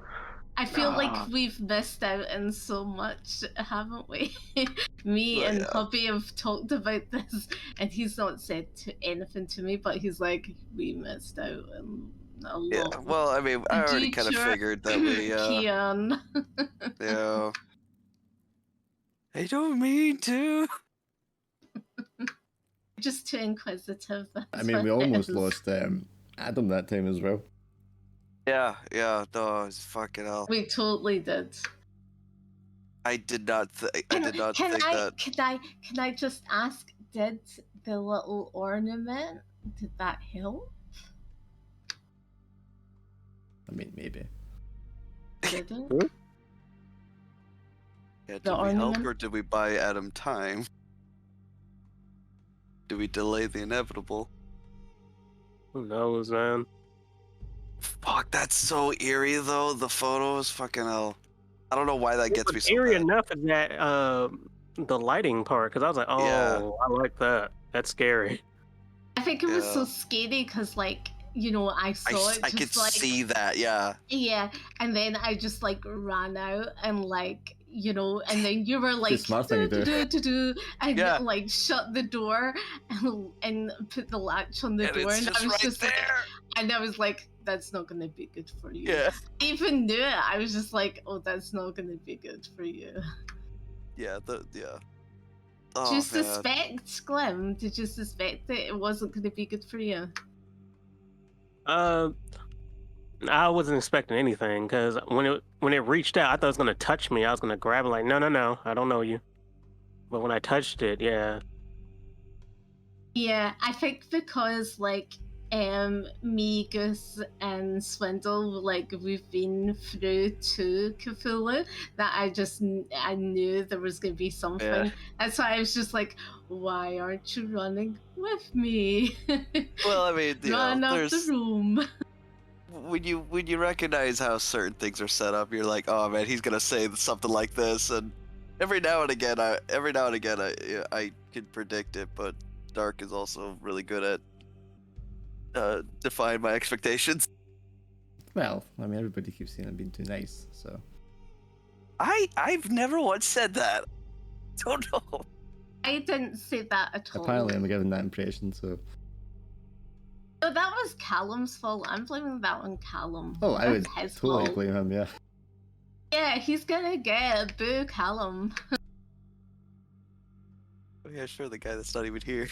I feel Ah. like we've missed out on so much, haven't we? Me Well, and yeah. Hubby have talked about this, and he's not said anything to me, but he's like, we missed out on a lot. Yeah. Well, I mean, I already kind of Future figured that we. Kian. Yeah. I don't mean to. Just too inquisitive. I that's mean, we what it almost is. lost Adam that time as well. Yeah. No, it's fucking hell. We totally did. I did not. I did not can think I, that. Can I just ask? Did the little ornament? Did that help? I mean, maybe. Did it? Yeah, did The we help ornament? or did we buy Adam time? Do we delay the inevitable? Who knows, man? Fuck, that's so eerie though. The photos, fucking hell. I don't know why that gets me so Eerie bad. enough is that the lighting part because I was like, oh, Yeah. I like that. That's scary. I think it was so Yeah. scary because, like, you know, I saw it I just could like see that. Yeah. yeah, and then I just like ran out and like you know, and then you were like smart thing to do. and Yeah. like shut the door and put the latch on the And door, it's and I just was right just there. like, and I was like, that's not gonna be good for you. Yeah. I even knew it. I was just like, oh, that's not gonna be good for you. Yeah. Yeah. Did Oh you man. suspect, Glim? Did you suspect that it wasn't gonna be good for you? I wasn't expecting anything because when it reached out, I thought it was gonna touch me. I was gonna grab it like, no, I don't know you. But when I touched it, yeah, Yeah, I think because like me, Goose, and Swindle, like, we've been through to Cthulhu, that I knew there was going to be something. That's why I was just like, why aren't you running with me? Well, I mean, Run out the there's room. when you recognize how certain things are set up, you're like, oh man, he's gonna say something like this, and every now and again, I can predict it, but Dark is also really good at defying my expectations. Well, I mean, everybody keeps saying I'm being too nice, so. I've never once said that. Don't know. I didn't say that at all. Apparently, I'm giving that impression, so. No, that was Callum's fault. I'm blaming that on Callum. Oh, I would That's his totally fault. blame him, yeah. Yeah, he's gonna get a boo, Callum. Oh yeah, sure, the guy that's not even here.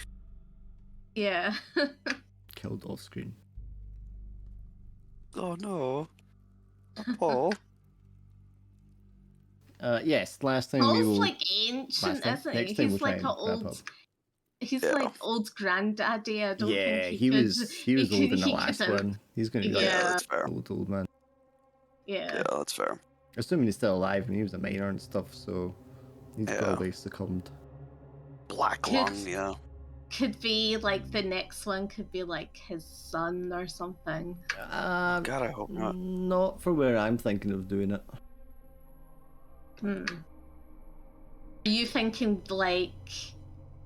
Yeah. Killed off screen. Oh no. Paul. Yes, last time we Paul's will. like ancient, time? isn't Next he? time He's we'll like try an and wrap old. up. He's Yeah. like old granddaddy. I don't Yeah, think he could, was old in the he last couldn't- one. He's gonna be like Yeah. That's fair. old man. Yeah. Yeah, that's fair. Assuming he's still alive and he was a minor and stuff, so he's Yeah. probably succumbed. Black lung, yeah. Could be like the next one. Could be like his son or something. God, I hope not. Not for where I'm thinking of doing it. Hmm. Are you thinking like?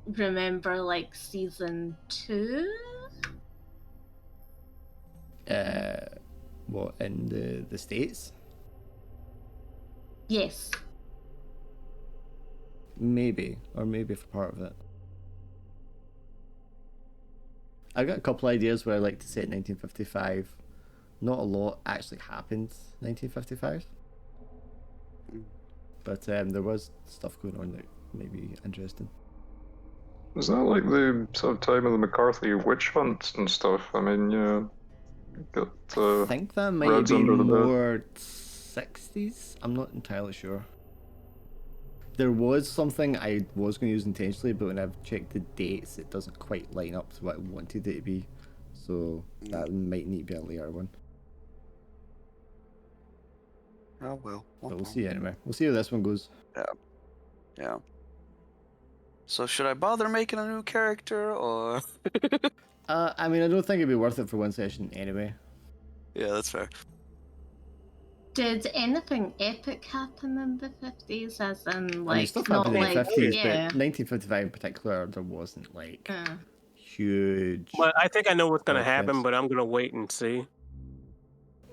Remember, like season 2? What, in the States? Yes. Maybe, or maybe for part of it. I got a couple ideas where I like to say 1955. Not a lot actually happened 1955. But there was stuff going on that may be interesting. Is that like the sort of time of the McCarthy witch hunts and stuff? I mean, yeah, got I think that might Reds be under the bed. more 60s. I'm not entirely sure. There was something I was going to use intentionally, but when I've checked the dates, it doesn't quite line up to what I wanted it to be. So that might need to be a later one. Oh well. But we'll see anyway. We'll see how this one goes. Yeah. So should I bother making a new character or? I mean, I don't think it'd be worth it for one session anyway. Yeah, that's fair. Did anything epic happen in the 50s? As in, like, I mean, stuff not happened in like, the 50s, yeah. but 1955 in particular, there wasn't like huge. But I think I know what's gonna Okay. happen, but I'm gonna wait and see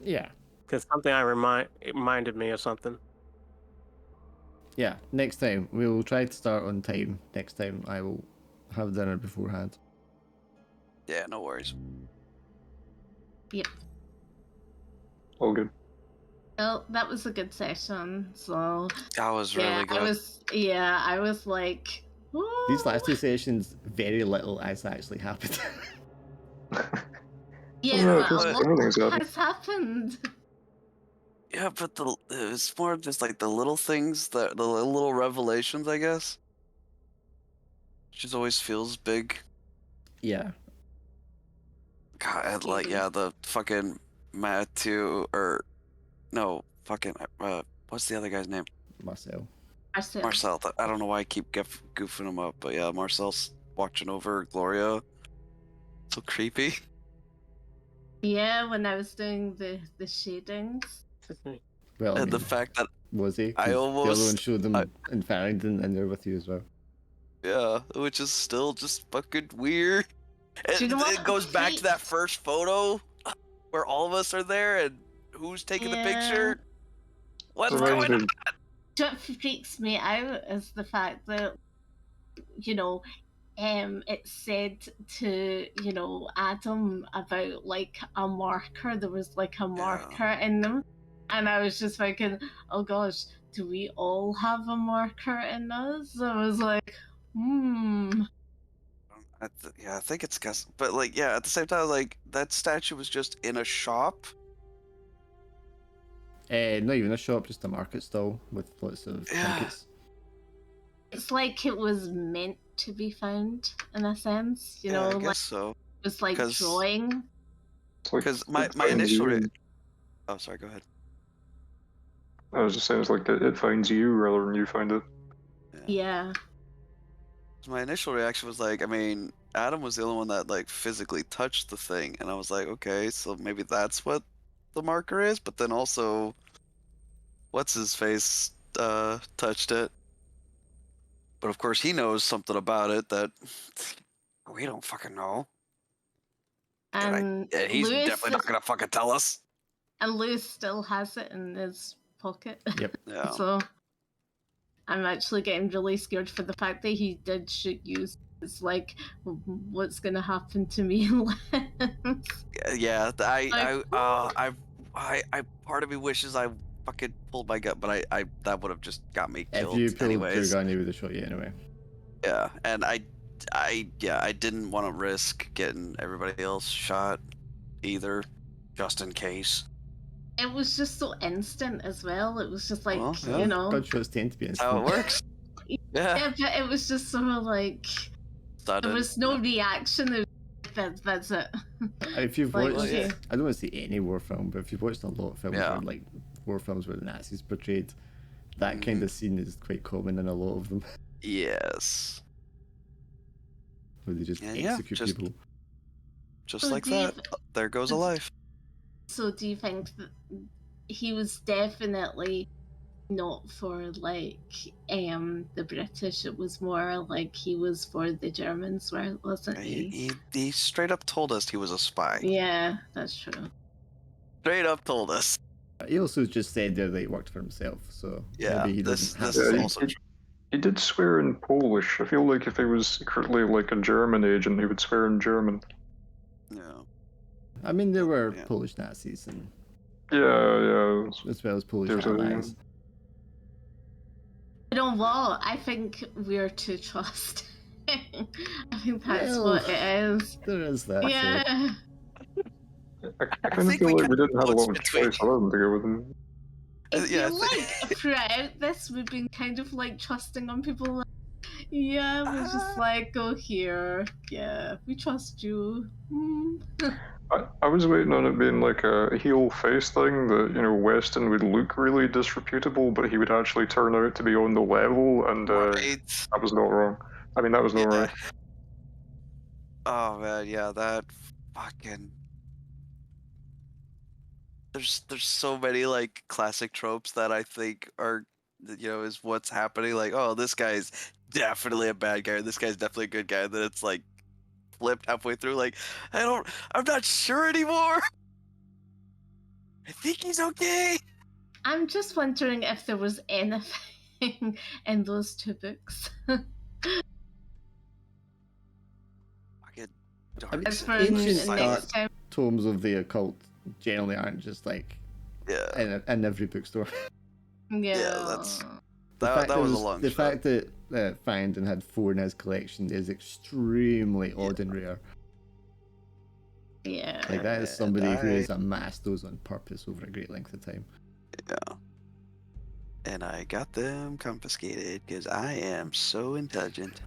Yeah, because something it reminded me of something. yeah. Next time we will try to start on time. Next time I will have dinner beforehand. Yeah, no worries. Yep. all good. Well, that was a good session. So That was really good. I was like, ooh. These last two sessions, very little has actually happened. Yeah, No, but just a lot everything's happened. has happened. Yeah, but it's more of just like the little things, the little revelations, I guess. Just always feels big. Yeah. God, and, like yeah, the fucking Matthew or no fucking what's the other guy's name? Marcel. Marcel. I don't know why I keep goofing him up, but yeah, Marcel's watching over Gloria. So creepy. Yeah, when I was doing the shadings. Well, I And the mean, fact that was he? 'Cause I the other one almost- showed them in Farringdon, and they're with you as well. yeah, which is still just fucking weird. And Do you know what? it goes back to that first photo where all of us are there and who's taking the picture. What's Reminds going me- on? What freaks me out is the fact that, it said to, Adam about like a marker. There was like a marker in them. And I was just thinking, oh gosh, do we all have a marker in us? I was like, I think it's guess, but like, yeah, at the same time, like that statue was just in a shop. Not even a shop, just a market stall with lots of Yeah. trinkets. It's like it was meant to be found in a sense, Yeah, I like guess so. it was like 'Cause- drawing. It's like Because it my finds initial you. oh, sorry, go ahead. I was just saying, it's like it finds you rather than you find it. Yeah. My initial reaction was like, I mean, Adam was the only one that like physically touched the thing, and I was like, okay, so maybe that's what the marker is. But then also, what's his face touched it, but of course he knows something about it that we don't fucking know. And Yeah, he's Lewis definitely not gonna fucking tell us. and Lewis still has it in his pocket. Yep. Yeah. So I'm actually getting really scared for the fact that he did shoot you. It's like, what's gonna happen to me? Yeah, Like, I part of me wishes I fucking pulled my gun, but I that would have just got me If killed you pulled your anyways. gun, he would have shot you anyway. Yeah, and I didn't want to risk getting everybody else shot either, just in case. it was just so instant as well. It was just like, Well, yeah. you know, Gunshots tend to be That's how it instant. works. Yeah. yeah, but it was just sort of like Sudden. there was no reaction. It was, that's it. If you've Like, watched, okay. I don't want to say any war film, but if you've watched a lot of films Yeah. where like war films where the Nazis portrayed, that kind of scene is quite common in a lot of them, Yes. where they just Yeah, execute just- people. Just So like do you- that. There goes a life. So do you think that he was definitely not for like the British? It was more like he was for the Germans, wasn't he? He straight up told us he was a spy. Yeah, that's true. Straight up told us. He also just said there that he worked for himself, so Yeah, maybe he this doesn't have this to is say. also true. He did swear in Polish. I feel like if he was secretly like a German agent, he would swear in German. Yeah. I mean, there were Yeah. Polish Nazis and Yeah. as well as Polish There's a- allies. You know what? I think we're too trusting. I think that's Well, what it is. There is that. Yeah. I kind of think feel we like kind we of didn't have a know lot of it's between- choice other than to go with him. I Yeah, feel I like throughout this, we've been kind of like trusting on people. Like, yeah, we're just like, go here. Yeah, we trust you. I was waiting on it being like a heel face thing that, you know, Weston would look really disreputable, but he would actually turn out to be on the level, and Right. that was not wrong. I mean, that was not Yeah. right. Oh man, yeah, that fucking. There's so many like classic tropes that I think are, is what's happening. Like, oh, this guy's definitely a bad guy. This guy's definitely a good guy. And then it's like flipped halfway through. Like, I'm not sure anymore. I think he's okay. I'm just wondering if there was anything in those two books. Fucking I mean, As for ancient next time. tomes of the occult generally aren't just like Yeah. in every bookstore. Yeah. that's- The That fact was a long The shot. fact that Farrington had 4 in his collection is extremely odd and rare. Yeah. Like that is And somebody who I- has amassed those on purpose over a great length of time. Yeah. And I got them confiscated because I am so intelligent.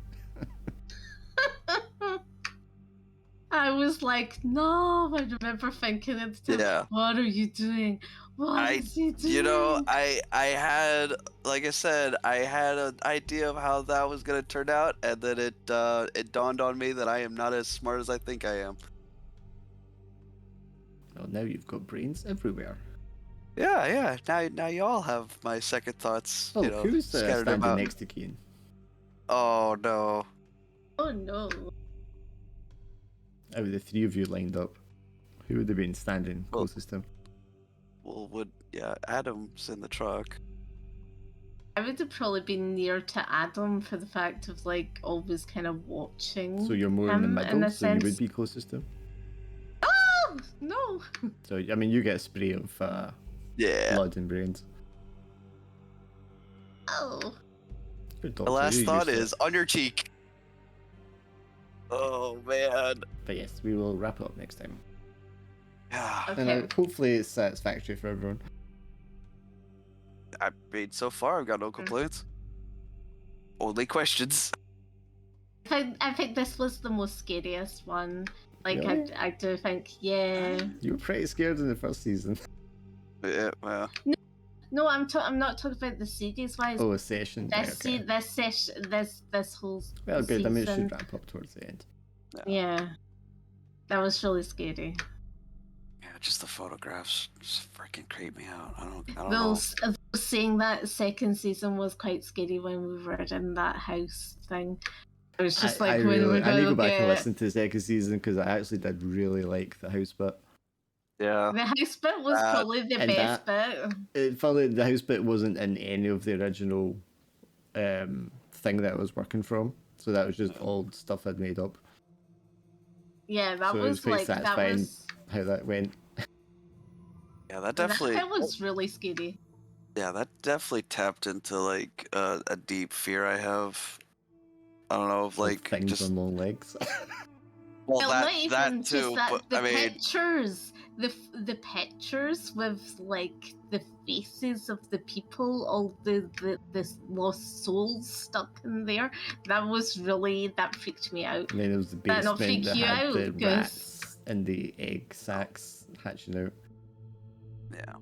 I was like, no. I remember thinking at the time, Yeah. what are you doing? What is he doing? I had, like I said, I had an idea of how that was gonna turn out, and then it dawned on me that I am not as smart as I think I am. Well, now you've got brains everywhere. Yeah. Now you all have my second thoughts. Oh, who's scattered standing about. next to Keen? Oh no. Oh no. Out of the 3 of you lined up, who would have been standing Well- closest to him? Well, Adam's in the truck. I would have probably been near to Adam for the fact of like always kind of watching. So you're more in the him middle, a so you would sense. be closest to him. Oh no! So I mean, you get a spray of Yeah. blood and brains. Oh. Good The doctor, last you're thought used to is it. on your cheek. Oh man. But yes, we will wrap it up next time. Yeah. And Okay. hopefully it's satisfactory for everyone. I mean, so far I've got no complaints. Only questions. I think this was the most scariest one. Like Really? I do think, yeah. You were pretty scared in the first season. Yeah, well, No, I'm not talking about the series wise. Oh, a session. Right, okay. This session, this whole Well, good. I mean, it season. should wrap up towards the end. Yeah, that was really scary. yeah, just the photographs just freaking creep me out. I don't know. Those saying that second season was quite scary when we were in that house thing. It was just I like, when are we need to gonna go back and get listen to the second season because I actually did really like the house bit. Yeah. the house bit was probably the and best bit. Funny, the house bit wasn't in any of the original thing that I was working from, so that was just all stuff I'd made up. Yeah, that So it was was quite like that satisfying was how that went. Yeah, that definitely. that was really scary. Yeah, that definitely tapped into like a deep fear I have. I don't know, of like Things just on long legs. well, Well, not even that just too, that. but The I mean, pictures, the pictures with like the faces of the people, all the lost souls stuck in there. That freaked me out. And then there was the That not basement freak that you had out, the Gus? rats and the egg sacs hatching out. yeah.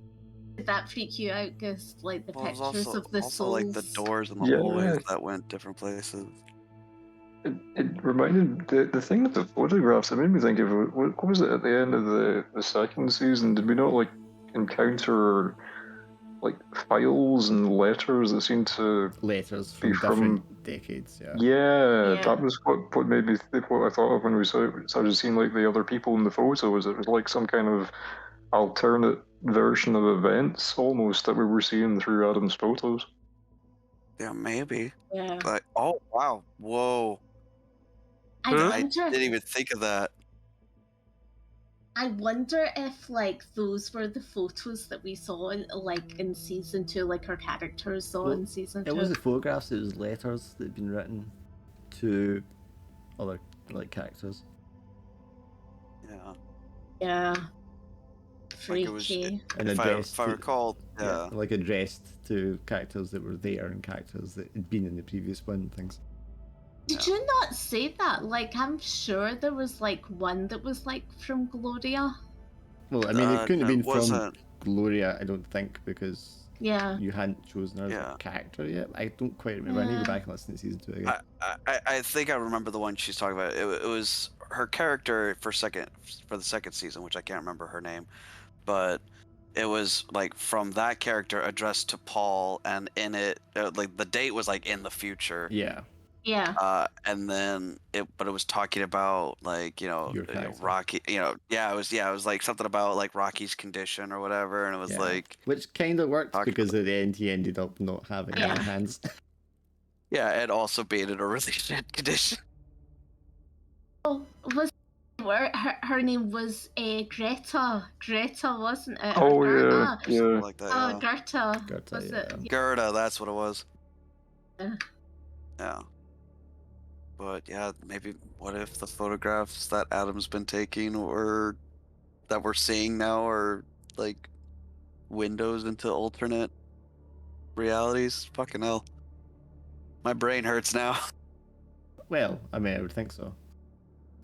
Did that freak you out, Gus? Like the Well, it was pictures also of the also souls. like the doors and the Yeah. hallways that went different places. It reminded the thing with the photographs. It made me think of what was it at the end of the second season? Did we not like encounter like files and letters that seemed to Letters be from different decades, yeah. Yeah, Yeah. that was what made me what I thought of when we started seeing like the other people in the photos. It was like some kind of alternate version of events almost that we were seeing through Adam's photos. Yeah, maybe. Yeah. Like, oh wow, whoa! I Hmm? I wonder. didn't even think of that. I wonder if like those were the photos that we saw like in season 2, like our characters saw Well, in season 2. It wasn't photographs, it was letters that had been written to other characters. Yeah. Yeah. Like it was, Freaky. And if addressed I to- recall, yeah. like addressed to characters that were there and characters that had been in the previous one and things. Did you not say that? Like, I'm sure there was like one that was like from Gloria. Well, I mean, it couldn't have been from wasn't. Gloria, I don't think, because Yeah. you hadn't chosen her as Yeah. a character yet. I don't quite remember. I need to Yeah. go back and listen to season 2 again. I think I remember the one she's talking about. It was her character for the second season, which I can't remember her name, but it was like from that character addressed to Paul, and in it, like the date was like in the future. Yeah. Yeah. And then it was talking about like Your character. Rocky, it was like something about like Rocky's condition or whatever, and it was Yeah. like Which kind of worked Talked because at the end he ended up not having Yeah. any hands. yeah, and also being in a really shit condition. Oh, was her name was Greta. Greta, wasn't it? Oh Or yeah, Gerda. yeah. Like that. Oh, Yeah. Gerta. Gerta, Was yeah. it? Gerda, that's what it was. Yeah. Yeah. But yeah, maybe what if the photographs that Adam's been taking or that we're seeing now are like windows into alternate realities? Fucking hell. My brain hurts now. Well, I mean, I would think so.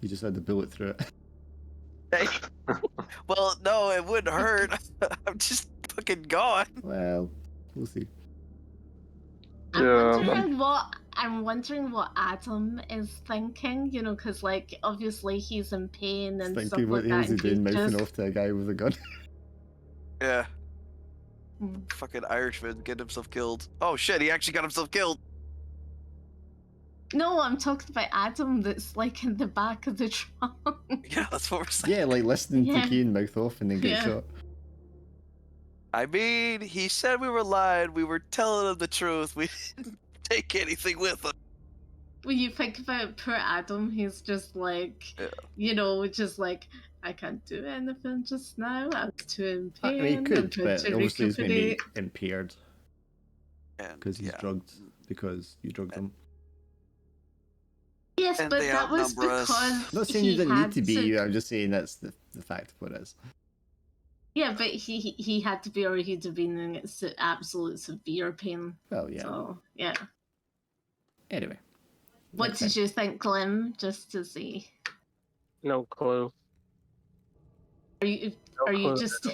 You just had to bullet through it. Hey. Well, no, it wouldn't hurt. I'm just fucking gone. Well, we'll see. I'm wondering what Adam is thinking, because like obviously he's in pain and stuff Thinking what like the hell that. is he and doing, he's mouthing just- off to a guy with a gun? Yeah. Hmm. Fucking Irishman getting himself killed. Oh shit, he actually got himself killed. No, I'm talking about Adam that's like in the back of the trunk. Yeah, that's what we're saying. Yeah, like listening Yeah. to Kane mouth off and then get Yeah. shot. I mean, he said we were lying. We were telling him the truth. We didn't take anything with us. When you think about poor Adam, he's just like, just like, I can't do anything just now. I'm too in I pain. mean, he I'm could, trying but to obviously he's going to be recuperate." impaired And because he's yeah. drugged because you drugged him. Yes, And but they that was outnumber us. because I'm not saying you he didn't had need to be, I'm just saying that's the fact of what it is. Yeah, but he had to be, or he'd have been in absolute severe pain. Well, yeah. So yeah. Anyway. What next did time. you think, Glim? Just to see. No clue. Are you No are you clue. just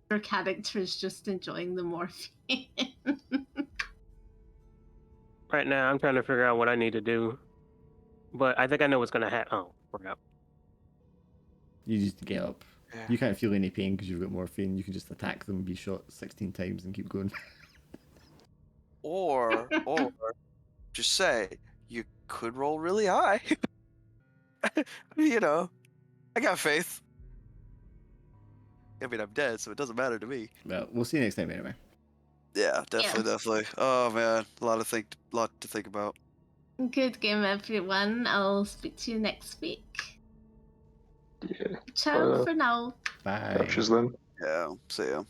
your character is just enjoying the morphine? Right now, I'm trying to figure out what I need to do. But I think I know what's gonna happen. Oh, forgot. You just get up. Yeah. You can't feel any pain because you've got morphine. You can just attack them and be shot 16 times and keep going. Or just say you could roll really high. You know, I got faith. I mean, I'm dead, so it doesn't matter to me. Well, we'll see you next time anyway. Yeah, definitely. Oh man, a lot to think about. Good game, everyone. I'll speak to you next week. Yeah. Ciao Bye. for now. Bye. Catch you then. Yeah, see ya.